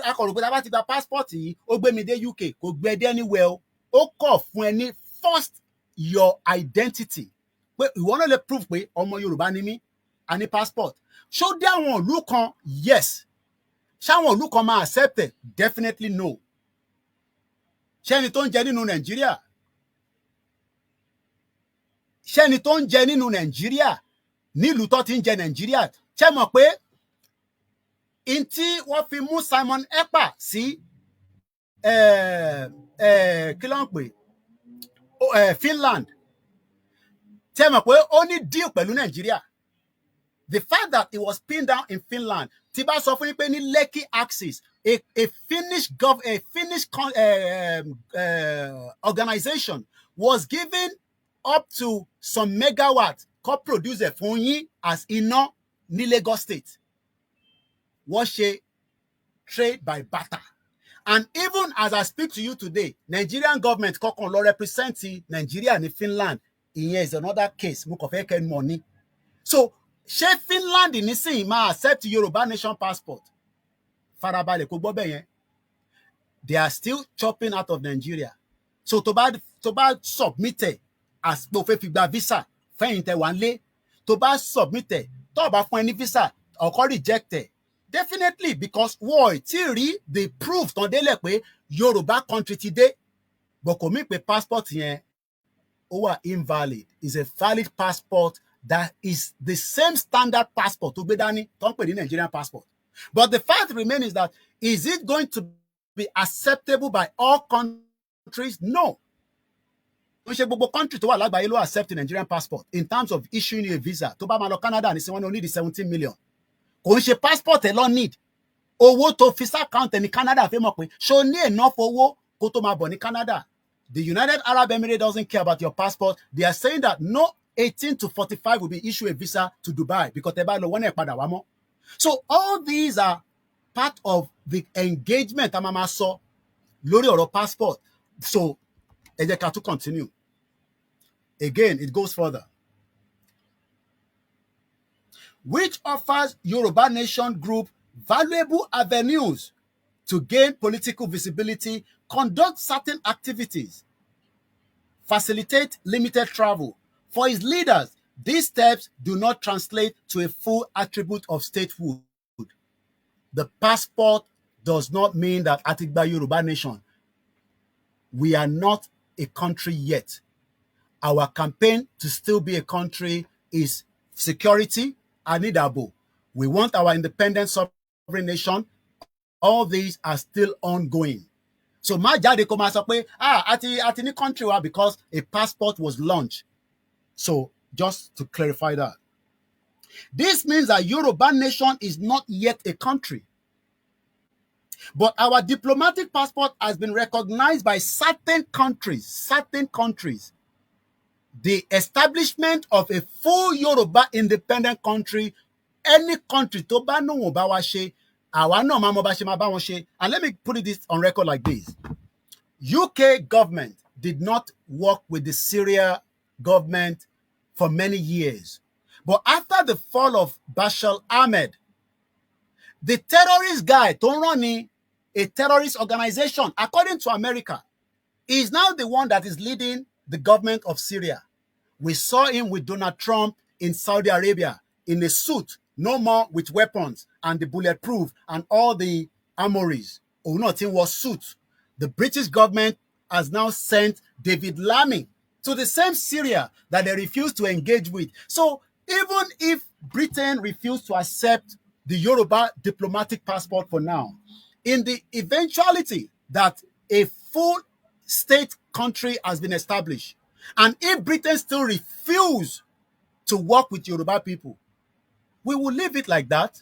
akọ̀rò pé tá bá ti gba passport yìí ó gbé mi dé UK kò gbé dé anywhere o. Ó kọ̀ fún ẹ ní first your identity pé ìwọ náà lè prove pé ọmọ Yorùbá ni mí a ní passport. Ṣó dé àwọn ìlú kan? Yes. Ṣáwọn ìlú kan máa accept it? Definitely no. Ṣẹ́ni tó ń jẹ nínú Nàìjíríà? Ṣẹ́ni tó ń jẹ nínú Nàìjíríà nílùú tó ti ń jẹ Nàìjíríà? Ṣé mọ̀ pé in tí wọ́n fi mú Simon Ekpa sí kí ló ń pè Finland? Ṣé mọ̀ pé ó ní deal pẹ̀lú Nàìjíríà? The fact that it was pinned down in Finland, tí bá sọ fún yín pé ní Lekki axis, a Finnish organization was given up to some megawatts co-producer fún yín as iná ní Lagos State. Wọ́n ṣe trade by barter. And even as I speak to you today, Nigerian government kọ̀ọ̀kan lọ represent Nigeria ní Finland. Ìyẹn is another case. Mo kàn fẹ́ kẹ́ mọ̀ ní. So ṣé Finland nísìnyí máa accept Yoruba nation passport? Farabalẹ̀ kó gbọ́ bẹ́ẹ̀ yẹn. They are still chopping out of Nigeria. So tó bá submit as pé o fẹ́ fi gba visa fẹ́yìn tẹ wà nílé, tó bá submit tó bá fún ẹ ní visa ọkọ reject ẹ. Definitely because wọ́n ti rí the proof tán délẹ̀ pé Yoruba country ti dé. But kò mí pé passport yẹn ó wà invalid. It's a valid passport that is the same standard passport tó gbé dání tó ń pè ní Nigerian passport. But the fact remains is that is it going to be acceptable by all countries? No. Ó ṣe gbogbo country tó wà lágbàáyé ló accept Nigerian passport in terms of issuing you a visa. Tó bá máa lọ Canada ní sí wọn ní only the 17 million. Kò ń ṣe passport ẹ lọ need. Owó tó fi account ẹ ní Canada fẹ́ mọ̀ pé ṣó ní enough owó kó tó máa bọ̀ ní Canada. The United Arab Emirates doesn't care about your passport. They are saying that no 18 to 45 will be issued a visa to Dubai because tẹ́ bá lọ wọ́n náà padà wá mọ́. So all these are part of the engagement a máa máa sọ lórí ọ̀rọ̀ passport. So ẹ jẹ́ ká tún continue. Again, it goes further. Which offers Yoruba Nation Group valuable avenues to gain political visibility, conduct certain activities, facilitate limited travel. For its leaders, these steps do not translate to a full attribute of statehood. The passport does not mean that Atigba Yoruba Nation, we are not a country yet. Our campaign to still be a country is security and needable. We want our independent sovereign nation. All these are still ongoing. So má jáde kó máa sọ pé àti ní country wa because a passport was launched. So just to clarify that. This means that Yoruba Nation is not yet a country. But our diplomatic passport has been recognized by certain countries. The establishment of a full Yoruba independent country, any country tó bá náà wọ́n bá wá ṣe, àwa náà máa mọ bá ṣe máa bá wọn ṣe. And let me put this on record like this. UK government did not work with the Syria government for many years. But after the fall of Bashar Ahmed, the terrorist guy tó ń run ní a terrorist organization, according to America, is now the one that is leading the government of Syria. We saw him with Donald Trump in Saudi Arabia in a suit, no more with weapons and the bulletproof and all the armories. Òun náà ti ń wọ suit. The British government has now sent David Lammy to the same Syria that they refused to engage with. So even if Britain refused to accept the Yoruba diplomatic passport for now, in the eventuality that a full state country has been established, and if Britain still refuses to work with Yoruba people, we will leave it like that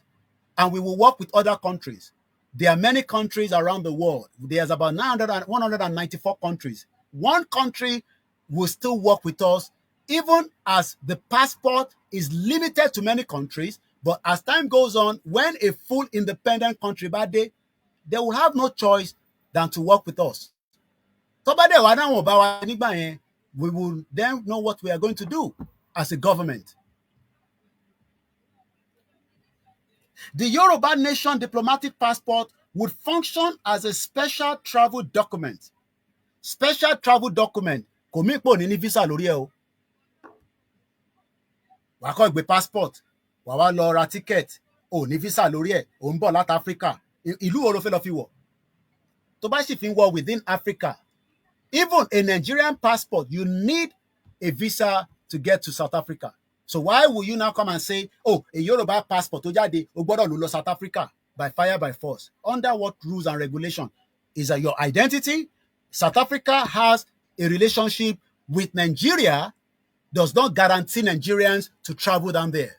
and we will work with other countries. There are many countries around the world. There's about 194 countries. One country will still work with us even as the passport is limited to many countries, but as time goes on, when a full independent country bá dé, they will have no choice than to work with us. Tó bá dẹ̀ wá dáwọn ọba wa nígbà yẹn, we will then know what we are going to do as a government. The Yoruba Nation diplomatic passport would function as a special travel document. Special travel document kò mí pò ní visa lórí ẹ o. Wàá kọ́ gbé passport, wàá wá lọ ra ticket, ò ní visa lórí ẹ, ò ń bọ̀ láti Africa. Ìlú wo ló fẹ́ lọ fi wọ̀? Tó bá sì fi ń wọ̀ within Africa, even a Nigerian passport, you need a visa to get to South Africa. So why will you now come and say, oh, a Yoruba passport, tó jáde, o gbọ́dọ̀ lọ South Africa by fire, by force? Under what rules and regulation? Is that your identity? South Africa has a relationship with Nigeria, does not guarantee Nigerians to travel down there.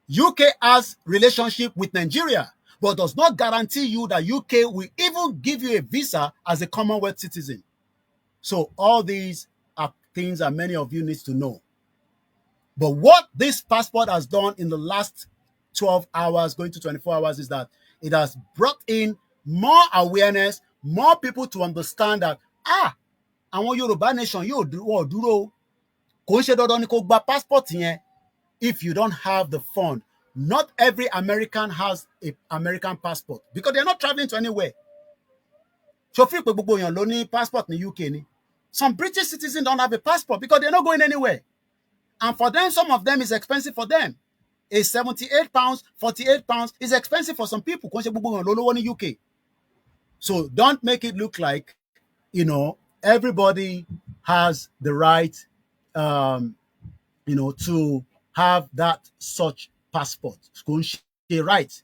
UK has relationship with Nigeria, but does not guarantee you that UK will even give you a visa as a Commonwealth citizen. So all these are things that many of you need to know. But what this passport has done in the last 12 hours, going to 24 hours, is that it has brought in more awareness, more people to understand that, àwọn Yoruba nation yóò dúró. Kò ń ṣe dandan ni kó gba passport yẹn if you don't have the fund. Not every American has an American passport because they're not traveling to anywhere. So feel pé gbogbo èèyàn ló ní passport ní UK ni. Some British citizens don't have a passport because they're not going anywhere. And for them, some of them is expensive for them. A 78 pounds, 48 pounds is expensive for some people. Kò ń ṣe gbogbo èèyàn ló lówó ní UK. So don't make it look like, everybody has the right, to have that such passport. Kò ń ṣe right.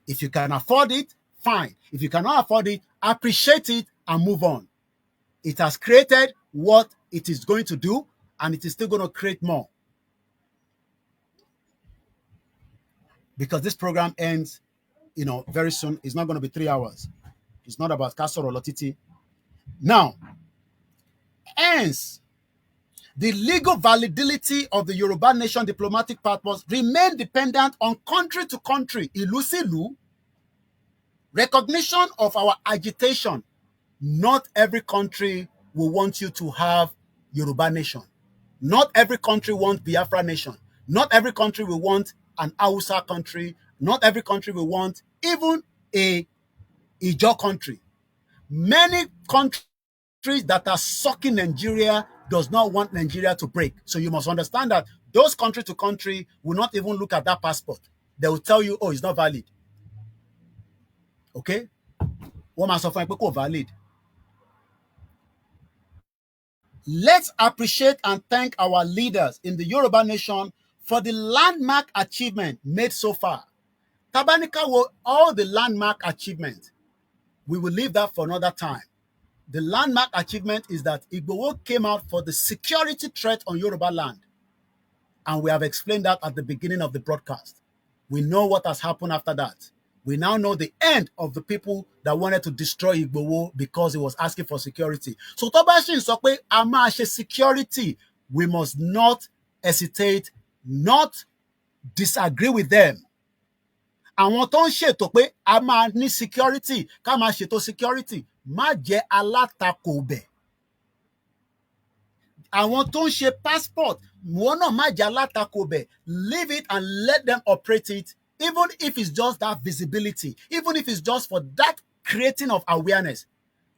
If you can afford it, fine. If you cannot afford it, appreciate it and move on. It has created what it is going to do, and it is still going to create more. Because this program ends, very soon. It's not going to be 3 hours. It's not about Castor or Lotiti. Now, hence, the legal validity of the Yoruba Nation diplomatic passports remain dependent on country to country, ìlú sí ìlú, recognition of our agitation. Not every country will want you to have Yoruba Nation. Not every country wants Biafra Nation. Not every country will want an Hausa country. Not every country will want even a Ijaw country. Many countries that are sucking Nigeria does not want Nigeria to break. So you must understand that those country to country will not even look at that passport. They will tell you, oh, it's not valid. Okay? Wọ́n máa sọ fún ẹ pé kò valid. Let's appreciate and thank our leaders in the Yoruba Nation for the landmark achievement made so far. Tabanika will all the landmark achievement. We will leave that for another time. The landmark achievement is that Igboho came out for the security threat on Yoruba land. And we have explained that at the beginning of the broadcast. We know what has happened after that. We now know the end of the people that wanted to destroy Igboho because he was asking for security. So Tobashi sọ pé a máa ṣe security. We must not hesitate, not disagree with them. Àwọn tó ń ṣètò pé a máa ní security, ká máa ṣètò security, má jẹ́ alátakò bẹ̀. Àwọn tó ń ṣe passport, wọ́n náà má jẹ́ alátakò bẹ̀. Leave it and let them operate it, even if it's just that visibility, even if it's just for that creating of awareness.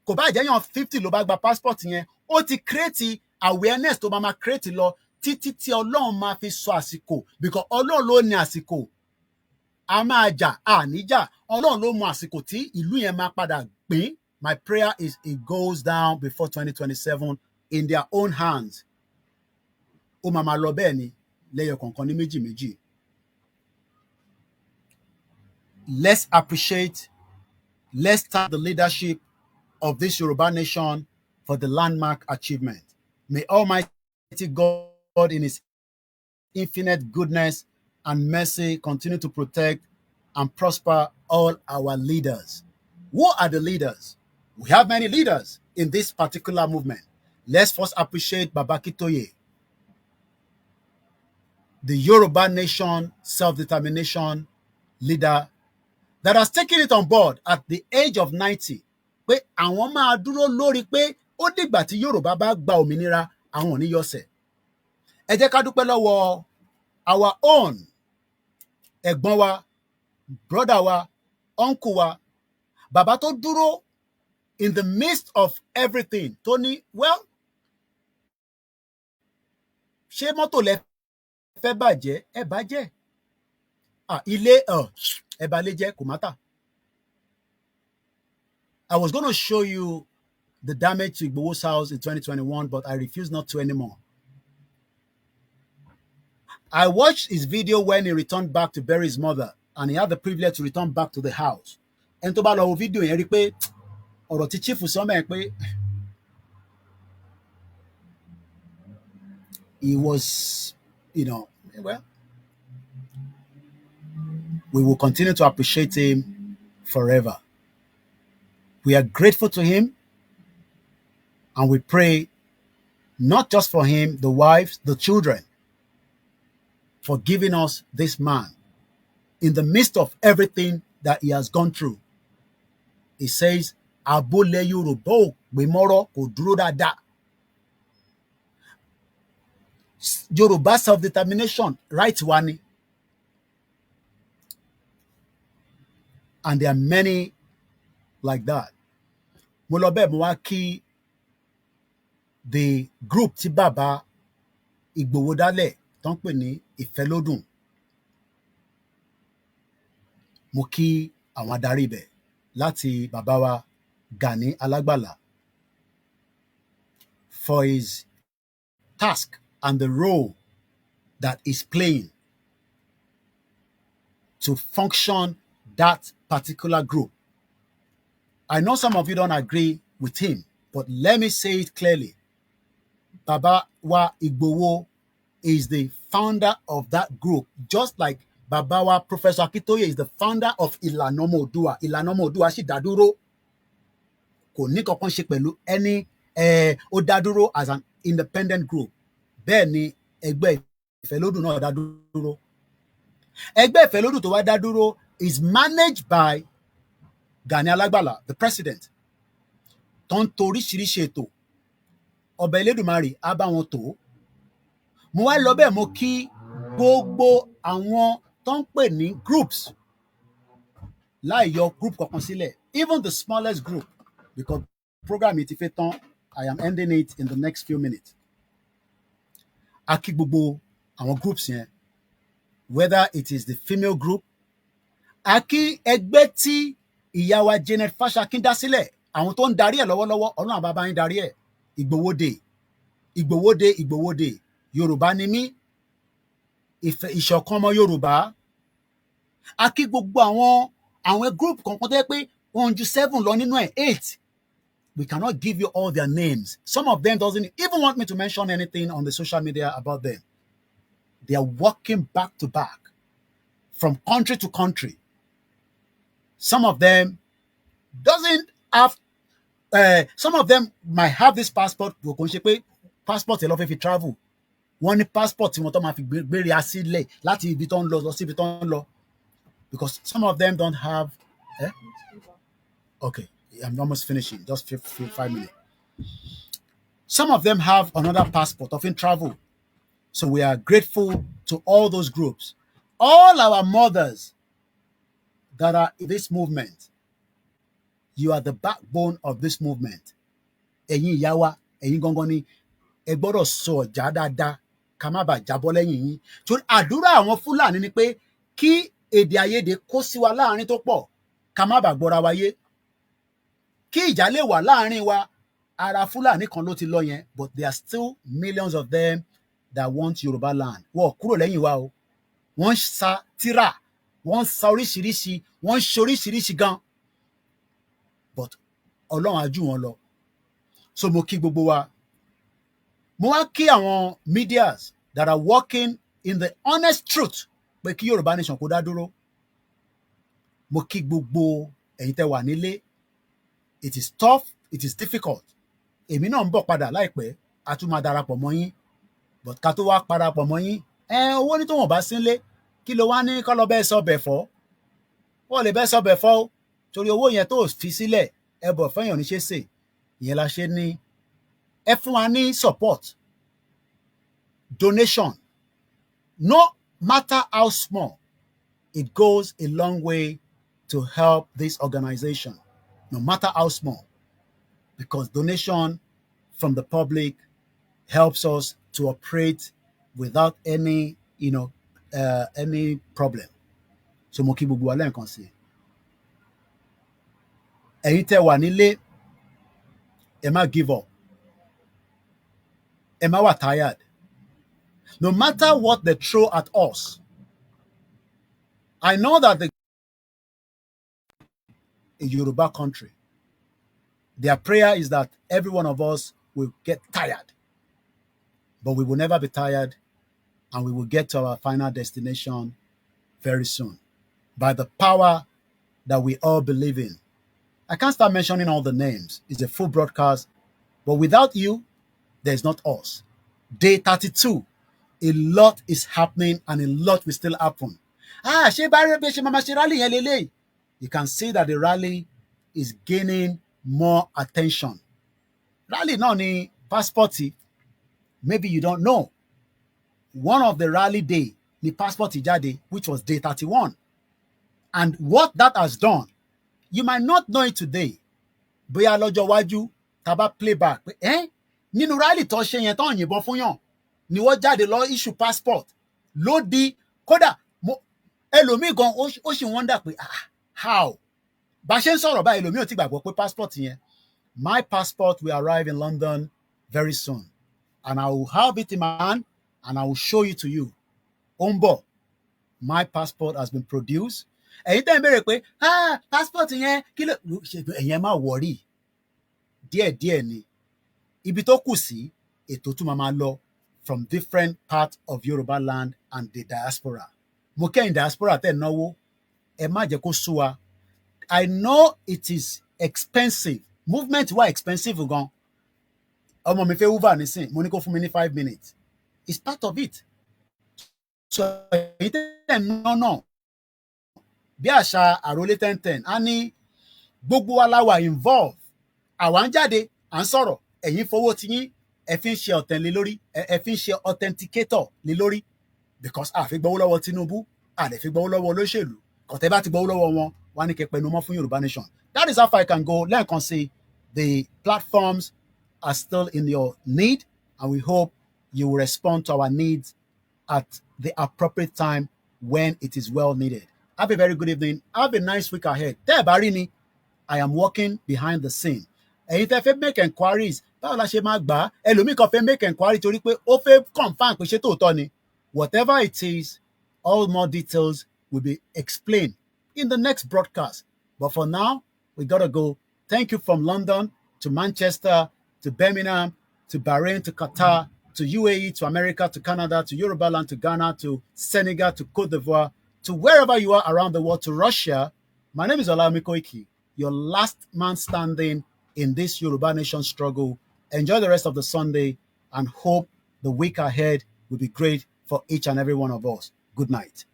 Kò bá jẹ́ yàn 50 ló bá gba passport yẹn, ó ti create awareness tó máa create lọ títí tí Ọlọ́run máa fi sọ àsìkò, because Ọlọ́run ló ní àsìkò. A máa jà, níjà. Ọlọ́run ló mọ àsìkò tí ìlú yẹn máa padà pín. My prayer is it goes down before 2027 in their own hands. Ó máa máa lọ bẹ́ẹ̀ ni lẹ́yọ kọ̀ọ̀kan ní méjì méjì. Let's appreciate, let's thank the leadership of this Yoruba nation for the landmark achievement. May Almighty God in His infinite goodness and mercy continue to protect and prosper all our leaders. Who are the leaders? We have many leaders in this particular movement. Let's first appreciate Baba Akintoye, the Yoruba nation self-determination leader that has taken it on board at the age of 90. Pé àwọn máa dúró lórí pé ó dìgbà tí Yorùbá bá gba òmìnira àwọn ò ní yọsẹ̀. Ẹ jẹ́ ká dúpẹ́ lọ́wọ́ our own ẹ̀gbọ́n wa, brother wa, uncle wa, bàbá tó dúró in the midst of everything tó ní, well, ṣé mọ́tò lẹ fẹ́ bàjẹ́ ẹ bàjẹ́, ilé ẹ bà lé jẹ́ kò mátà. I was going to show you the damage to Igboho's house in 2021, but I refuse not to anymore. I watched his video when he returned back to bury his mother, and he had the privilege to return back to the house. Ẹni tó bá lọ wo fídíò yẹn rí pé ọ̀rọ̀ tí chief sọ mẹ́rin pé he was, well, we will continue to appreciate him forever. We are grateful to him, and we pray not just for him, the wives, the children, for giving us this man in the midst of everything that he has gone through. He says, Abole Yoruba gbemoro kò dúró dáadáa. Yoruba self-determination, right wani. And there are many like that. Mo lọ bẹ́ẹ̀ mo wá kí the group tí bàbá Ìgbòho dálẹ̀ tó ń pè ní Ìfẹ́lódùn. Mo kí àwọn adarí ibẹ̀ láti bàbá wa Gani Alágbàlá for his task and the role that he's playing to function that particular group. I know some of you don't agree with him, but let me say it clearly. Baba wa Igboho is the founder of that group, just like Baba wa Professor Akintoye is the founder of Ìlànà Ọmọ Oòduà. Ìlànà Ọmọ Oòduà sì dá dúró. Kò ní kankan ṣe pẹ̀lú any ó dá dúró as an independent group. Bẹ́ẹ̀ ni ẹgbẹ́ Ìfẹ́lódùn náà dá dúró. Ẹgbẹ́ Ìfẹ́lódùn tó wá dá dúró is managed by Gani Alágbàlá, the president. Tó ń tò oríṣiríṣi ètò. Ọba Elédùmarè á bá wọn tò. Mo wá lọ bẹ́ẹ̀ mo kí gbogbo àwọn tó ń pè ní groups láì yọ group kankan sílẹ̀, even the smallest group, because program yìí ti fẹ́ tán, I am ending it in the next few minutes. A kí gbogbo àwọn groups yẹn, whether it is the female group, a kí ẹgbẹ́ tí ìyá wa Janet Fashakin dá sílẹ̀, àwọn tó ń darí ẹ̀ lọ́wọ́lọ́wọ́, Ọlọ́run bàbá yín darí ẹ̀, Ìgbòho Day, Ìgbòho Day, Ìgbòho Day, Yorùbá ni mí, ìṣọ̀kan ọmọ Yorùbá. A kí gbogbo àwọn group kankan tó yẹ pé wọ́n ju 7 lọ nínú ẹ̀, 8. We cannot give you all their names. Some of them doesn't even want me to mention anything on the social media about them. They are working back to back from country to country. Some of them doesn't have, some of them might have this passport, passport ẹ lọ fẹ́ fi travel. Wọ́n ní passport tí wọ́n tó máa fi gbére asílẹ̀ láti ibi tó ń lọ sí ibi tó ń lọ. Because some of them don't have, okay, I'm almost finishing, just 5 minutes. Some of them have another passport, often travel. So we are grateful to all those groups. All our mothers that are in this movement, you are the backbone of this movement. Ẹ̀yin ìyá wa, ẹ̀yin gangan ni ẹ gbọ́dọ̀ sọ ọ̀já dáadáa ká má bàa jábọ́ lẹ́yìn yín. Torí àdúrà àwọn Fúlàní ni pé kí èdè àìyedè kó sí wa láàrin tó pọ̀ ká má bàa gbọ́ra wa yé. Kí ìjà lè wà láàrin wa, ara Fúlàní kan ló ti lọ yẹn, but there are still millions of them that want Yoruba land. Wọ́n kúrò lẹ́yìn wa o. Wọ́n ń sa tírà, wọ́n ń sa oríṣiríṣi, wọ́n ń ṣoríṣiríṣi gan. But Ọlọ́run á jù wọ́n lọ. So mo kí gbogbo wa. Mo wá kí àwọn medias that are working in the honest truth pé kí Yorùbá nation kó dá dúró. Mo kí gbogbo ẹ̀yin tẹ́ wà nílé. It is tough, it is difficult. èmi náà ń bọ̀ padà láìpẹ́ a tún máa darapọ̀ mọ́ yín but ká tó wá parapọ̀ mọ́ yín owó ní tó wọ́n bá sínlé kí ló wá ní kọ́ lọ bẹ́ẹ̀ sọ bẹ̀ fọ́ wọ́n lè bẹ́ẹ̀ sọ bẹ̀ fọ́ o torí owó yẹn tó fi sílẹ̀ ẹ bọ̀ fẹ́yàn níṣẹ́ sè ìyẹn la ṣe ní ẹ fún wa ní support donation no matter how small it goes a long way to help this organization no matter how small because donation from the public helps us to operate without any any problem so mo kí gbogbo wa lẹ́ẹ̀kan sí ẹ̀yin tẹ́ wà nílé ẹ má give up ẹ má wà tired no matter what they throw at us I know that a Yoruba country their prayer is that every one of us will get tired but we will never be tired and we will get to our final destination very soon by the power that we all believe in. I can't start mentioning all the names. It's a full broadcast. But without you, there's not us. Day 32, a lot is happening and a lot will still happen. You can see that the rally is gaining more attention. Rally no ni passport. Maybe you don't know. One of the rally day, the passport jáde, which was day 31. And what that has done, you might not know it today. Bóyá lọ́jọ́ wájú tá bá playback pé nínú rally tó ṣe yẹn tó yìnbọn fún yàn ni wọ́n jáde lọ issue passport ló di kódà ẹlòmíì gan ó sì wonder pé how bá ṣe ń sọ̀rọ̀ báyìí ẹlòmíì ò ti gbàgbọ́ pé passport yẹn my passport will arrive in London very soon and I will have it in my hand and I will show it to you. Ó ń bọ̀. My passport has been produced. Ẹ̀yin tẹ́ ń béèrè pé passport yẹn kí ló ẹ̀yin má worry díẹ̀díẹ̀ ni ibi tó kù sí ètò tún máa lọ from different parts of Yoruba land and the diaspora. Mo kẹ́yìn diaspora tẹ́ náwó ẹ má jẹ́ kó sú wa. I know it is expensive movement wa expensive gan ọmọ mi fẹ́ uber nísìn mo ní kó fún mi ní 5 minutes it's part of it. So ẹ̀yin tẹ́ náà bí àṣà àròlé 1010 á ní gbogbo wa la wà involve àwa ń jáde à ń sọ̀rọ̀ ẹ̀yin fowó tiyín ẹ fi ń ṣe ọ̀tẹ̀ lé lórí ẹ fi ń ṣe authenticator lé lórí because a fi gbowó lọ́wọ́ Tinubu a lè fi gbowó lọ́wọ́ olóṣèlú kọ̀tẹ́ bá ti gbowó lọ́wọ́ wọn wá ní kẹ́ pẹnu mọ́ fún Yorùbá nation that is how far I can go lẹ́ẹ̀kan sí the platforms are still in your need and we hope you will respond to our needs at the appropriate time when it is well needed. Have a very good evening. Have a nice week ahead. Tẹ́ ẹ bá rí ni, I am working behind the scene. Ẹ̀yin tẹ́ fẹ́ make enquiries, báwo la ṣe máa gbà á? Ẹlòmíì kan fẹ́ make enquiry torí pé ó fẹ́ confirm pé ṣé tòótọ́ ni. Whatever it is, all more details will be explained in the next broadcast. But for now, we gotta go. Thank you from London to Manchester to Birmingham to Bahrain to Qatar to UAE to America to Canada to Yoruba land to Ghana to Senegal to Cote d'Ivoire to wherever you are around the world to Russia. My name is Olawumi Koiki, your last man standing in this Yoruba nation struggle. Enjoy the rest of the Sunday and hope the week ahead will be great for each and every one of us. Good night.